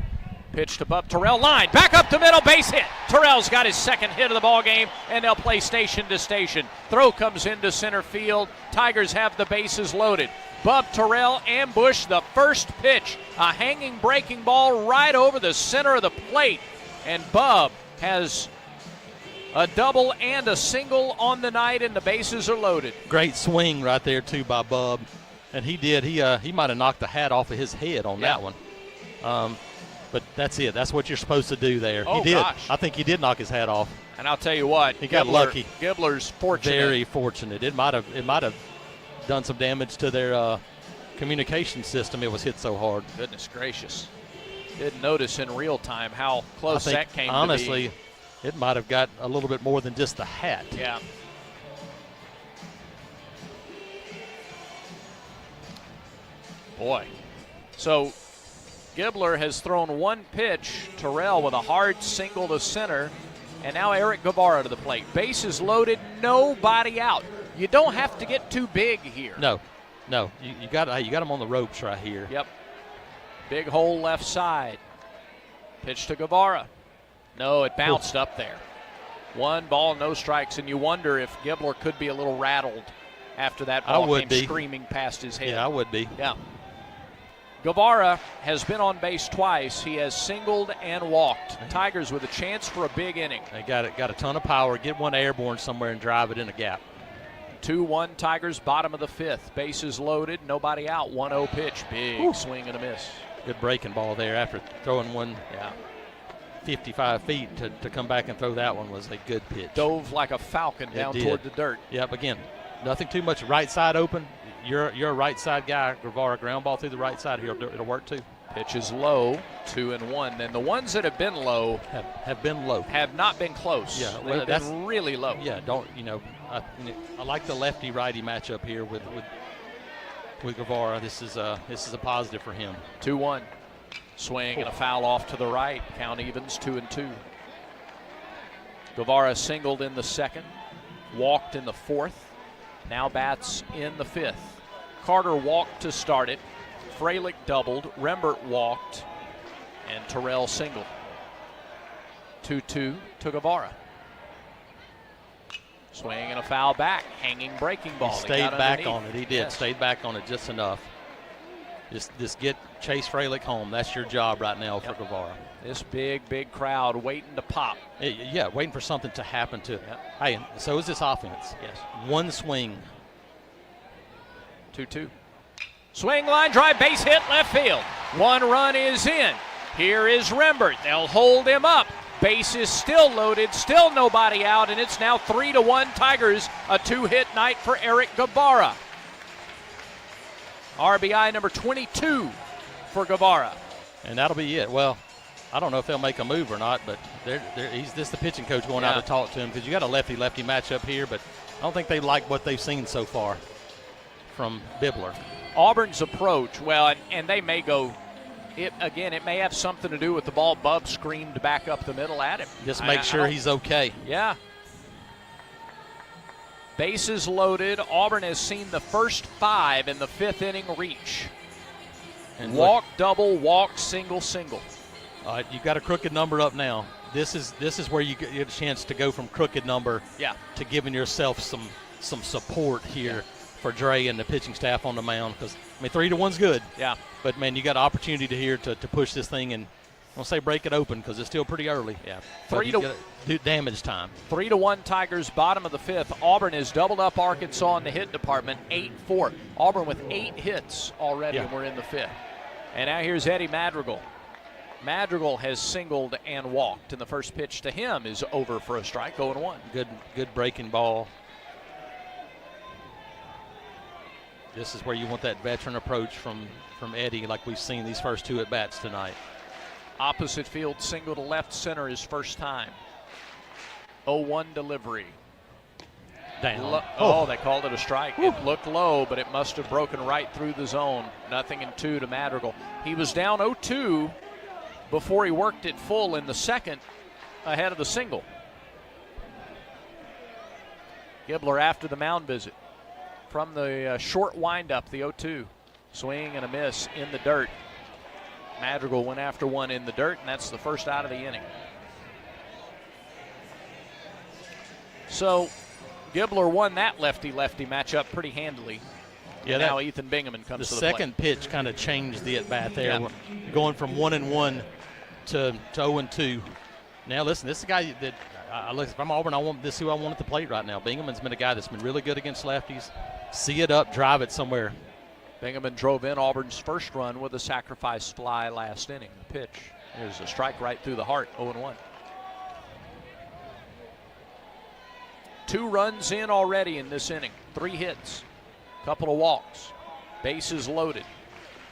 Pitched to Bub Terrell, line, back up the middle, base hit. Terrell's got his second hit of the ball game, and they'll play station to station. Throw comes into center field. Tigers have the bases loaded. Bub Terrell ambushed the first pitch, a hanging breaking ball right over the center of the plate, and Bub has a double and a single on the night, and the bases are loaded. Great swing right there, too, by Bub. And he did. He might have knocked the hat off of his head on that one. But that's it. That's what you're supposed to do there. Oh, he did. Gosh. I think he did knock his hat off. And I'll tell you what, he got lucky. Gibbler's fortunate. Very fortunate. It might have done some damage to their communication system. It was hit so hard. Goodness gracious. Didn't notice in real time how close that came honestly, to be. It might have got a little bit more than just the hat. Yeah. Boy. So Gibbler has thrown 1 pitch. Terrell with a hard single to center. And now Eric Guevara to the plate. Bases loaded, nobody out. You don't have to get too big here. No. You got him on the ropes right here. Yep. Big hole left side. Pitch to Guevara. No, it bounced up there. 1 ball, no strikes, and you wonder if Gibbler could be a little rattled after that ball came screaming past his head. Yeah, I would be. Yeah. Guevara has been on base twice. He has singled and walked. Tigers with a chance for a big inning. They got a ton of power. Get one airborne somewhere and drive it in a gap. 2-1 Tigers, bottom of the 5th. Bases loaded, nobody out. 1-0 pitch. Big swing and a miss. Good breaking ball there after throwing one 55 feet to come back and throw that one was a good pitch. Dove like a falcon down toward the dirt. Yep, again, nothing too much. Right side open. You're a right side guy. Guevara, ground ball through the right side here. It'll work too. Pitch is low, 2-1. And the ones that have been low have been low. Have not been close. Yeah, well, that's really low. Yeah, I like the lefty righty matchup here with Guevara. This is a positive for him. 2-1. Swing and a foul off to the right. Count evens 2-2. Guevara singled in the 2nd, walked in the 4th, now bats in the 5th. Carter walked to start it. Fralick doubled. Rembert walked, and Terrell singled. 2-2 to Guevara. Swing and a foul back. Hanging breaking ball. He stayed back on it. He did. Yes. Stayed back on it just enough. Just get Chase Fralick home. That's your job right now for Guevara. This big crowd waiting to pop. Yeah, waiting for something to happen to it. Hey, so is this offense. Yes. 1 swing. 2-2. Swing, line drive, base hit, left field. 1 run is in. Here is Rembert. They'll hold him up. Base is still loaded, still nobody out, and it's now 3-1 Tigers. A 2-hit night for Eric Guevara. RBI number 22 for Guevara. And that'll be it. Well, I don't know if they'll make a move or not, but he's the pitching coach going out to talk to him because you got a lefty-lefty matchup here. But don't think they like what they've seen so far from Bibler. Auburn's approach, well, and they may go, it may have something to do with the ball Bub screamed back up the middle at him. Just make sure he's okay. Yeah. Bases loaded. Auburn has seen the first 5 in the 5th inning reach. And walk, double, walk, single, single. All right, you've got a crooked number up now. This is where you get a chance to go from crooked number to giving yourself some support here for Dre and the pitching staff on the mound. Because, 3-1's good. Yeah. But, man, you got an opportunity here to push this thing and, I don't say break it open because it's still pretty early. Yeah. Do damage time. 3-1 Tigers, bottom of the 5th. Auburn has doubled up Arkansas in the hit department, 8-4. Auburn with 8 hits already, and we're in the 5th. And now here's Eddie Madrigal. Madrigal has singled and walked, and the first pitch to him is over for a strike, 0-1. Good breaking ball. This is where you want that veteran approach from Eddie, like we've seen these first 2 at-bats tonight. Opposite field single to left center his first time. 0-1 delivery. Down. They called it a strike. It looked low, but it must have broken right through the zone. 0-2 to Madrigal. He was down 0-2 before he worked it full in the 2nd ahead of the single. Gibbler after the mound visit. From the short windup, the 0-2. Swing and a miss in the dirt. Madrigal went after one in the dirt, and that's the first out of the inning. So Gibbler won that lefty-lefty matchup pretty handily. Yeah, now Ethan Bingaman comes to the plate. The second pitch kind of changed the at-bat there. Yeah. Going from 1-1 to 0-2. Now, listen, this is a guy that if I'm Auburn, this is who I want at the plate right now. Bingaman's been a guy that's been really good against lefties. See it up, drive it somewhere. Bingaman drove in Auburn's first run with a sacrifice fly last inning. The pitch. There's a strike right through the heart, 0-1. 2 runs in already in this inning. 3 hits. Couple of walks. Bases loaded.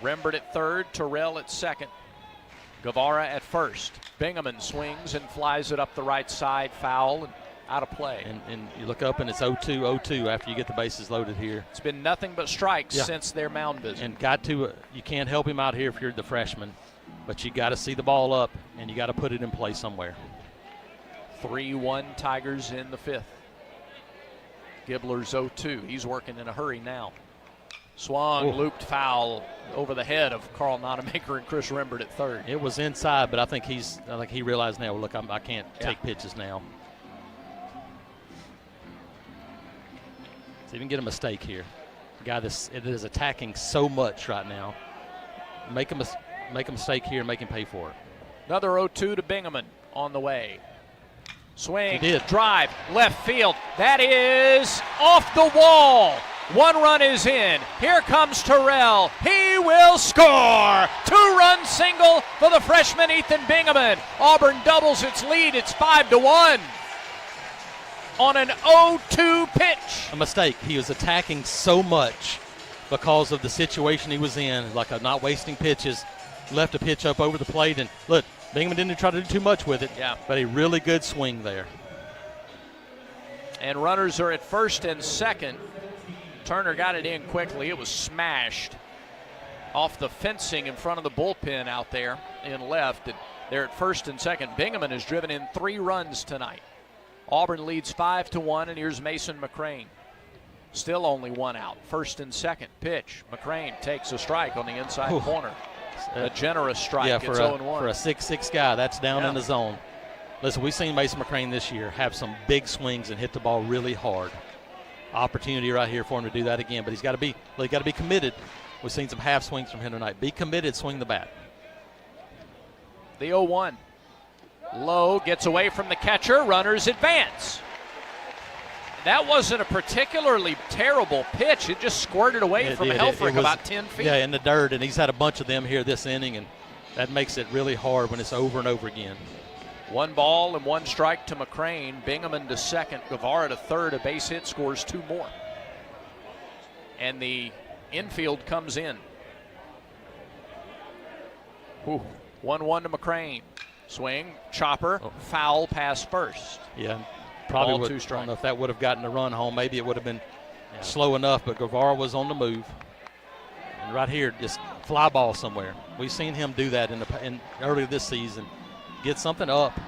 Rembert at third, Terrell at second. Guevara at first. Bingaman swings and flies it up the right side, foul and out of play. And you look up and it's 0-2 after you get the bases loaded here. It's been nothing but strikes since their mound visit. And you can't help him out here if you're the freshman, but you got to see the ball up and you got to put it in play somewhere. 3-1 Tigers in the 5th. Gibbler's 0-2. He's working in a hurry now. Swung, looped foul over the head of Carl Nonemaker and Chris Rembert at third. It was inside, but I think he realized now, look, I can't take pitches now. So even get a mistake here. A guy that is attacking so much right now. Make a mistake here and make him pay for it. Another 0-2 to Bingaman on the way. Swing, drive, left field. That is off the wall. 1 run is in. Here comes Terrell. He will score. 2-run single for the freshman Ethan Bingaman. Auburn doubles its lead. It's 5-1 on an 0-2 pitch. A mistake. He was attacking so much because of the situation he was in, like not wasting pitches. Left a pitch up over the plate, and look, Bingaman didn't try to do too much with it, but a really good swing there. And runners are at first and second. Turner got it in quickly. It was smashed off the fencing in front of the bullpen out there in left. And they're at first and second. Bingaman has driven in 3 runs tonight. Auburn leads 5-1, and here's Mason McCrane. Still only 1 out. First and second pitch. McCrane takes a strike on the inside corner. A generous strike. Yeah, it's for 0-1. For a 6'6" guy, that's down in the zone. Listen, we've seen Mason McCrane this year have some big swings and hit the ball really hard. Opportunity right here for him to do that again, but he's got to be committed. We've seen some half swings from him tonight. Be committed, swing the bat. The 0-1. Low gets away from the catcher. Runners advance. That wasn't a particularly terrible pitch. It just squirted away from Helfrich about 10 feet. Yeah, in the dirt, and he's had a bunch of them here this inning, and that makes it really hard when it's over and over again. 1 ball and 1 strike to McCrane. Bingaman to second. Guevara to third. A base hit scores 2 more. And the infield comes in. 1-1 to McCrane. Swing, chopper, foul pass first. Yeah, Probably Ball, would, 2 I strikes. don't know if that would have gotten a run home. Maybe it would have been slow enough, but Guevara was on the move. And right here, just fly ball somewhere. We've seen him do that in earlier this season. Get something up,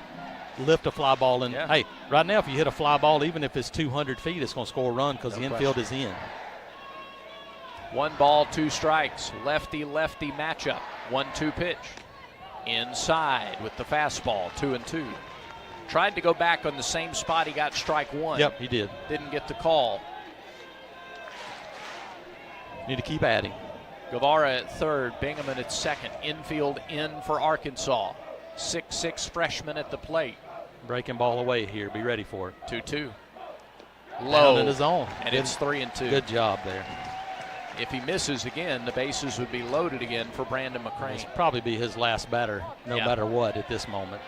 lift a fly ball, and hey, right now if you hit a fly ball, even if it's 200 feet, it's going to score a run because the infield is in. 1 ball, 2 strikes. Lefty-lefty matchup. 1-2 pitch. Inside with the fastball. 2-2. Tried to go back on the same spot. He got strike 1. Yep, he did. Didn't get the call. Need to keep adding. Guevara at third. Bingaman at second. Infield in for Arkansas. 6'6" freshman at the plate. Breaking ball away here. Be ready for it. 2-2. Down Low. in the zone. And it's 3-2. Good job there. If he misses again, the bases would be loaded again for Brandon McCrane. This probably be his last batter, no matter what, at this moment.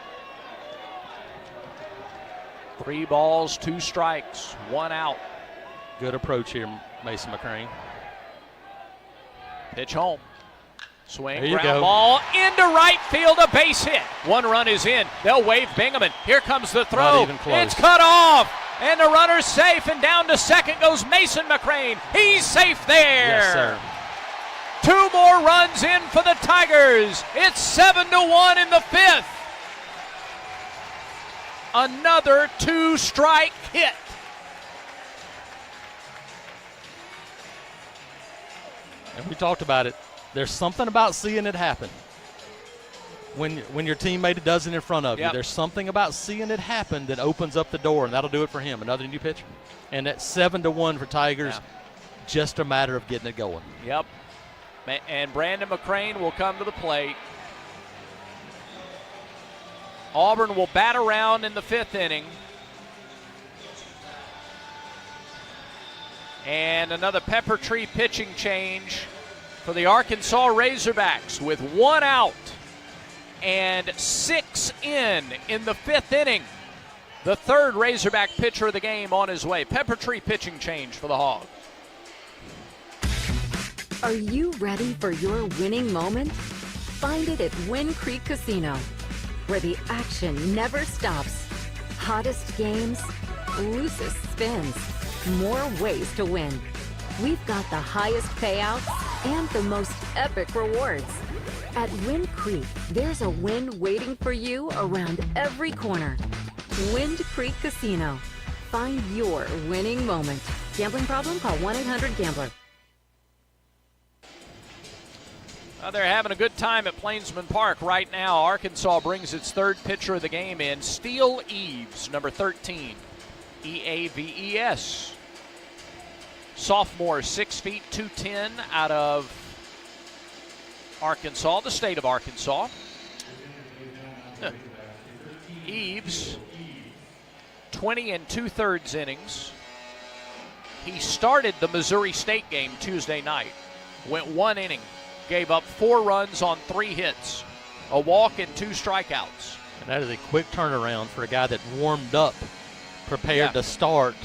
3 balls, 2 strikes, 1 out. Good approach here, Mason McCrane. Pitch home. Swing, There you ground go. ball into right field, a base hit. 1 run is in. They'll wave Bingaman. Here comes the throw. Not even close. It's cut off. And the runner's safe, and down to second goes Mason McCrane. He's safe there. Yes, sir. 2 more runs in for the Tigers. It's 7-1 in the 5th. Another 2-strike hit. And we talked about it. There's something about seeing it happen. When your teammate does it in front of you, there's something about seeing it happen that opens up the door, and that'll do it for him. Another new pitch. And that's 7-1 for Tigers. Just a matter of getting it going. Yep. And Brandon McCrane will come to the plate. Auburn will bat around in the 5th inning. And another Pepper Tree pitching change for the Arkansas Razorbacks with 1 out and 6 in the 5th inning. The 3rd Razorback pitcher of the game on his way. Pepper Tree pitching change for the Hogs. Are you ready for your winning moment? Find it at Wind Creek Casino, where the action never stops. Hottest games, loosest spins, more ways to win. We've got the highest payouts and the most epic rewards. At Wind Creek, there's a win waiting for you around every corner. Wind Creek Casino. Find your winning moment. Gambling problem? Call 1-800-GAMBLER. They're having a good time at Plainsman Park right now. Arkansas brings its 3rd pitcher of the game in, Steele Eaves, number 13, E-A-V-E-S. Sophomore, 6 feet, 210 out of Arkansas, the state of Arkansas. Eaves, 20 2/3 innings. He started the Missouri State game Tuesday night, went 1 inning, gave up 4 runs on 3 hits, a walk and 2 strikeouts. And that is a quick turnaround for a guy that warmed up, prepared to start.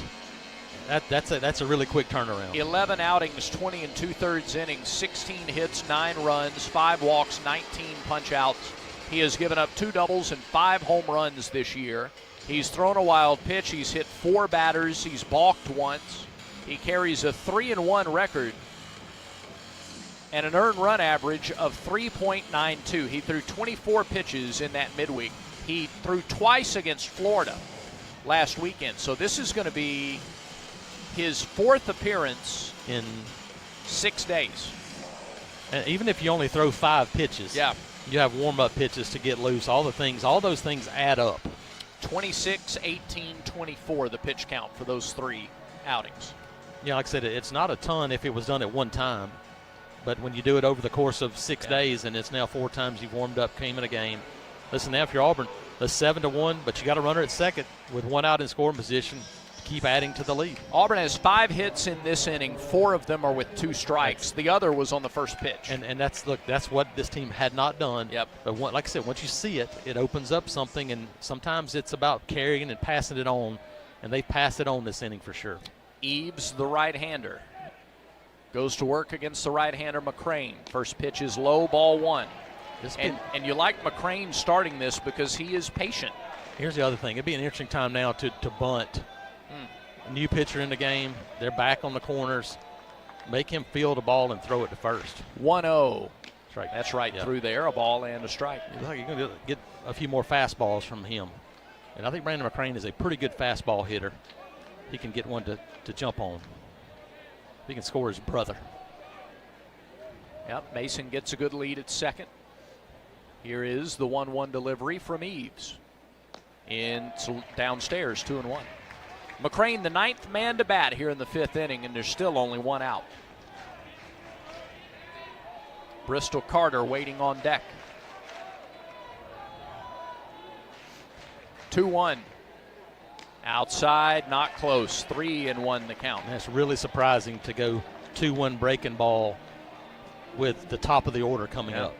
That's a really quick turnaround. 11 outings, 20 2/3 innings, 16 hits, 9 runs, 5 walks, 19 punch-outs. He has given up 2 doubles and 5 home runs this year. He's thrown a wild pitch. He's hit 4 batters. He's balked once. He carries a 3-1 record and an earned run average of 3.92. He threw 24 pitches in that midweek. He threw twice against Florida last weekend. So this is going to be his 4th appearance in 6 days. And even if you only throw 5 pitches, you have warm-up pitches to get loose. All those things add up. 26, 18, 24, the pitch count for those 3 outings. Yeah, like I said, it's not a ton if it was done at one time. But when you do it over the course of 6 days, and it's now 4 times you've warmed up, came in a game. Listen, now if you're Auburn, the 7-1, but you got a runner at second with 1 out in scoring position. Keep adding to the lead. Auburn has 5 hits in this inning. 4 of them are with 2 strikes. The other was on the first pitch. And that's what this team had not done. Yep. But like I said, once you see it, it opens up something, and sometimes it's about carrying and passing it on, and they pass it on this inning for sure. Eaves, the right-hander, goes to work against the right-hander McCrane. First pitch is low, ball 1. And you like McCrane starting this because he is patient. Here's the other thing. It'd be an interesting time now to bunt. New pitcher in the game. They're back on the corners. Make him field the ball and throw it to first. 1-0. That's right. Through there, a ball and a strike. You're going to get a few more fastballs from him. And I think Brandon McCrane is a pretty good fastball hitter. He can get one to jump on. He can score his brother. Yep, Mason gets a good lead at second. Here is the 1-1 delivery from Eves. Downstairs, 2-1. McCrane, the 9th man to bat here in the 5th inning, and there's still only one out. Bristol Carter waiting on deck. 2-1. Outside, not close. 3-1 the count. And that's really surprising to go 2-1 breaking ball with the top of the order coming up.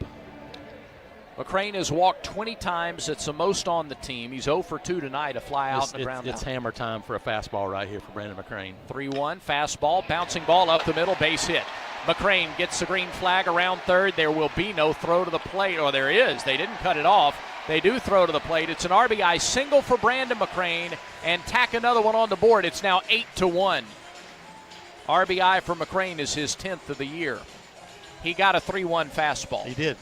McCrane has walked 20 times. It's the most on the team. He's 0 for 2 tonight, a fly out and a ground out. It's hammer time for a fastball right here for Brandon McCrane. 3-1, fastball, bouncing ball up the middle, base hit. McCrane gets the green flag around third. There will be no throw to the plate, or there is. They didn't cut it off. They do throw to the plate. It's an RBI single for Brandon McCrane, and tack another one on the board. It's now 8-1. RBI for McCrane is his 10th of the year. He got a 3-1 fastball. He did.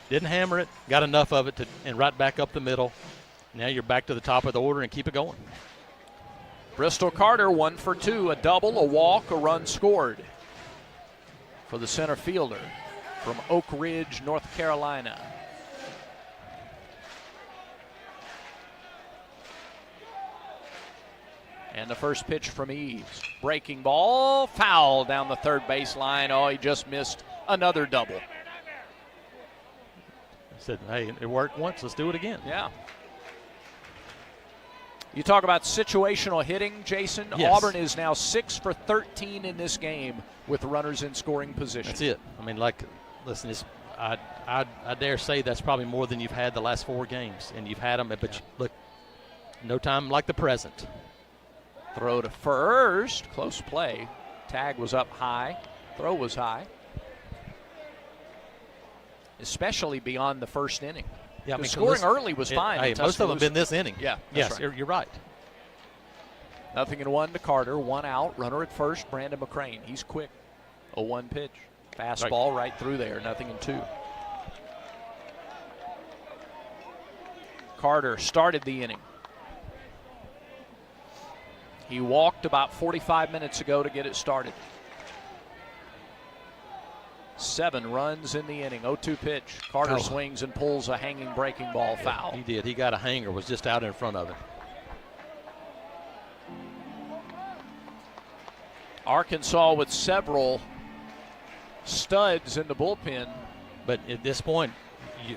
Didn't hammer it, got enough of it and right back up the middle. Now you're back to the top of the order and keep it going. Bristol Carter 1 for 2, a double, a walk, a run scored for the center fielder from Oak Ridge, North Carolina. And the first pitch from Eves. Breaking ball, foul down the third baseline. Oh, he just missed another double. Said, hey, it worked once, let's do it again. Yeah. You talk about situational hitting, Jason. Yes. Auburn is now 6 for 13 in this game with runners in scoring position. That's it. I mean, listen, I dare say that's probably more than you've had the last 4 games, and you've had them, but look, no time like the present. Throw to first, close play. Tag was up high, throw was high. Especially beyond the first inning. Yeah, I mean, scoring early was fine. Hey, most of them have been this inning. Yeah, yes, right. You're right. 0-1 to Carter, 1 out, runner at first, Brandon McCrane. He's quick. 0-1 pitch. Fastball right through there, 0-2. Carter started the inning. He walked about 45 minutes ago to get it started. 7 runs in the inning. 0-2 pitch. Carter swings and pulls a hanging breaking ball foul. He did. He got a hanger, was just out in front of it. Arkansas with several studs in the bullpen. But at this point,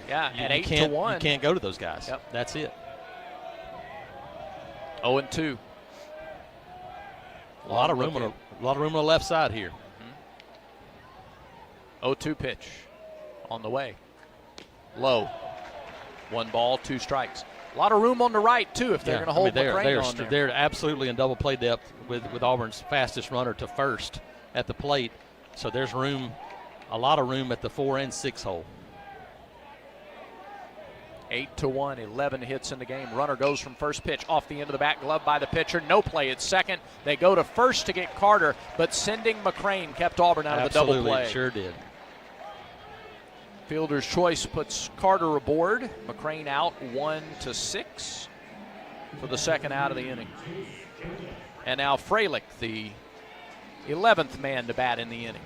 at 8-1. You can't go to those guys. Yep. That's it. 0-2. A lot of room on the left side here. 0-2 pitch on the way. Low. 1 ball, 2 strikes. A lot of room on the right, too, if they're going to hold McCrane on there. They're absolutely in double play depth with Auburn's fastest runner to first at the plate. So there's room, a lot of room at the 4 and 6 hole. 8-1, 11 hits in the game. Runner goes from first pitch off the end of the bat glove by the pitcher. No play at second. They go to first to get Carter, but sending McCrane kept Auburn out of the double play. Sure did. Fielder's choice puts Carter aboard. McCrane out 1-6 for the second out of the inning. And now Freilich, the 11th man to bat in the inning.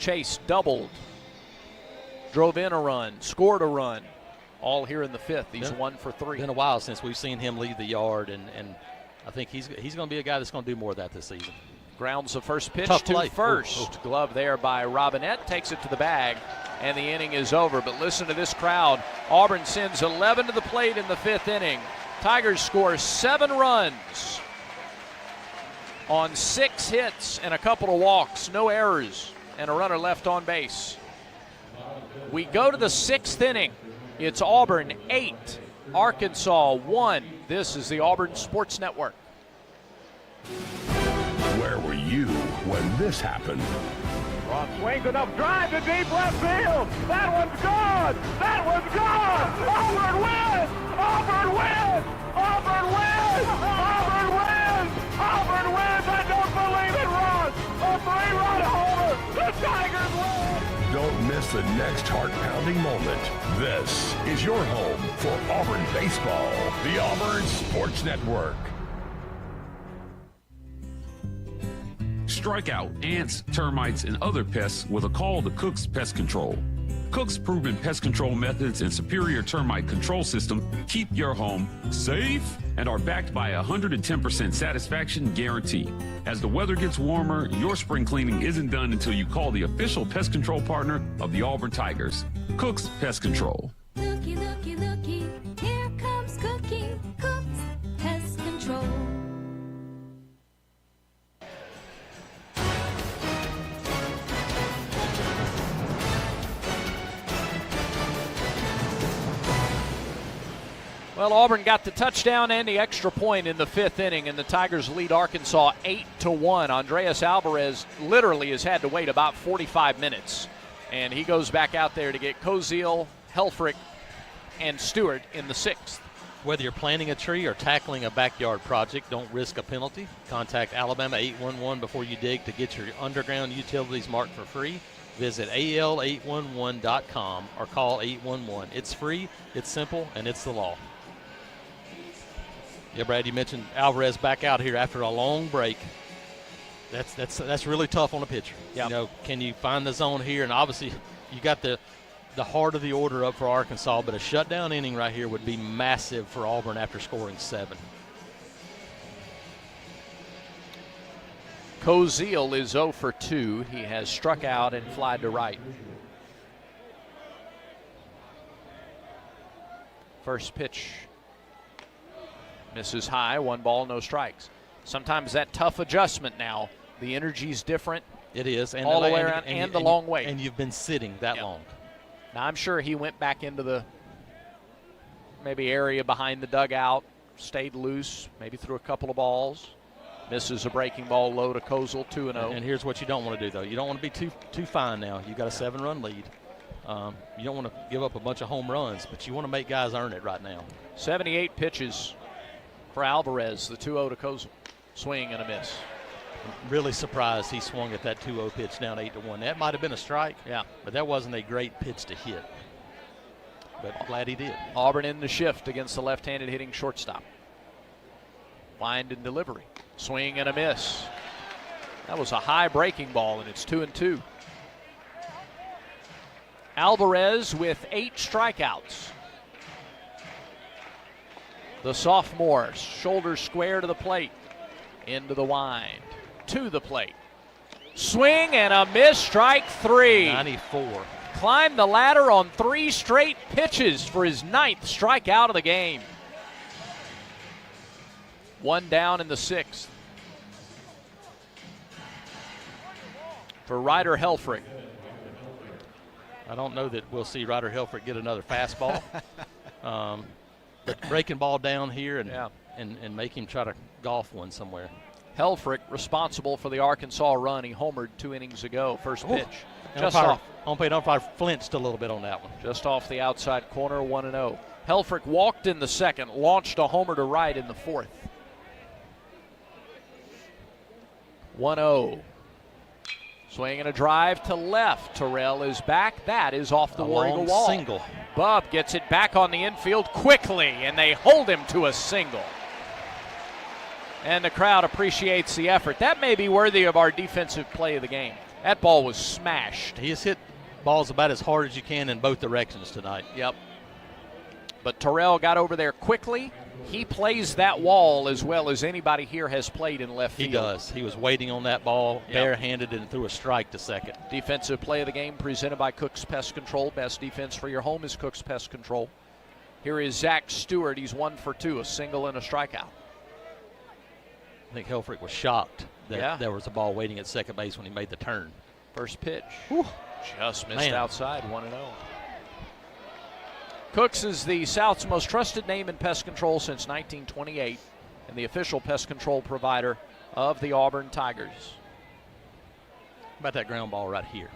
Chase doubled. Drove in a run, scored a run, all here in the 5th. He's 1 for 3. Been a while since we've seen him leave the yard, and I think he's going to be a guy that's going to do more of that this season. Grounds the first pitch Tough to play. first. Glove there by Robinette, takes it to the bag, and the inning is over. But listen to this crowd. Auburn sends 11 to the plate in the 5th inning. Tigers score 7 runs on 6 hits and a couple of walks, no errors, and a runner left on base. We go to the 6th inning. It's Auburn 8, Arkansas 1. This is the Auburn Sports Network. Where were you when this happened? Ross swings enough drive to deep left field. That one's gone. That one's gone. Auburn wins. Auburn wins. Auburn wins. Auburn wins. Auburn wins. I don't believe it, Ross. A 3-run homer. The Tigers win. Don't miss the next heart-pounding moment. This is your home for Auburn baseball, the Auburn Sports Network. Strike out ants, termites, and other pests with a call to Cook's Pest Control. Cook's proven pest control methods and superior termite control system keep your home safe and are backed by a 110% satisfaction guarantee. As the weather gets warmer, your spring cleaning isn't done until you call the official pest control partner of the Auburn Tigers, Cook's Pest Control. Looky, looky, looky, here comes Cookie, Cook's Pest Control. Well, Auburn got the touchdown and the extra point in the 5th inning, and the Tigers lead Arkansas 8-1. Andreas Alvarez literally has had to wait about 45 minutes, and he goes back out there to get Koziel, Helfrich, and Stewart in the 6th. Whether you're planting a tree or tackling a backyard project, don't risk a penalty. Contact Alabama 811 before you dig to get your underground utilities marked for free. Visit al811.com or call 811. It's free, it's simple, and it's the law. Yeah, Brad, you mentioned Alvarez back out here after a long break. That's really tough on a pitcher. Yep. You know, can you find the zone here? And obviously, you got the heart of the order up for Arkansas, but a shutdown inning right here would be massive for Auburn after scoring 7. Koziel is 0 for 2. He has struck out and flied to right. First pitch misses high, 1 ball, no strikes. Sometimes that tough adjustment now, the energy's different. It is. And all the way around and the long way. And you've been sitting that long. Now, I'm sure he went back into the maybe area behind the dugout, stayed loose, maybe threw a couple of balls. Misses a breaking ball low to Koziel, 2-0. And here's what you don't want to do, though. You don't want to be too fine now. You've got a 7-run lead. You don't want to give up a bunch of home runs, but you want to make guys earn it right now. 78 pitches for Alvarez, the 2-0 to Koziel. Swing and a miss. I'm really surprised he swung at that 2-0 pitch down 8-1. That might have been a strike, but that wasn't a great pitch to hit. But I'm glad he did. Auburn in the shift against the left-handed hitting shortstop. Wind and delivery. Swing and a miss. That was a high breaking ball, and it's 2-2. Alvarez with 8 strikeouts. The sophomore, shoulders square to the plate. Into the wind. To the plate. Swing and a miss, strike 3. 94. Climbed the ladder on 3 straight pitches for his 9th strikeout of the game. 1 down in the 6th. For Ryder Helfrich. I don't know that we'll see Ryder Helfrich get another fastball. But breaking ball down here and make him try to golf one somewhere. Helfrich responsible for the Arkansas run. He homered 2 innings ago. First pitch. Just off. Umpire flinched a little bit on that one. Just off the outside corner, 1-0. Helfrich walked in the 2nd, launched a homer to right in the 4th. 1-0. Swing and a drive to left. Terrell is back. That is off the War Eagle wall. Single. Bub gets it back on the infield quickly, and they hold him to a single. And the crowd appreciates the effort. That may be worthy of our defensive play of the game. That ball was smashed. He has hit balls about as hard as you can in both directions tonight. Yep. But Terrell got over there quickly. He plays that wall as well as anybody here has played in left field. He does. He was waiting on that ball, barehanded, and threw a strike to second. Defensive play of the game presented by Cook's Pest Control. Best defense for your home is Cook's Pest Control. Here is Zach Stewart. He's 1 for 2, a single and a strikeout. I think Helfrich was shocked that there was a ball waiting at second base when he made the turn. First pitch. Whew. Just missed outside, 1-0. Cook's is the South's most trusted name in pest control since 1928 and the official pest control provider of the Auburn Tigers. about that ground ball right here?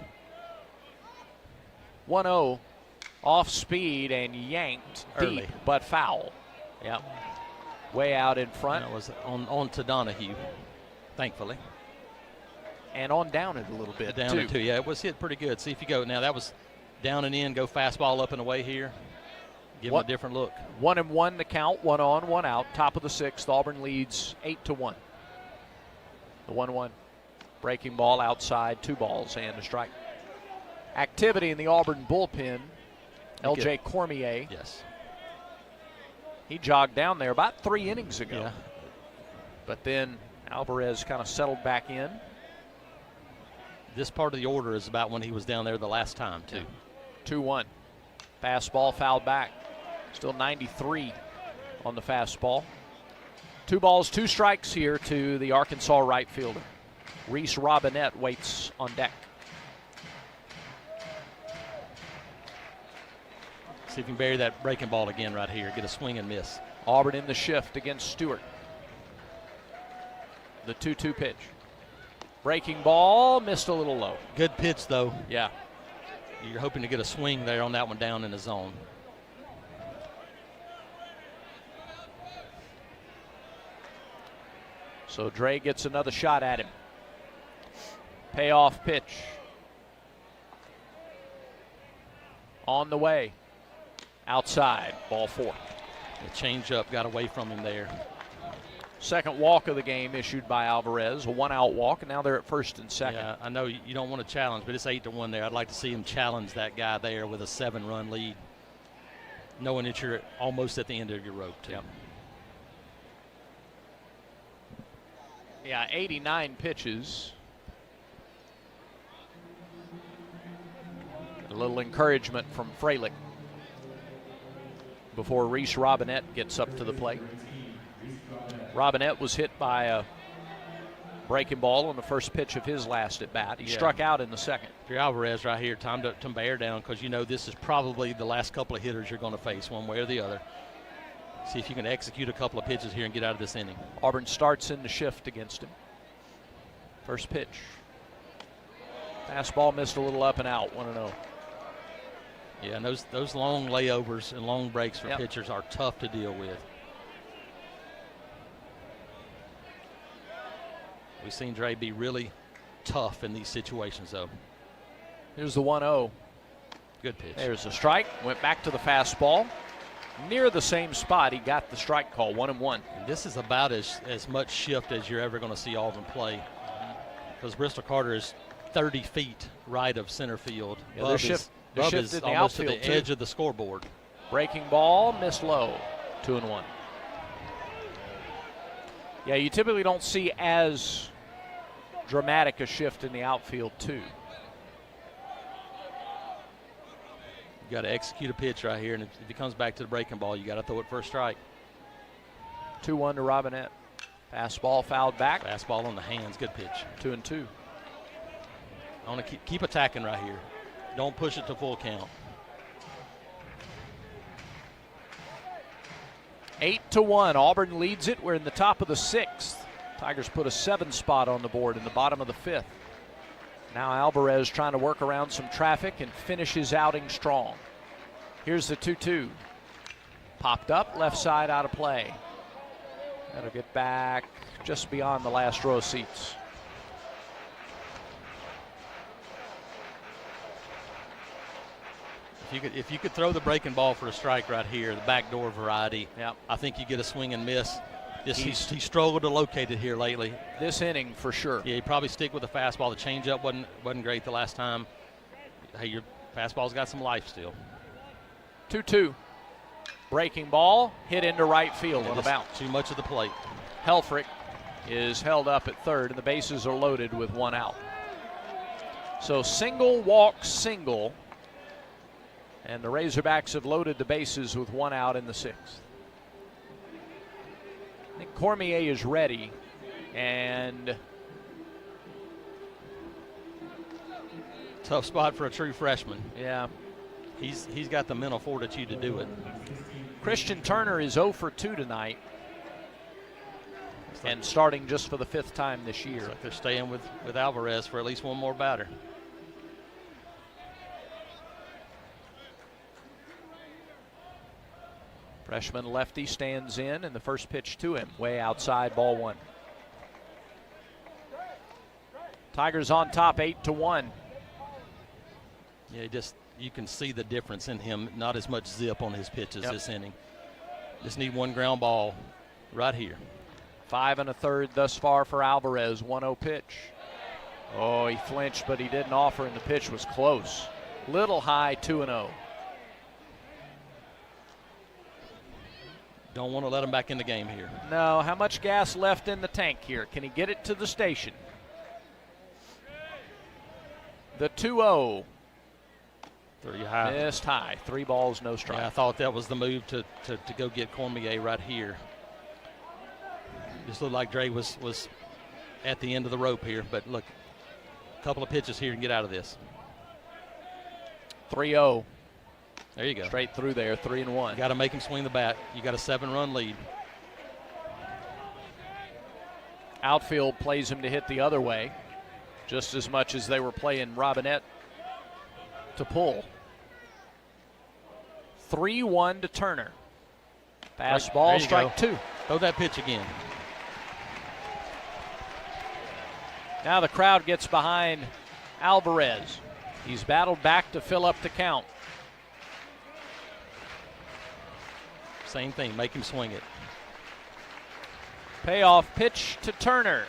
1-0, off speed and yanked Early. deep, but foul. Yep. Way out in front. That was on to Donahue, thankfully. And on down it a little bit, Down it too, yeah. It was hit pretty good. See if you go, now that was down and in, go fastball up and away here. Give him a different look. 1-1 to count, 1 on, 1 out. Top of the 6th, Auburn leads 8-1. The 1-1 breaking ball outside, 2 balls and a strike. Activity in the Auburn bullpen. L.J. Cormier. Yes. He jogged down there about 3 innings ago. Yeah. But then Alvarez kind of settled back in. This part of the order is about when he was down there the last time, too. 2-1. Fastball fouled back. Still 93 on the fastball. 2 balls, 2 strikes here to the Arkansas right fielder. Reese Robinette waits on deck. See if you can bury that breaking ball again right here. Get a swing and miss. Auburn in the shift against Stewart. The 2-2 pitch. Breaking ball, missed a little low. Good pitch, though. Yeah. You're hoping to get a swing there on that one down in the zone. So Dre gets another shot at him. Payoff pitch. On the way. Outside, ball 4. The changeup got away from him there. Second walk of the game issued by Alvarez, a 1-out walk, and now they're at first and second. Yeah, I know you don't want to challenge, but it's 8-1 there. I'd like to see him challenge that guy there with a 7-run lead, knowing that you're almost at the end of your rope, too. Yep. Yeah, 89 pitches. A little encouragement from Freilich before Reese Robinette gets up to the plate. Robinette was hit by a breaking ball on the first pitch of his last at bat. He struck out in the second. If you're Alvarez right here, time to bear down, because you know this is probably the last couple of hitters you're going to face one way or the other. See if you can execute a couple of pitches here and get out of this inning. Auburn starts in the shift against him. First pitch. Fastball missed a little up and out, 1-0. Yeah, and those long layovers and long breaks for pitchers are tough to deal with. We've seen Dre be really tough in these situations, though. Here's the 1-0. Good pitch. There's a strike. Went back to the fastball. Near the same spot, he got the strike call, 1-1. And this is about as much shift as you're ever going to see Auburn play, because Bristol Carter is 30 feet right of center field. Yeah, Bub is almost to the edge of the scoreboard. Breaking ball, missed low, 2-1. Yeah, you typically don't see as dramatic a shift in the outfield, too. You got to execute a pitch right here, and if it comes back to the breaking ball, you got to throw it for a strike. 2-1 to Robinette. Fastball fouled back. Fastball on the hands, good pitch. 2-2. I want to keep attacking right here. Don't push it to full count. 8-1. Auburn leads it. We're in the top of the 6th. Tigers put a 7 spot on the board in the bottom of the 5th. Now Alvarez trying to work around some traffic and finish his outing strong. Here's the 2-2. Popped up, left side out of play. That'll get back just beyond the last row of seats. If you could throw the breaking ball for a strike right here, the backdoor variety, I think you get a swing and miss. He struggled to locate it here lately. This inning for sure. Yeah, he probably stick with the fastball. The changeup wasn't great the last time. Hey, your fastball's got some life still. 2-2. Breaking ball hit into right field on a bounce. Too much of the plate. Helfrich is held up at third, and the bases are loaded with 1 out. So single, walk, single. And the Razorbacks have loaded the bases with 1 out in the 6th. I think Cormier is ready, and tough spot for a true freshman. Yeah. He's got the mental fortitude to do it. Christian Turner is 0 for 2 tonight. and starting just for the 5th time this year. Looks like they're staying with Alvarez for at least one more batter. Freshman lefty stands in, and the first pitch to him, way outside, ball 1. Tigers on top, 8-1. Yeah, you can see the difference in him. Not as much zip on his pitches this inning. Just need one ground ball right here. 5 1/3 thus far for Alvarez. 1-0 pitch. Oh, he flinched, but he didn't offer, and the pitch was close. Little high, 2-0. Don't want to let him back in the game here. No, how much gas left in the tank here? Can he get it to the station? The 2-0. 3 high. Missed high. 3 balls, no strike. Yeah, I thought that was the move to go get Cormier right here. Just looked like Dre was at the end of the rope here, but look, a couple of pitches here and get out of this. 3-0. There you go. Straight through there, 3-1. You got to make him swing the bat. You got a 7-run lead. Outfield plays him to hit the other way, just as much as they were playing Robinette to pull. 3-1 to Turner. Fastball, strike 2. Throw that pitch again. Now the crowd gets behind Alvarez. He's battled back to fill up the count. Same thing, make him swing it. Payoff pitch to Turner.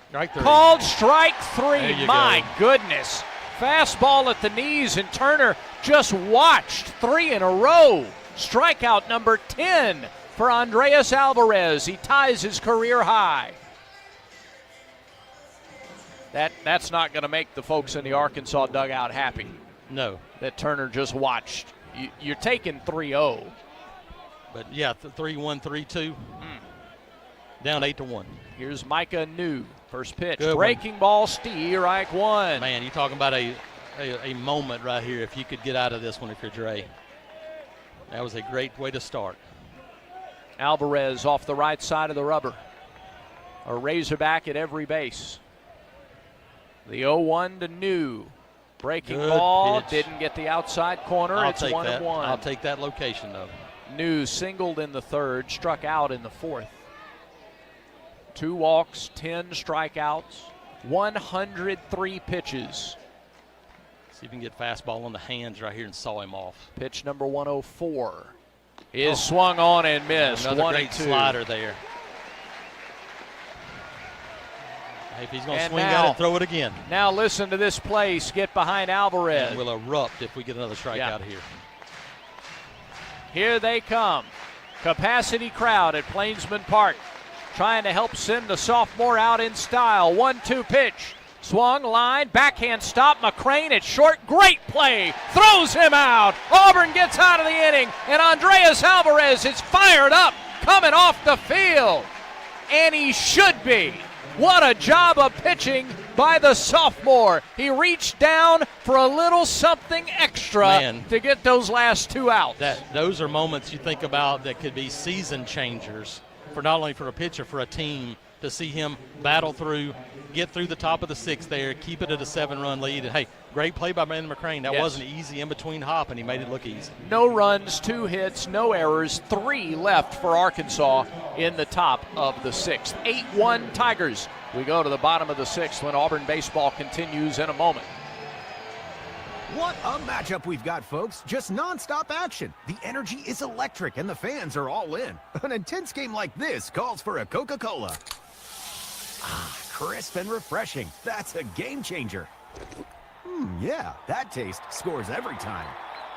Strike 3. Called strike 3. My go. goodness. Fastball at the knees, and Turner just watched 3 in a row. Strikeout number 10 for Andreas Alvarez. He ties his career high. That's not going to make the folks in the Arkansas dugout happy. No. That Turner just watched. You're taking 3-0. But yeah, 3-1, 3-2. Down 8-1. Here's Micah New. First pitch. Good Breaking ball, strike 1. Man, you're talking about a moment right here if you could get out of this one if you're Dre. That was a great way to start. Alvarez off the right side of the rubber. A Razorback at every base. The 0-1 to New. Breaking Good ball. pitch. Didn't get the outside corner. It's 1-1. I'll take that location, though. New singled in the 3rd, struck out in the 4th. 2 walks, 10 strikeouts, 103 pitches. See if you can get fastball on the hands right here and saw him off. Pitch number 104 is swung on and missed. Another 1-2. great slider there. Hey, if he's going to swing now, at it, throw it again. Now listen to this place. Get behind Alvarez. And we'll erupt if we get another strikeout here. Here they come. Capacity crowd at Plainsman Park, trying to help send the sophomore out in style. 1-2 pitch. Swung, line, backhand stop. McCrane at short. Great play. Throws him out. Auburn gets out of the inning, and Andreas Alvarez is fired up coming off the field. And he should be. What a job of pitching by the sophomore. He reached down for a little something extra to get those last 2 outs. Those are moments you think about that could be season changers for not only for a pitcher, for a team, to see him battle through, get through the top of the 6th there, keep it at a 7-run lead. And, hey, great play by Brandon McCrane. That wasn't easy in between hop, and he made it look easy. No runs, 2 hits, no errors, 3 left for Arkansas in the top of the 6th. 8-1 Tigers. We go to the bottom of the 6th when Auburn baseball continues in a moment. What a matchup we've got, folks. Just nonstop action. The energy is electric, and the fans are all in. An intense game like this calls for a Coca-Cola. Ah, crisp and refreshing. That's a game changer. Yeah, that taste scores every time.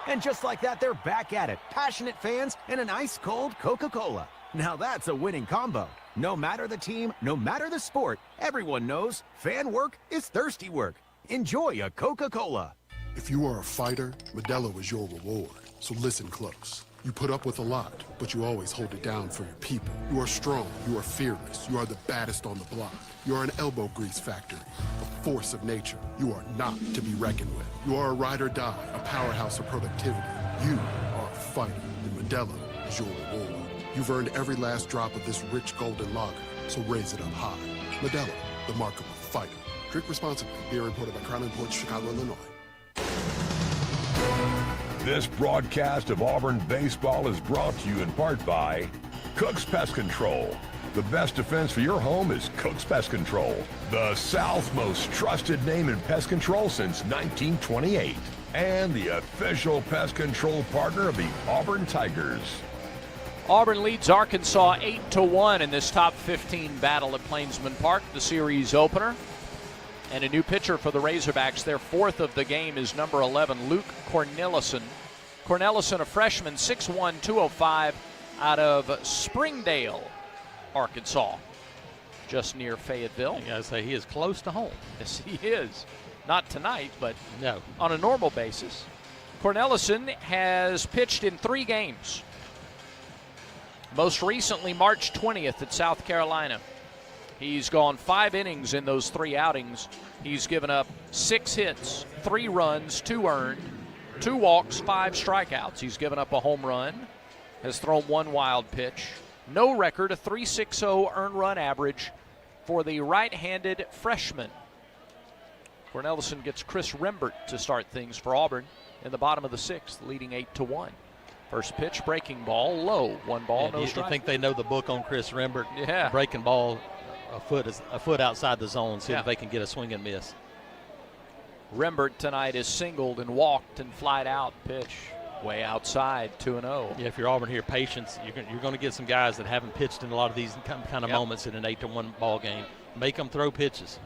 And just like that, they're back at it. Passionate fans and an ice-cold Coca-Cola. Now that's a winning combo. No matter the team, no matter the sport, everyone knows fan work is thirsty work. Enjoy a Coca-Cola. If you are a fighter, Modelo is your reward. So listen close. You put up with a lot, but you always hold it down for your people. You are strong, you are fearless, you are the baddest on the block. You are an elbow grease factory, a force of nature. You are not to be reckoned with. You are a ride or die, a powerhouse of productivity. You are a fighter, and Modelo is your reward. You've earned every last drop of this rich golden lager, so raise it up high. Modelo, the mark of a fighter. Drink responsibly. Beer imported by Crown Imports, Chicago, Illinois. This broadcast of Auburn baseball is brought to you in part by Cook's Pest Control. The best defense for your home is Cook's Pest Control, the South's most trusted name in pest control since 1928, and the official pest control partner of the Auburn Tigers. Auburn leads Arkansas 8-1 in this top 15 battle at Plainsman Park, the series opener. And a new pitcher for the Razorbacks. Their fourth of the game is number 11, Luke Cornelison. Cornelison, a freshman, 6'1", 205, out of Springdale, Arkansas, just near Fayetteville. I gotta say, he is close to home. Yes, he is. Not tonight, but no, on a normal basis. Cornelison has pitched in 3 games. Most recently, March 20th at South Carolina. He's gone 5 innings in those 3 outings. He's given up 6 hits, 3 runs, 2 earned, 2 walks, 5 strikeouts. He's given up a home run, has thrown 1 wild pitch. No record, a .360 earned run average for the right-handed freshman. Cornelison gets Chris Rembert to start things for Auburn in the bottom of the 6th, leading 8-1. First pitch, breaking ball, low. 1 ball, no strike. I think they know the book on Chris Rembert. Yeah. Breaking ball a foot outside the zone, see if they can get a swing and miss. Rembert tonight is singled and walked and flied out. Pitch way outside, 2-0. Yeah, if you're Auburn here, patience. You're going to get some guys that haven't pitched in a lot of these kind of moments in an 8-1 ball game. Make them throw pitches.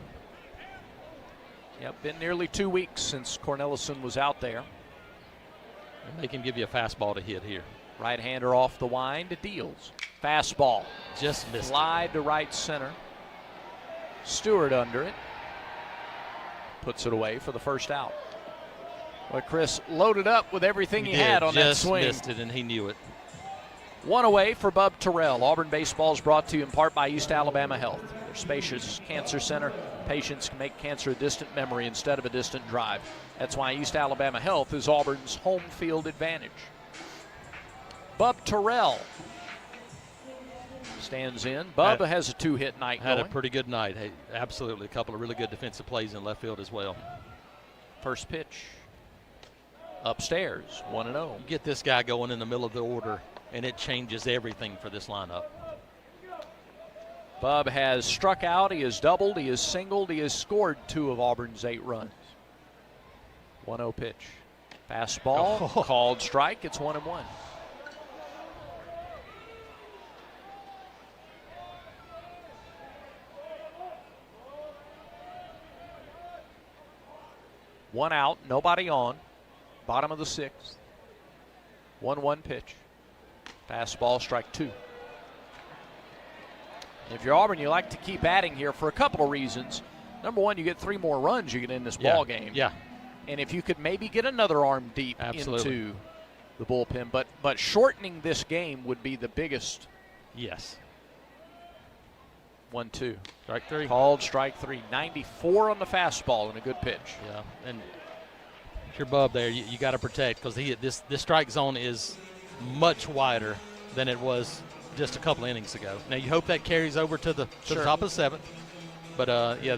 Yep, been nearly 2 weeks since Cornelison was out there. And they can give you a fastball to hit here. Right-hander off the wind, deals. Fastball. Just missed Slide to right center. Stewart under it. Puts it away for the first out. Well, Chris loaded up with everything he had on that swing. Just missed it, and he knew it. 1 away for Bub Terrell. Auburn baseball is brought to you in part by East Alabama Health. Their spacious cancer center. Patients can make cancer a distant memory instead of a distant drive. That's why East Alabama Health is Auburn's home field advantage. Bub Terrell stands in. Bub has a 2-hit night Had going. a pretty good night. Hey, absolutely. A couple of really good defensive plays in left field as well. First pitch. Upstairs, 1-0. Get this guy going in the middle of the order, and it changes everything for this lineup. Bub has struck out, he has doubled, he has singled, he has scored 2 of Auburn's 8 runs. 1-0 pitch. Fastball, called strike, it's 1-1. One out, nobody on. Bottom of the 6th. 1-1 pitch. Fastball, strike 2. If you're Auburn, you like to keep adding here for a couple of reasons. Number one, you get 3 more runs you get in this ball game. Yeah. And if you could maybe get another arm deep into the bullpen, but shortening this game would be the biggest. Yes. 1-2. Strike 3. Called strike 3. 94 on the fastball and a good pitch. Yeah. And if you're Bub there, you got to protect because this strike zone is much wider than it was just a couple innings ago. Now you hope that carries over to the top of the 7th. But yeah,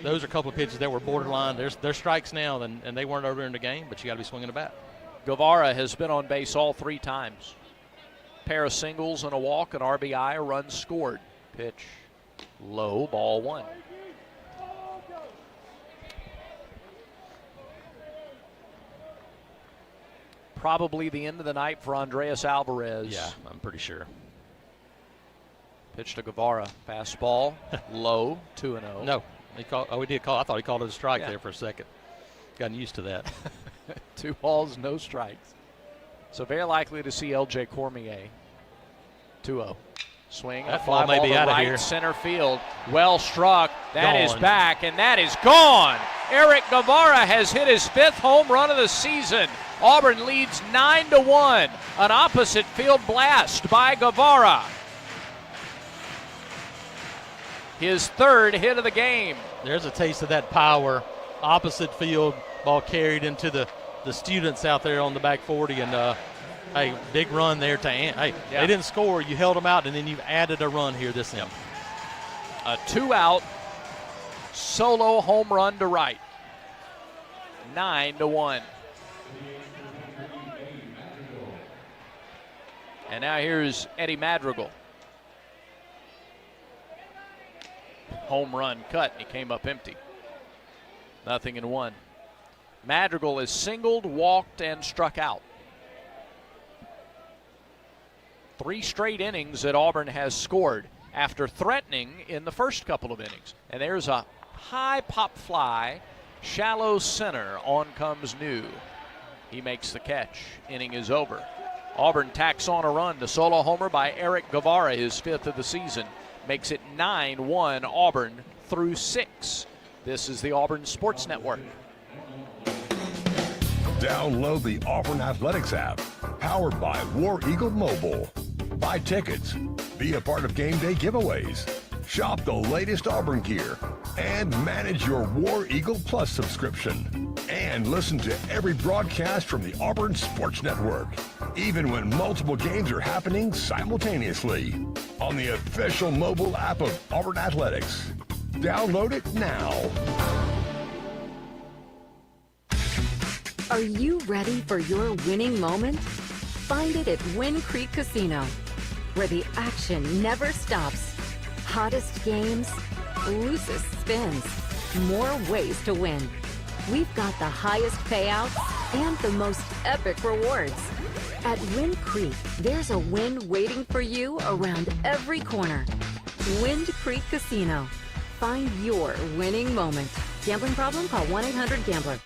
those are a couple of pitches that were borderline. There's strikes now, and they weren't over in the game, but you got to be swinging a bat. Guevara has been on base all 3 times. Pair of singles and a walk, an RBI, a run scored. Pitch low, ball 1. Probably the end of the night for Andreas Alvarez. Yeah, I'm pretty sure. Pitch to Guevara. Fastball, low, 2-0. No, he did call. I thought he called it a strike there for a second. Gotten used to that. 2 balls, no strikes. So very likely to see L.J. Cormier. 2-0. Swing. That a fly ball may ball be to out of right here. Center field. Well struck. That is Gone. back, and that is gone. Eric Guevara has hit his 5th home run of the season. Auburn leads 9-1. An opposite field blast by Guevara. His 3rd hit of the game. There's a taste of that power. Opposite field, ball carried into the students out there on the back 40, and Hey, big run there to hey. Yeah. They didn't score. You held them out, and then you've added a run here this inning. A 2-out solo home run to right. 9-1. And now here's Eddie Madrigal. Home run cut. He came up empty. 0-1. Madrigal is singled, walked, and struck out. 3 straight innings that Auburn has scored after threatening in the first couple of innings. And there's a high pop fly, shallow center. On comes New. He makes the catch. Inning is over. Auburn tacks on a run. The solo homer by Eric Guevara, his 5th of the season, makes it 9-1 Auburn through 6. This is the Auburn Sports Network. Download the Auburn Athletics app, powered by War Eagle Mobile. Buy tickets, be a part of game day giveaways, shop the latest Auburn gear, and manage your War Eagle Plus subscription. And listen to every broadcast from the Auburn Sports Network, even when multiple games are happening simultaneously, on the official mobile app of Auburn Athletics. Download it now. Are you ready for your winning moment? Find it at Wind Creek Casino, where the action never stops. Hottest games, loosest spins, more ways to win. We've got the highest payouts and the most epic rewards. At Wind Creek, there's a win waiting for you around every corner. Wind Creek Casino. Find your winning moment. Gambling problem? Call 1-800-GAMBLER.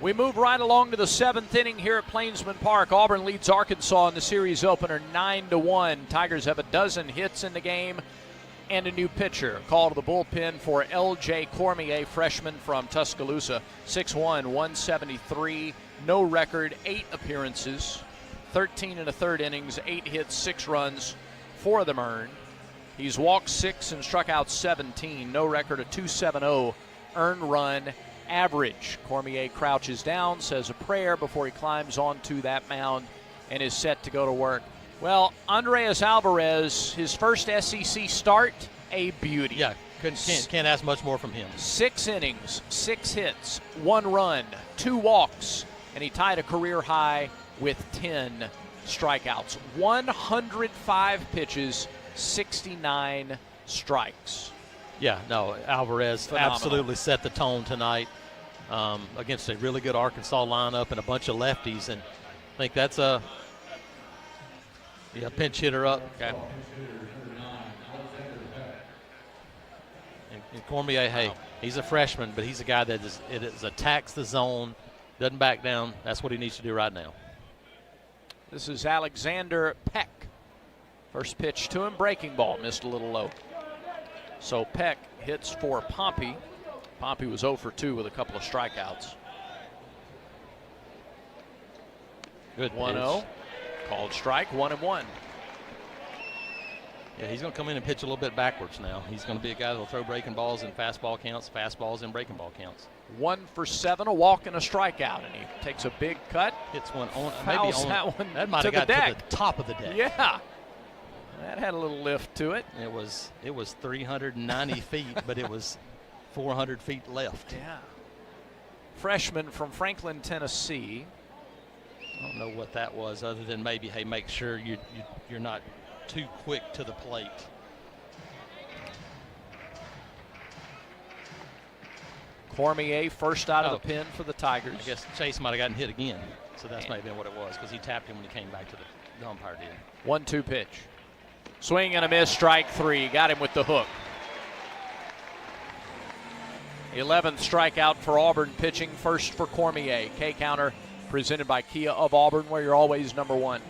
We move right along to the 7th inning here at Plainsman Park. Auburn leads Arkansas in the series opener 9-1. Tigers have a dozen hits in the game and a new pitcher. Call to the bullpen for L.J. Cormier, freshman from Tuscaloosa. 6'1", 173, no record, 8 appearances, 13 1/3 innings, 8 hits, 6 runs, 4 of them earned. He's walked 6 and struck out 17, no record, a 2.70 earned run average. Cormier crouches down, says a prayer before he climbs onto that mound and is set to go to work. Well, Andreas Alvarez, his first SEC start, a beauty. Yeah, can't ask much more from him. 6 innings, 6 hits, 1 run, 2 walks, and he tied a career high with 10 strikeouts. 105 pitches, 69 strikes. Yeah, no, Alvarez Phenomenal. Absolutely set the tone tonight against a really good Arkansas lineup and a bunch of lefties, and I think that's a pinch hitter up. Okay. And Cormier, hey, he's a freshman, but he's a guy that attacks the zone, doesn't back down. That's what he needs to do right now. This is Alexander Peck. First pitch to him, breaking ball, missed a little low. So Peck hits for Pompey. Pompey was 0 for 2 with a couple of strikeouts. Good 1-0. Called strike, 1-1. Yeah, he's going to come in and pitch a little bit backwards now. He's going to be a guy that will throw breaking balls in fastball counts, fastballs in breaking ball counts. 1 for 7, a walk and a strikeout, and he takes a big cut. Hits one on, fouls maybe on that one that might have got to the top of the deck. Yeah, that had a little lift to it. It was 390 feet, but it was 400 feet left. Yeah. Freshman from Franklin, Tennessee. I don't know what that was, other than maybe, hey, make sure you're not too quick to the plate. Cormier first out of the pen for the Tigers. I guess Chase might have gotten hit again, so that's maybe what it was, because he tapped him when he came back to the umpire did. 1-2 pitch. Swing and a miss, strike 3. Got him with the hook. 11th strikeout for Auburn pitching, first for Cormier. K counter presented by Kia of Auburn, where you're always number 1.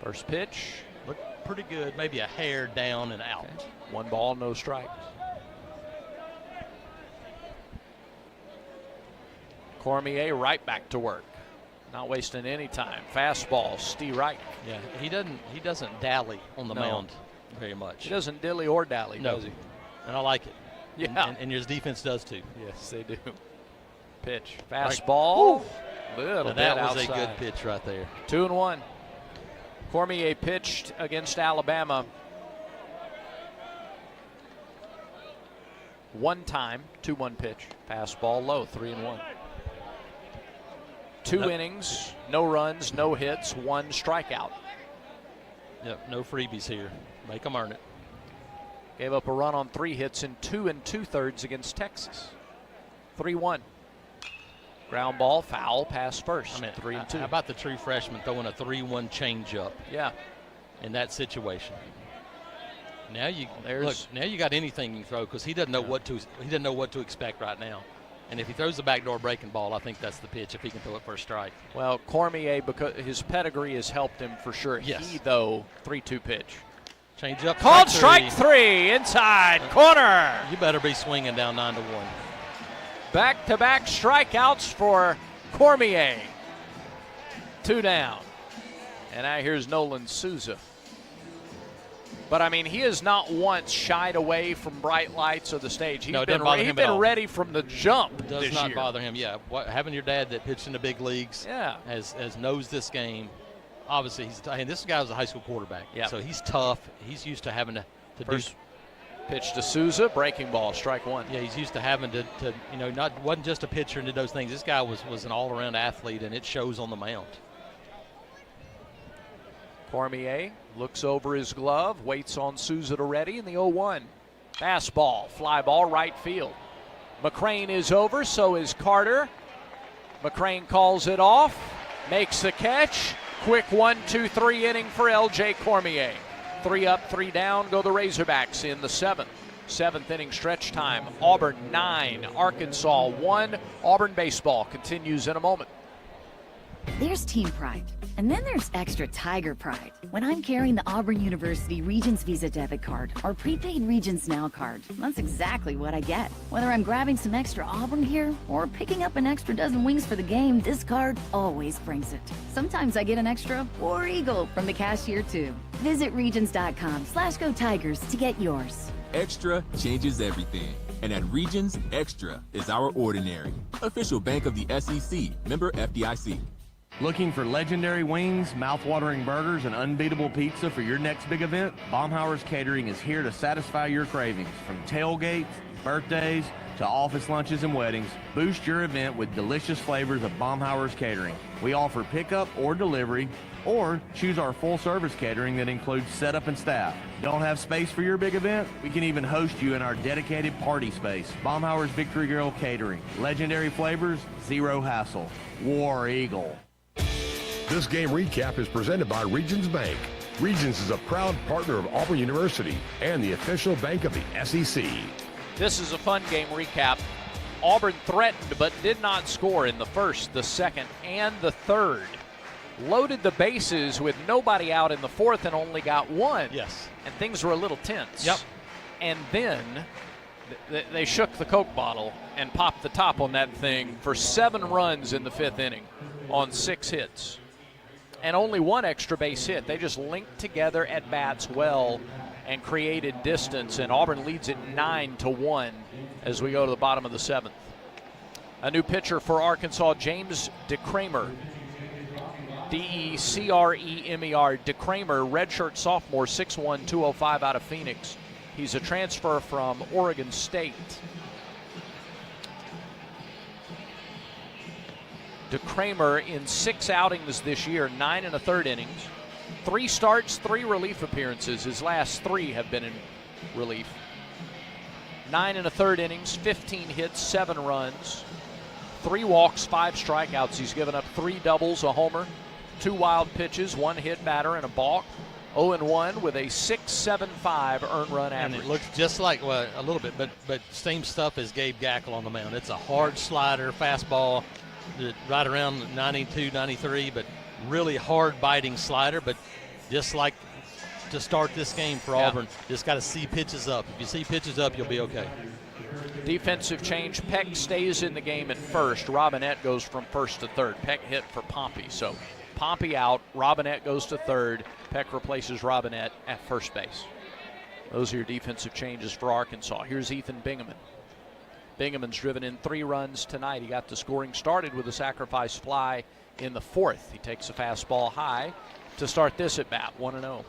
First pitch, Looked pretty good, maybe a hair down and out. Okay. 1 ball, no strikes. Cormier right back to work. Not wasting any time. Fastball, Steve right. Yeah, he doesn't dally on the mound very much. He doesn't dilly or dally, does he? And I like it. Yeah. And his defense does too. Yes, they do. Pitch. Fastball. Now that was a good pitch right there. 2-1. Cormier pitched against Alabama one time. 2-1 pitch. Fastball low. 3-1. 2 innings, no runs, no hits, 1 strikeout. Yep, no freebies here. Make them earn it. Gave up a run on 3 hits in 2 2/3 against Texas. 3-1. Ground ball, foul, pass first. 3-2. How about the true freshman throwing a 3-1 changeup? Yeah. In that situation. Now you look. Now you got anything you can throw because he doesn't know what to expect right now. And if he throws the backdoor breaking ball, I think that's the pitch if he can throw it for a strike. Well, Cormier, because his pedigree has helped him for sure. Yes. He, though, 3-2 pitch. Change up. Called strike 3 inside corner. You better be swinging down 9-1. Back-to-back strikeouts for Cormier. 2 down. And now here's Nolan Souza. But, I mean, he has not once shied away from bright lights or the stage. He's been ready from the jump this year. Does not bother him, yeah. Having your dad that pitched in the big leagues has knows this game. Obviously, and this guy was a high school quarterback. Yeah. So he's tough. He's used to having to First pitch to Souza, breaking ball, strike 1. Yeah, he's used to having to wasn't just a pitcher and did those things. This guy was an all-around athlete, and it shows on the mound. Cormier looks over his glove, waits on Souza to ready in the 0-1. Fastball, fly ball, right field. McCrane is over, so is Carter. McCrane calls it off, makes the catch. Quick 1-2-3 inning for L.J. Cormier. 3 up, 3 down, go the Razorbacks in the 7th. 7th inning stretch time. Auburn 9, Arkansas 1. Auburn baseball continues in a moment. There's team pride, and then there's extra Tiger pride. When I'm carrying the Auburn University Regents Visa debit card or prepaid Regents Now card, that's exactly what I get. Whether I'm grabbing some extra Auburn gear or picking up an extra dozen wings for the game, this card always brings it. Sometimes I get an extra War Eagle from the cashier too. Visit Regents.com/Go Tigers to get yours. Extra changes everything. And at Regions, Extra is our ordinary. Official bank of the SEC, member FDIC. Looking for legendary wings, mouth-watering burgers, and unbeatable pizza for your next big event? Baumhauer's Catering is here to satisfy your cravings. From tailgates, birthdays, to office lunches and weddings, boost your event with delicious flavors of Baumhauer's Catering. We offer pickup or delivery, or choose our full-service catering that includes setup and staff. Don't have space for your big event? We can even host you in our dedicated party space. Baumhauer's Victory Grill Catering. Legendary flavors, zero hassle. War Eagle. This game recap is presented by Regions Bank. Regions is a proud partner of Auburn University and the official bank of the SEC. This is a fun game recap. Auburn threatened but did not score in the 1st, the 2nd, and the 3rd. Loaded the bases with nobody out in the 4th and only got 1. Yes. And things were a little tense. Yep. And then they shook the Coke bottle and popped the top on that thing for 7 runs in the 5th inning on 6 hits. And only 1 extra base hit. They just linked together at bats well and created distance, and Auburn leads it 9-1 as we go to the bottom of the 7th. A new pitcher for Arkansas, James DeCramer. D-E-C-R-E-M-E-R, DeCramer, redshirt sophomore, 6'1", 205 out of Phoenix. He's a transfer from Oregon State. DeCramer in 6 outings this year, 9 1/3 innings. 3 starts, 3 relief appearances. His last 3 have been in relief. 9 1/3 innings, 15 hits, 7 runs, 3 walks, 5 strikeouts. He's given up 3 doubles, a homer, 2 wild pitches, 1 hit batter, and a balk. 0-1 with a 6.75 earned run average. And it looks just like, well, a little bit, but same stuff as Gabe Gackle on the mound. It's a hard slider, fastball, right around 92, 93, but really hard biting slider. But just like to start this game for Auburn. Just got to see pitches up. If you see pitches up, you'll be okay. Defensive change. Peck stays in the game at first. Robinette goes from first to third. Peck hit for Pompey. So Pompey out. Robinette goes to third. Peck replaces Robinette at first base. Those are your defensive changes for Arkansas. Here's Ethan Bingaman. Bingaman's driven in 3 runs tonight. He got the scoring started with a sacrifice fly in the 4th. He takes a fastball high to start this at bat, 1-0.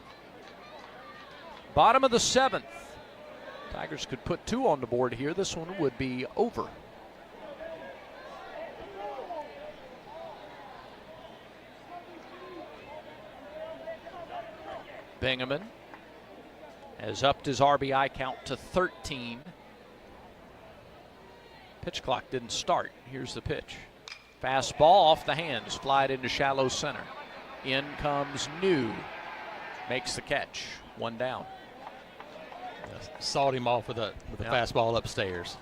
Bottom of the 7th. Tigers could put 2 on the board here. This one would be over. Bingaman has upped his RBI count to 13. Pitch clock didn't start. Here's the pitch. Fastball off the hands, flied into shallow center. In comes New. Makes the catch. 1 down. Sawed him off with a fastball upstairs.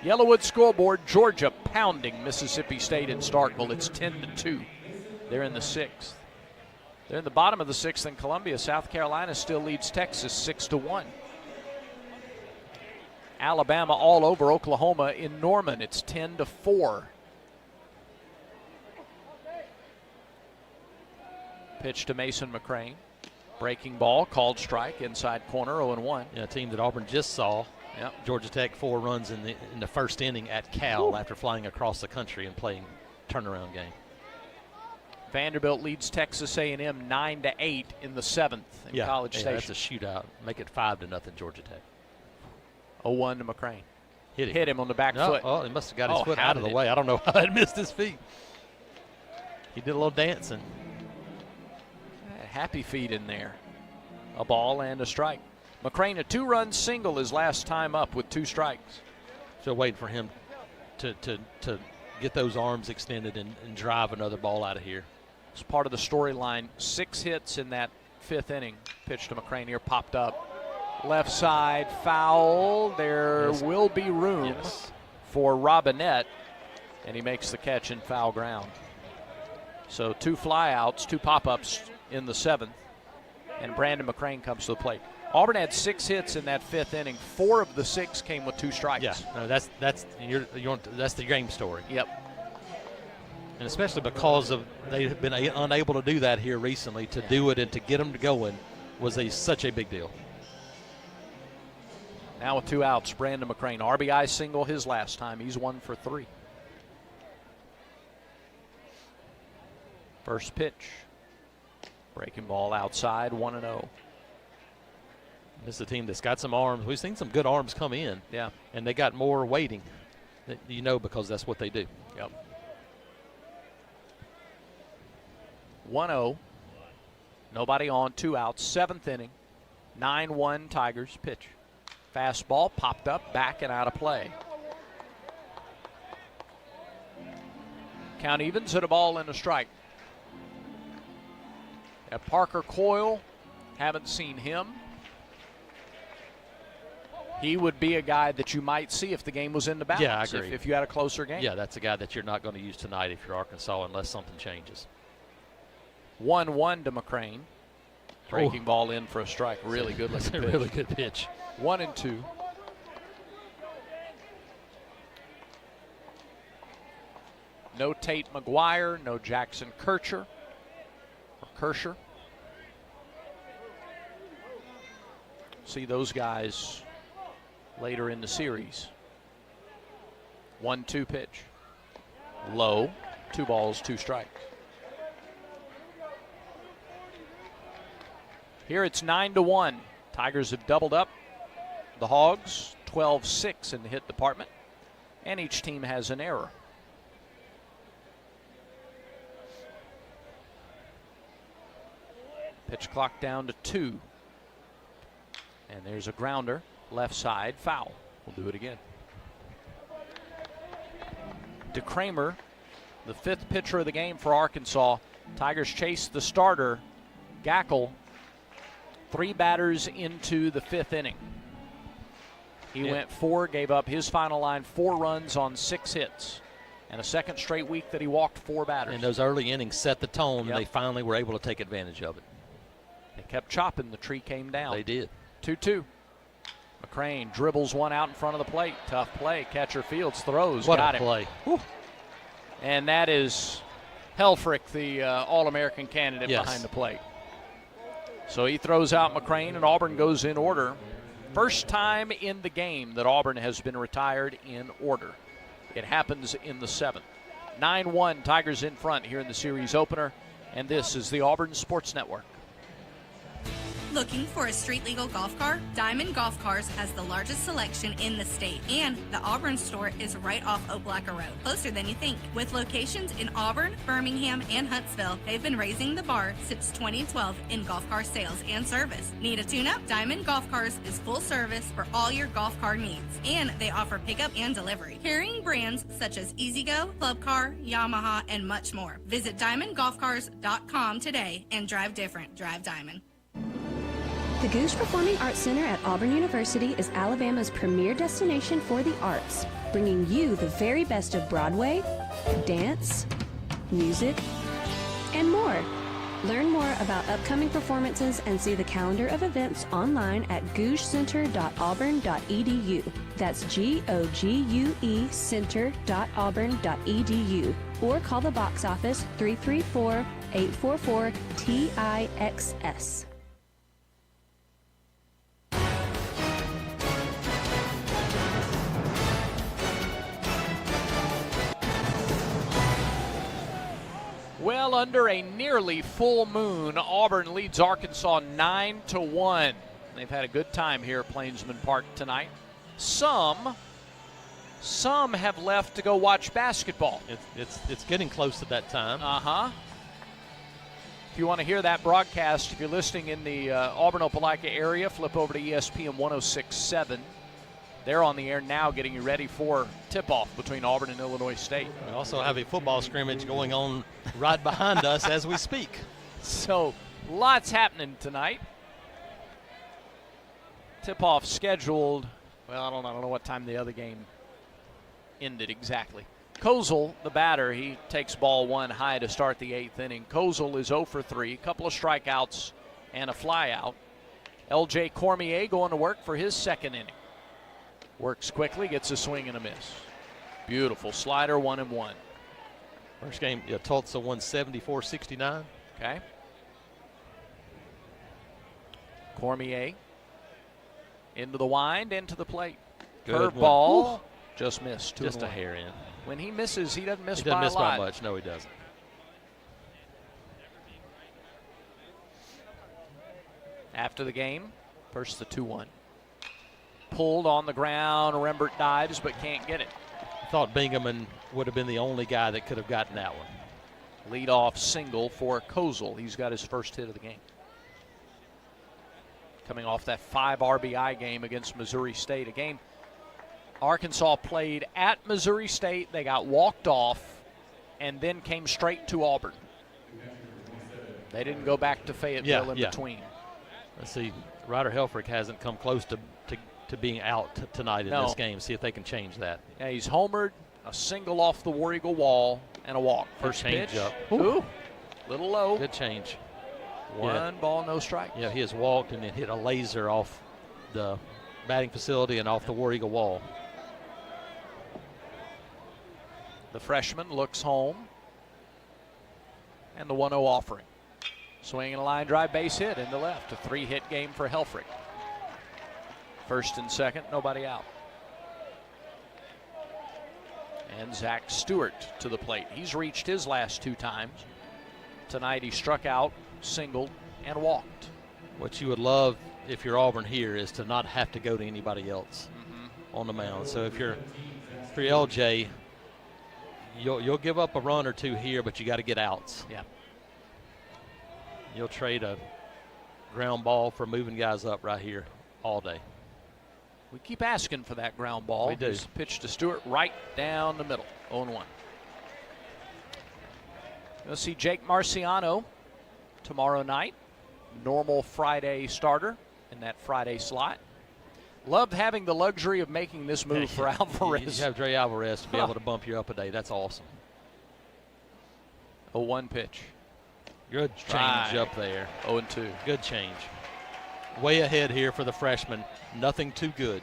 Yellowwood scoreboard, Georgia pounding Mississippi State in Starkville. It's 10-2. They're in the 6th. They're in the bottom of the 6th in Columbia. South Carolina still leads Texas 6-1. Alabama all over Oklahoma in Norman. It's 10-4. Pitch to Mason McCrane. Breaking ball, called strike, inside corner, 0-1. Yeah, a team that Auburn just saw. Yep. Georgia Tech 4 runs in the first inning at Cal after flying across the country and playing turnaround game. Vanderbilt leads Texas A&M 9-8 in the 7th in College Station. That's a shootout. Make it 5-0 Georgia Tech. 0-1 to McCrane. Hit him on the back foot. Oh, he must have got his foot out of the way. I don't know how it missed his feet. He did a little dancing. Happy feet in there. A ball and a strike. McCrane, a 2-run single his last time up with 2 strikes. Still waiting for him to get those arms extended and drive another ball out of here. It's part of the storyline. 6 hits in that 5th inning. Pitch to McCrane here, popped up. Left side, foul. There will be room for Robinette, and he makes the catch in foul ground. So 2 flyouts, 2 pop-ups in the 7th, and Brandon McCrane comes to the plate. Auburn had 6 hits in that 5th inning. 4 of the 6 came with 2 strikes. Yeah, no, that's the game story. Yep. And especially because they've been unable to do that here recently. To do it and to get them to going was such a big deal. Now with 2 outs, Brandon McCrane. RBI single his last time. He's 1 for 3. First pitch. Breaking ball outside, 1-0. This is a team that's got some arms. We've seen some good arms come in. Yeah. And they got more waiting. Because that's what they do. Yep. 1-0. Nobody on, 2 outs. 7th inning. 9-1 Tigers. Pitch. Fastball popped up, back and out of play. Count evens at a ball and a strike. At Parker Coyle, haven't seen him. He would be a guy that you might see if the game was in the balance. Yeah, I agree. If you had a closer game. Yeah, that's a guy that you're not going to use tonight if you're Arkansas unless something changes. 1-1 to McCrane. Breaking ball in for a strike. Really good looking pitch. Really good pitch. 1-2. No Tate McGuire, no Jackson Kircher. See those guys later in the series. 1-2 pitch. Low. 2 balls, 2 strikes. Here it's 9-1. Tigers have doubled up. The Hogs 12-6 in the hit department, and each team has an error. Pitch clock down to 2. And there's a grounder, left side, foul. We'll do it again. DeCramer, the 5th pitcher of the game for Arkansas. Tigers chase the starter, Gackle, 3 batters into the 5th inning. He went 4, gave up his final line, 4 runs on 6 hits. And a second straight week that he walked 4 batters. And those early innings set the tone. Yep. They finally were able to take advantage of it. They kept chopping. The tree came down. They did. 2-2. McCrane dribbles one out in front of the plate. Tough play. Catcher Fields throws. What Got a him. play. Whew. And that is Helfrich, the All-American candidate behind the plate. So he throws out McCrane, and Auburn goes in order. First time in the game that Auburn has been retired in order. It happens in the 7th. 9-1, Tigers in front here in the series opener, and this is the Auburn Sports Network. Looking for a street-legal golf car? Diamond Golf Cars has the largest selection in the state, and the Auburn store is right off Opelika Road, closer than you think. With locations in Auburn, Birmingham, and Huntsville, they've been raising the bar since 2012 in golf car sales and service. Need a tune-up? Diamond Golf Cars is full service for all your golf car needs, and they offer pickup and delivery. Carrying brands such as EasyGo, Club Car, Yamaha, and much more. Visit DiamondGolfCars.com today and drive different. Drive Diamond. The Goose Performing Arts Center at Auburn University is Alabama's premier destination for the arts, bringing you the very best of Broadway, dance, music, and more. Learn more about upcoming performances and see the calendar of events online at gougecenter.auburn.edu. That's GOGUE center.auburn.edu, or call the box office 334-844-TIXS. Well, under a nearly full moon, Auburn leads Arkansas 9-1. They've had a good time here at Plainsman Park tonight. Some have left to go watch basketball. It's getting close to that time. If you want to hear that broadcast, if you're listening in the Auburn-Opelika area, flip over to ESPN 106.7. They're on the air now getting you ready for tip-off between Auburn and Illinois State. We also have a football scrimmage going on right behind us as we speak. So lots happening tonight. Tip-off scheduled, well, I don't know what time the other game ended exactly. Kozel, the batter, he takes ball 1 high to start the 8th inning. Kozel is 0 for 3, a couple of strikeouts and a flyout. L.J. Cormier going to work for his 2nd inning. Works quickly, gets a swing and a miss. Beautiful slider, 1-1. First game, Tulsa won 74-69. Okay. Cormier into the wind, into the plate. Curveball, just missed. Just a hair in. When he misses, he doesn't miss by a lot. He doesn't miss by much. No, he doesn't. After the game, first the 2-1. Pulled on the ground, Rembert dives but can't get it. I thought Bingaman would have been the only guy that could have gotten that one. Leadoff single for Kozel. He's got his first hit of the game. Coming off that 5 RBI game against Missouri State, a game Arkansas played at Missouri State. They got walked off and then came straight to Auburn. They didn't go back to Fayetteville in between. Let's see, Ryder Helfrich hasn't come close to being out tonight in this game. See if they can change that. Yeah, he's homered, a single off the War Eagle wall, and a walk. First change pitch. Up. Ooh. Little low. Good change. One ball, no strike. Yeah, he has walked and then hit a laser off the batting facility and off the War Eagle wall. The freshman looks home. And the 1-0 offering. Swing and a line drive, base hit into left. A 3-hit game for Helfrich. First and second, nobody out. And Zach Stewart to the plate. He's reached his last 2 times. Tonight he struck out, singled, and walked. What you would love if you're Auburn here is to not have to go to anybody else on the mound. So if you're LJ, you'll give up a run or 2 here, but you got to get outs. Yeah. You'll trade a ground ball for moving guys up right here all day. We keep asking for that ground ball. We do. He's pitched to Stewart right down the middle, 0-1. You'll see Jake Marciano tomorrow night. Normal Friday starter in that Friday slot. Loved having the luxury of making this move for Alvarez. You have Dre Alvarez to be able to bump you up a day. That's awesome. 0-1 pitch. Good change up there. 0-2. Good change. Way ahead here for the freshman. Nothing too good.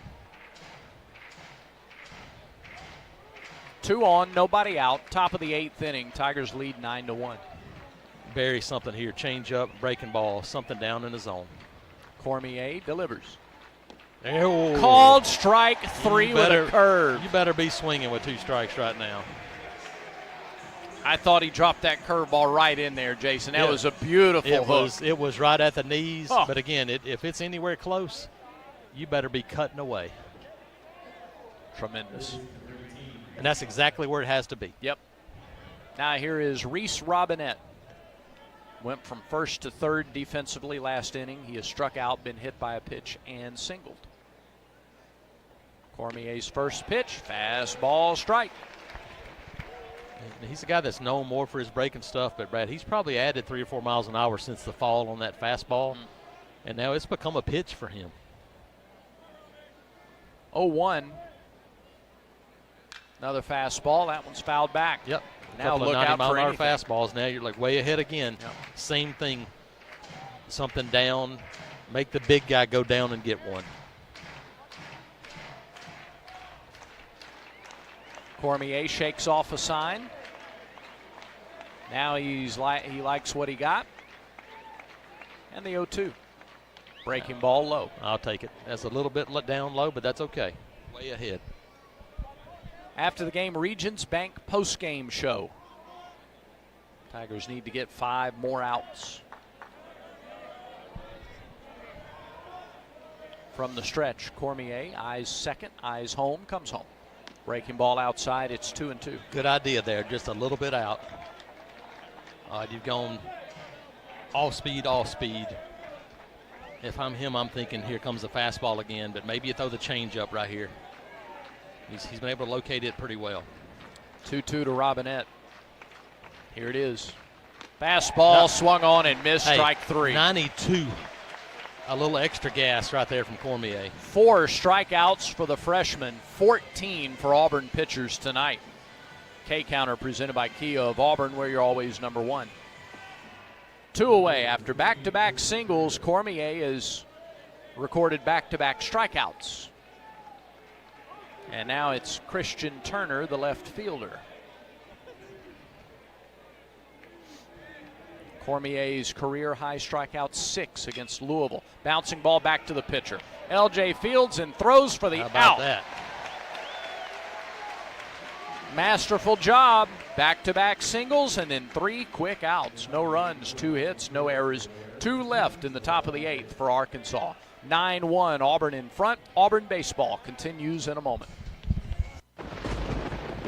2 on, nobody out. Top of the 8th inning. Tigers lead 9-1. Bury something here. Change up, breaking ball, something down in the zone. Cormier delivers. Oh. Called strike 3 with a curve. You better be swinging with 2 strikes right now. I thought he dropped that curveball right in there, Jason. That was a beautiful hook. It was right at the knees. Oh. But again, if it's anywhere close, you better be cutting away. Tremendous. And that's exactly where it has to be. Yep. Now here is Reese Robinette. Went from first to third defensively last inning. He has struck out, been hit by a pitch, and singled. Cormier's first pitch, fastball, strike. He's a guy that's known more for his breaking stuff, but Brad, he's probably added 3 or 4 miles an hour since the fall on that fastball, and now it's become a pitch for him. 0-1. Another fastball. That one's fouled back. Yep. Now look out for anything. Fastballs. Now you're like way ahead again. Yep. Same thing. Something down. Make the big guy go down and get one. Cormier shakes off a sign. Now he likes what he got. And the 0-2. Breaking ball low. I'll take it. That's a little bit down low, but that's okay. Way ahead. After the game, Regions Bank postgame show. Tigers need to get 5 more outs. From the stretch, Cormier eyes second, eyes home, comes home. Breaking ball outside, it's 2-2. Good idea there, just a little bit out. You've gone off speed. If I'm him, I'm thinking here comes the fastball again, but maybe you throw the changeup right here. He's been able to locate it pretty well. 2-2 to Robinette. Here it is. Fastball swung on and missed, strike 3. 92. A little extra gas right there from Cormier. 4 strikeouts for the freshman, 14 for Auburn pitchers tonight. K-Counter presented by Kia of Auburn, where you're always number 1. 2 away after back-to-back singles. Cormier has recorded back-to-back strikeouts. And now it's Christian Turner, the left fielder. Cormier's career-high strikeout 6 against Louisville. Bouncing ball back to the pitcher. L.J. Fields and throws for the How about out. That? Masterful job. Back-to-back singles and then 3 quick outs. No runs, 2 hits, no errors. 2 left in the top of the 8th for Arkansas. 9-1, Auburn in front. Auburn baseball continues in a moment.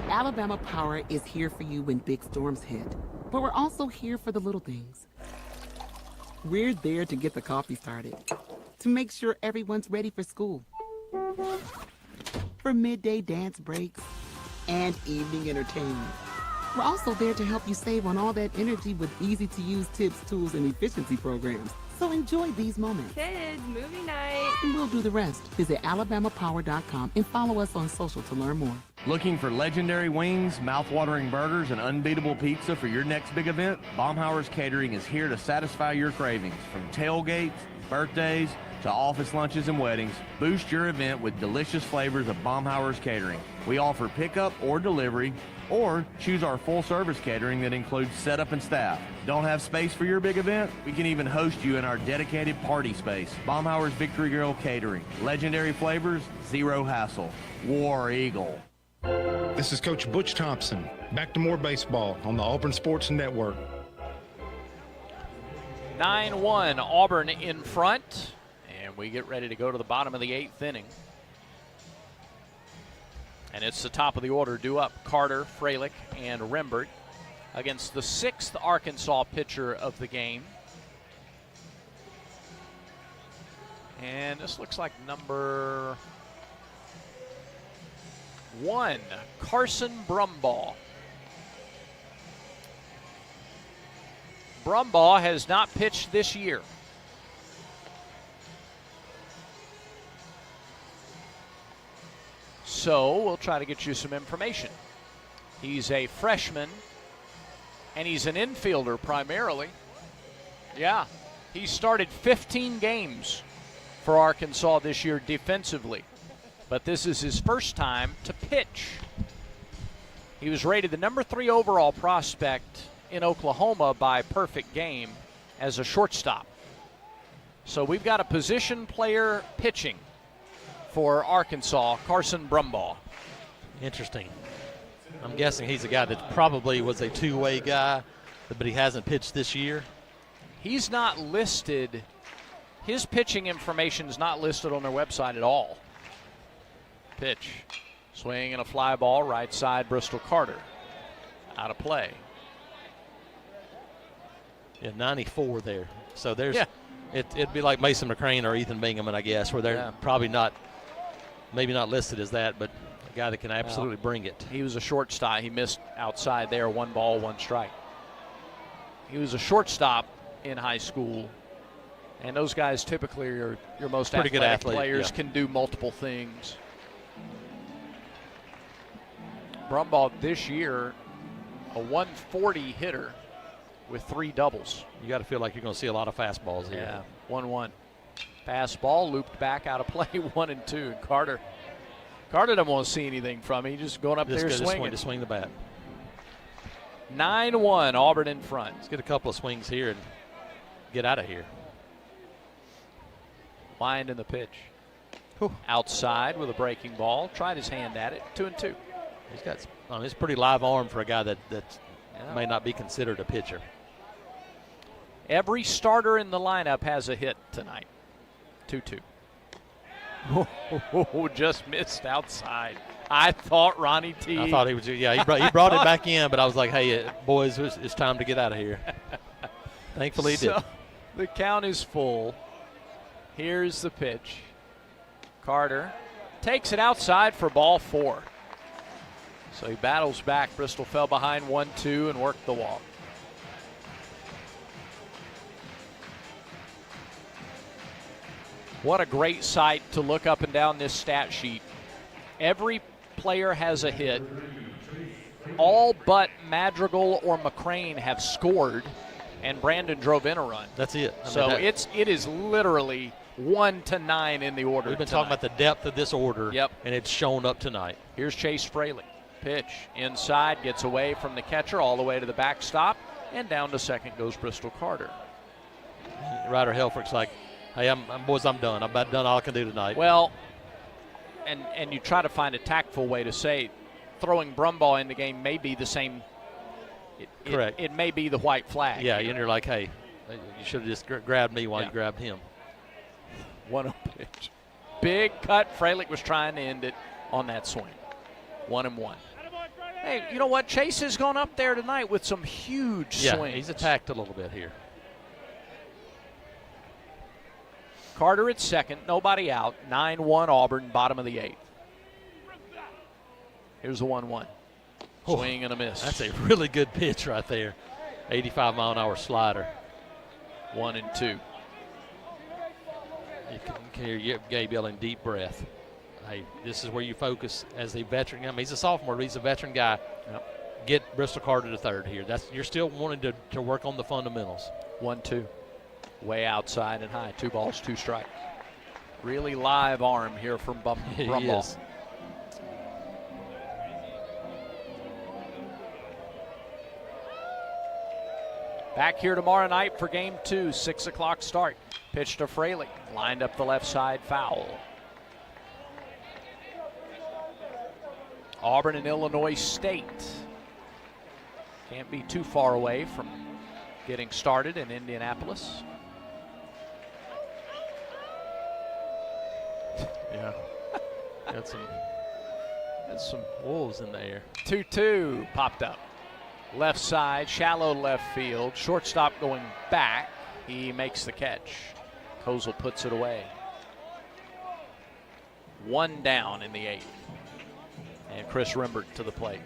Alabama Power is here for you when big storms hit, but we're also here for the little things. We're there to get the coffee started, to make sure everyone's ready for school, for midday dance breaks, and evening entertainment. We're also there to help you save on all that energy with easy-to-use tips, tools, and efficiency programs. So enjoy these moments. Kids, movie night. And we'll do the rest. Visit alabamapower.com and follow us on social to learn more. Looking for legendary wings, mouth-watering burgers, and unbeatable pizza for your next big event? Baumhauer's Catering is here to satisfy your cravings. From tailgates, birthdays, to office lunches and weddings, boost your event with delicious flavors of Baumhauer's Catering. We offer pickup or delivery, or choose our full-service catering that includes setup and staff. Don't have space for your big event? We can even host you in our dedicated party space. Baumhauer's Victory Grill Catering. Legendary flavors, zero hassle. War Eagle. This is Coach Butch Thompson. Back to more baseball on the Auburn Sports Network. 9-1, Auburn in front. And we get ready to go to the bottom of the 8th inning. And it's the top of the order due up. Carter, Freilich, and Rembert against the 6th Arkansas pitcher of the game. And this looks like number 1, Carson Brumbaugh. Brumbaugh has not pitched this year. So we'll try to get you some information. He's a freshman, and he's an infielder primarily. Yeah, he started 15 games for Arkansas this year defensively, but this is his first time to pitch. He was rated the number 3 overall prospect in Oklahoma by Perfect Game as a shortstop. So we've got a position player pitching for Arkansas, Carson Brumbaugh. Interesting. I'm guessing he's a guy that probably was a two-way guy, but he hasn't pitched this year. He's not listed. His pitching information is not listed on their website at all. Pitch. Swing and a fly ball, right side, Bristol Carter. Out of play. Yeah, 94 there. So there's, it'd be like Mason McCrane or Ethan Bingaman, I guess, where they're probably not, maybe not listed as that, but a guy that can absolutely bring it. He was a shortstop. He missed outside there, 1 ball, 1 strike. He was a shortstop in high school, and those guys typically are your most pretty good athlete, players, can do multiple things. Brumbaugh this year, a 140 hitter with 3 doubles. You got to feel like you're going to see a lot of fastballs here. Yeah, 1-1. Fastball looped back out of play, 1-2. And Carter doesn't want to see anything from him. He's just going up there swinging. To swing the bat. 9-1, Auburn in front. Let's get a couple of swings here and get out of here. Wind in the pitch. Outside with a breaking ball. Tried his hand at it. 2-2. He's got his pretty live arm for a guy that may not be considered a pitcher. Every starter in the lineup has a hit tonight. 2-2. Just missed outside. I thought Ronnie T. I thought he was. Yeah, he brought it back in, but I was like, hey, boys, it's time to get out of here. Thankfully, he did. The count is full. Here's the pitch. Carter takes it outside for ball 4. So he battles back. Bristol fell behind 1-2 and worked the walk. What a great sight to look up and down this stat sheet. Every player has a hit. All but Madrigal or McCrane have scored, and Brandon drove in a run. That's it. It is literally 1-9 in the order. We've been talking about the depth of this order, and it's shown up tonight. Here's Chase Fraley. Pitch inside, gets away from the catcher all the way to the backstop, and down to second goes Bristol Carter. Ryder Helfrich's like, hey, I'm done. I'm about done all I can do tonight. Well, and you try to find a tactful way to say throwing Brumbaugh in the game may be the same. Correct. It may be the white flag. Yeah, and you're like, hey, you should have just grabbed me while you grabbed him. 1-0 pitch. Big cut. Fralick was trying to end it on that swing. 1-1. Hey, you know what? Chase has gone up there tonight with some huge swings. Yeah, he's attacked a little bit here. Carter at second, nobody out. 9-1 Auburn, bottom of the 8th. Here's a 1-1. Swing and a miss. That's a really good pitch right there. 85-mile-an-hour slider. 1-2. You can hear Gabe yelling deep breath. Hey, this is where you focus as a veteran. I mean, he's a sophomore, but he's a veteran guy. Yep. Get Bristol Carter to third here. You're still wanting to work on the fundamentals. 1-2. Way outside and high. 2 balls, 2 strikes. Really live arm here from Brumbaugh. Back here tomorrow night for game 2, 6 o'clock start. Pitch to Fraley. Lined up the left side, foul. Auburn and Illinois State. Can't be too far away from getting started in Indianapolis. Yeah. Got some wolves in the air. 2-2 popped up. Left side, shallow left field. Shortstop going back. He makes the catch. Kozel puts it away. 1 down in the 8th. And Chris Rimbert to the plate.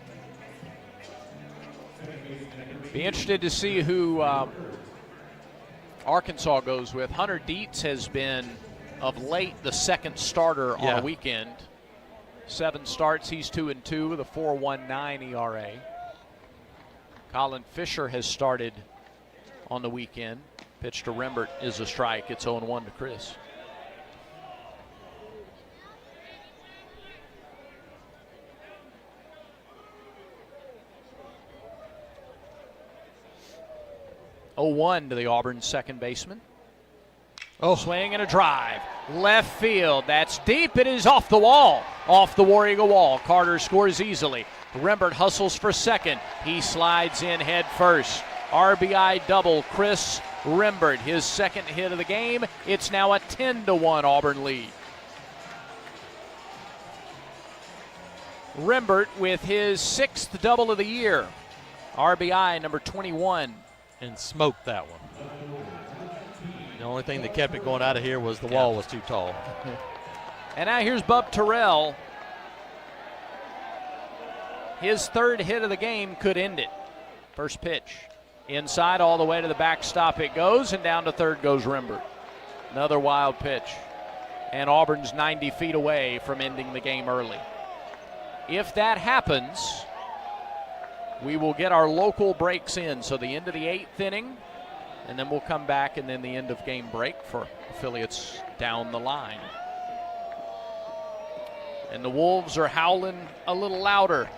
Be interested to see who Arkansas goes with. Hunter Dietz has been, of late, the second starter on a weekend. 7 starts, he's 2-2 with a 4.19 ERA. Colin Fisher has started on the weekend. Pitch to Rembert is a strike. It's 0-1 to Chris. To the Auburn second baseman. Swing and a drive. Left field. That's deep. It is off the wall. Off the War Eagle wall. Carter scores easily. Rembert hustles for second. He slides in head first. RBI double. Chris Rembert, his second hit of the game. It's now a 10-1 Auburn lead. Rembert with his 6th double of the year. RBI number 21. And smoked that one. The only thing that kept it going out of here was the wall was too tall. And now here's Bub Terrell. His 3rd hit of the game could end it. First pitch. Inside all the way to the backstop it goes, and down to third goes Rembert. Another wild pitch. And Auburn's 90 feet away from ending the game early. If that happens, we will get our local breaks in. So the end of the 8th inning, and then we'll come back, and then the end of game break for affiliates down the line. And the Wolves are howling a little louder.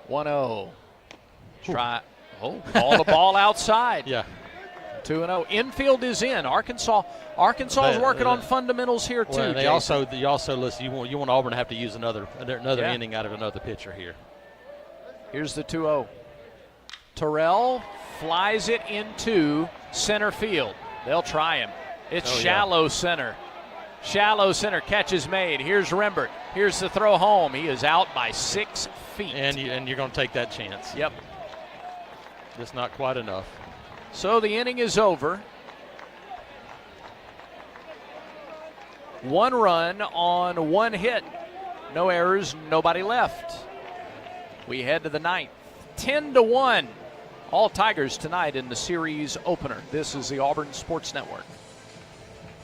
1-0. Try. Ball the ball outside. Yeah. 2-0. Infield is in. Arkansas is working on fundamentals here too. Well, you also listen. You want Auburn to have to use another inning out of another pitcher here. Here's the 2-0. Terrell flies it into center field. They'll try him. It's shallow center. Shallow center. Catch is made. Here's Rembert. Here's the throw home. He is out by 6 feet. And you're going to take that chance. Yep. Just not quite enough. So the inning is over. 1 run on 1 hit. No errors, nobody left. We head to the 9th. 10-1. All Tigers tonight in the series opener. This is the Auburn Sports Network.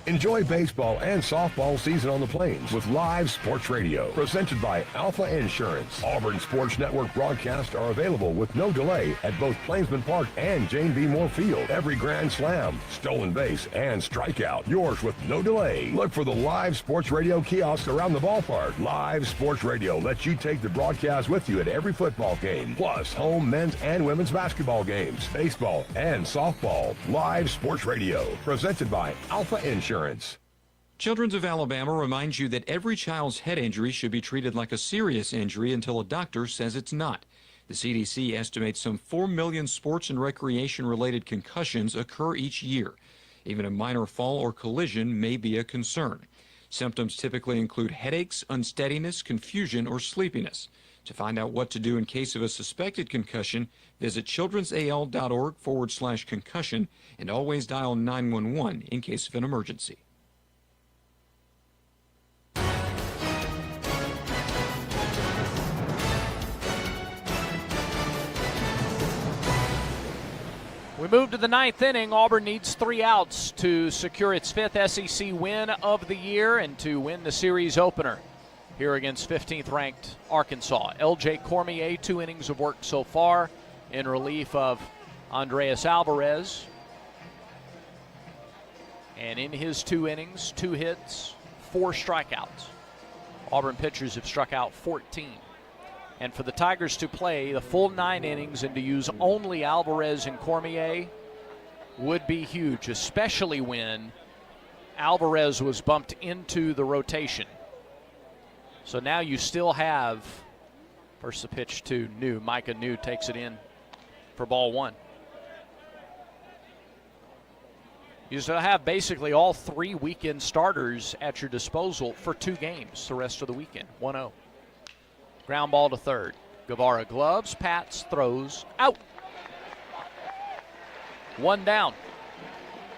Enjoy baseball and softball season on the Plains with live sports radio presented by Alpha Insurance. Auburn Sports Network broadcasts are available with no delay at both Plainsman Park and Jane B. Moore Field. Every grand slam, stolen base, and strikeout, yours with no delay. Look for the live sports radio kiosks around the ballpark. Live sports radio lets you take the broadcast with you at every football game, plus home men's and women's basketball games, baseball, and softball. Live sports radio presented by Alpha Insurance. Children's of Alabama reminds you that every child's head injury should be treated like a serious injury until a doctor says it's not. The CDC estimates some 4 million sports and recreation-related concussions occur each year. Even a minor fall or collision may be a concern. Symptoms typically include headaches, unsteadiness, confusion, or sleepiness. To find out what to do in case of a suspected concussion, visit childrensal.org/concussion and always dial 911 in case of an emergency. We move to the 9th inning. Auburn needs 3 outs to secure its 5th SEC win of the year and to win the series opener here against 15th-ranked Arkansas. L.J. Cormier, 2 innings of work so far in relief of Andreas Alvarez. And in his 2 innings, 2 hits, 4 strikeouts. Auburn pitchers have struck out 14. And for the Tigers to play the full 9 innings and to use only Alvarez and Cormier would be huge, especially when Alvarez was bumped into the rotation. So now you still have, first the pitch to New. Micah New takes it in for ball 1. You still have basically all 3 weekend starters at your disposal for 2 games the rest of the weekend. 1-0. Ground ball to third. Guevara gloves, pats, throws, out. 1 down.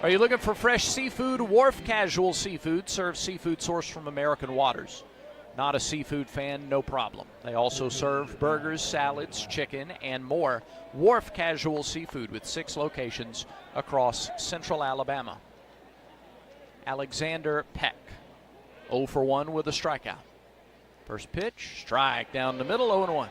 Are you looking for fresh seafood? Wharf Casual Seafood serves seafood sourced from American waters. Not a seafood fan? No problem. They also serve burgers, salads, chicken, and more. Wharf Casual Seafood with 6 locations across central Alabama. Alexander Peck 0 for 1 with a strikeout. First pitch, strike down the middle, 0-1.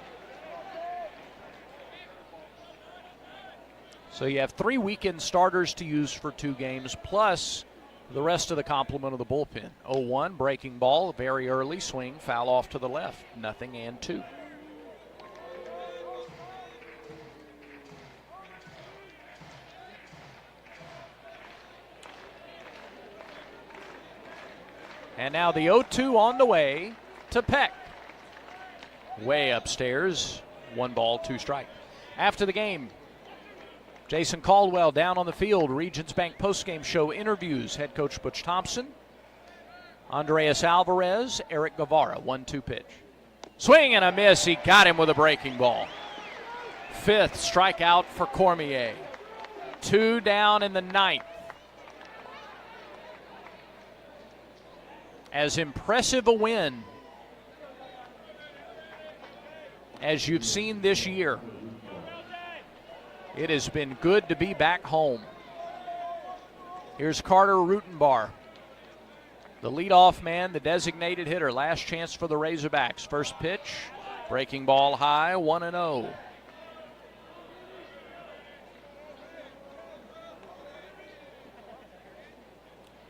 So you have 3 weekend starters to use for 2 games, plus the rest of the complement of the bullpen. 0-1, breaking ball, very early swing, foul off to the left, 0-2. And now the 0-2 on the way to Peck. Way upstairs, 1 ball, 2 strike. After the game, Jason Caldwell down on the field. Regions Bank postgame show interviews head coach Butch Thompson, Andreas Alvarez, Eric Guevara. 1-2 pitch. Swing and a miss. He got him with a breaking ball. 5th strikeout for Cormier. 2 down in the 9th. As impressive a win as you've seen this year, it has been good to be back home. Here's Carter Rutenbar, the leadoff man, the designated hitter. Last chance for the Razorbacks. First pitch, breaking ball high, 1-0.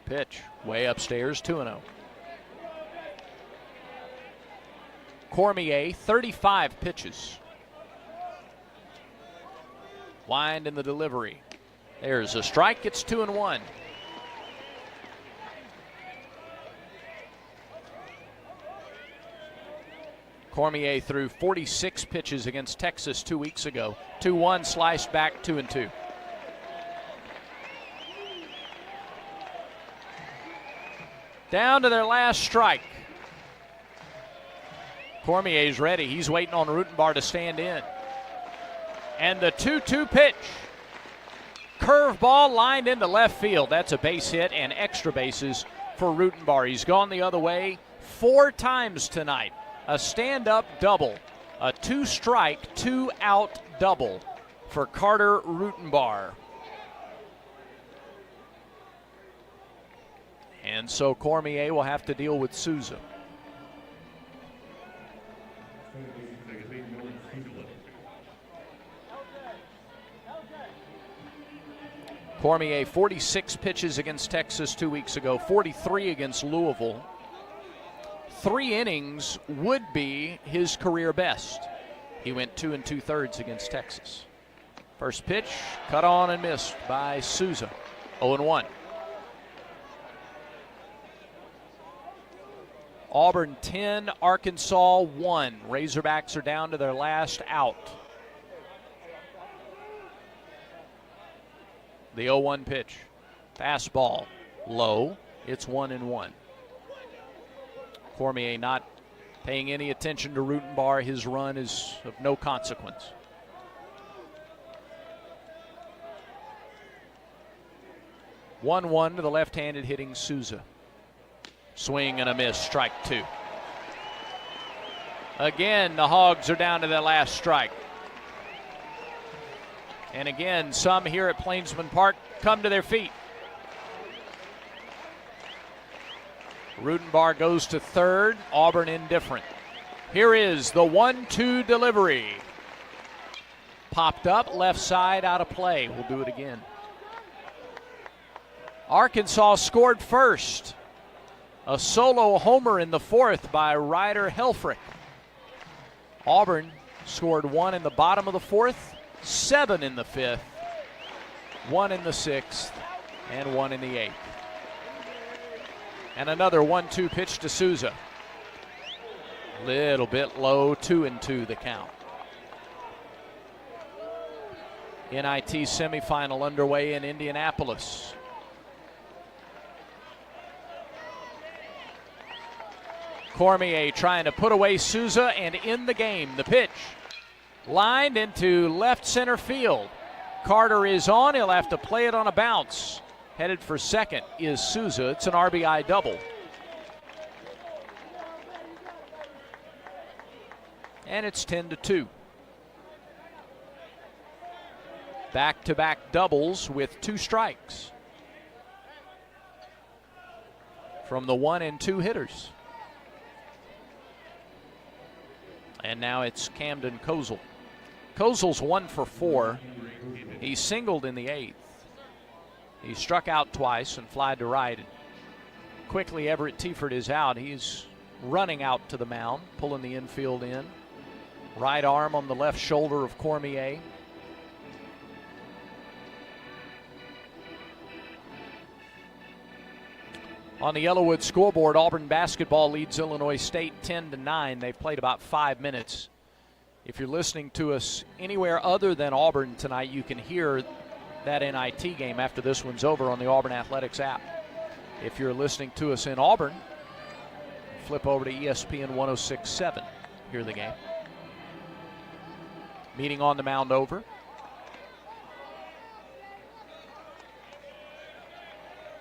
Pitch, way upstairs, 2-0. Cormier, 35 pitches. Wind in the delivery. There's a strike. It's 2-1. Cormier threw 46 pitches against Texas 2 weeks ago. 2-1, sliced back, 2-2. Down to their last strike. Cormier's ready. He's waiting on Rutenbar to stand in. And the 2-2 pitch. Curveball lined into left field. That's a base hit and extra bases for Rutenbar. He's gone the other way 4 times tonight. A stand-up double. A 2-strike, 2-out double for Carter Rutenbar. And so Cormier will have to deal with Souza. Cormier, 46 pitches against Texas 2 weeks ago, 43 against Louisville. 3 innings would be his career best. He went 2 2/3 against Texas. First pitch, cut on and missed by Souza. 0-1. Auburn 10, Arkansas 1. Razorbacks are down to their last out. The 0-1 pitch. Fastball low. It's 1-1. Cormier not paying any attention to Rutenbar. His run is of no consequence. One to the left-handed hitting Souza. Swing and a miss, strike 2. Again, the Hogs are down to their last strike. And again, some here at Plainsman Park come to their feet. Rutenbar goes to third, Auburn indifferent. Here is the 1-2 delivery. Popped up, left side, out of play. We'll do it again. Arkansas scored first. A solo homer in the 4th by Ryder Helfrich. Auburn scored 1 in the bottom of the 4th, 7 in the 5th, 1 in the 6th, and 1 in the 8th. And another 1-2 pitch to Souza. Little bit low, 2-2 the count. NIT semifinal underway in Indianapolis. Cormier trying to put away Souza and in the game. The pitch lined into left center field. Carter is on. He'll have to play it on a bounce. Headed for second is Souza. It's an RBI double. And it's 10-2. Back-to-back doubles with 2 strikes from the 1 and 2 hitters. And now it's Camden Kozel. Kozel's 1 for 4. He singled in the 8th. He struck out twice and flied to right. Quickly, Everett Tiefert is out. He's running out to the mound, pulling the infield in. Right arm on the left shoulder of Cormier. On the Yellowwood scoreboard, Auburn basketball leads Illinois State 10-9. They've played about 5 minutes. If you're listening to us anywhere other than Auburn tonight, you can hear that NIT game after this one's over on the Auburn Athletics app. If you're listening to us in Auburn, flip over to ESPN 106.7. Hear the game. Meeting on the mound over.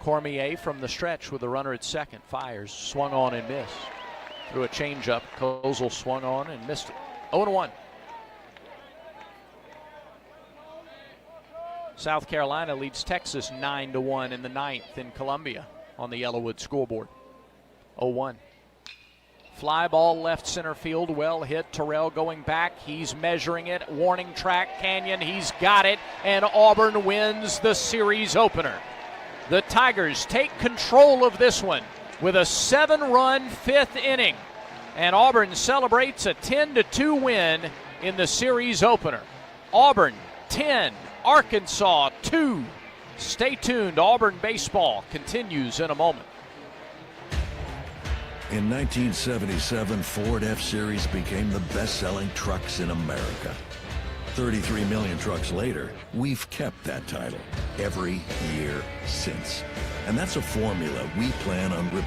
Cormier from the stretch with a runner at second. Fires, swung on and missed. Threw a changeup. Kozel swung on and missed it. 0-1. South Carolina leads Texas 9-1 in the 9th in Columbia on the Yellowwood scoreboard. 0-1. Fly ball left center field, well hit. Terrell going back, he's measuring it. Warning track, Canyon, he's got it, and Auburn wins the series opener. The Tigers take control of this one with a 7-run 5th inning, and Auburn celebrates a 10-2 win in the series opener. Auburn 10, Arkansas 2. Stay tuned. Auburn baseball continues in a moment. In 1977, Ford F-Series became the best-selling trucks in America. 33 million trucks later, we've kept that title every year since. And that's a formula we plan on repeating.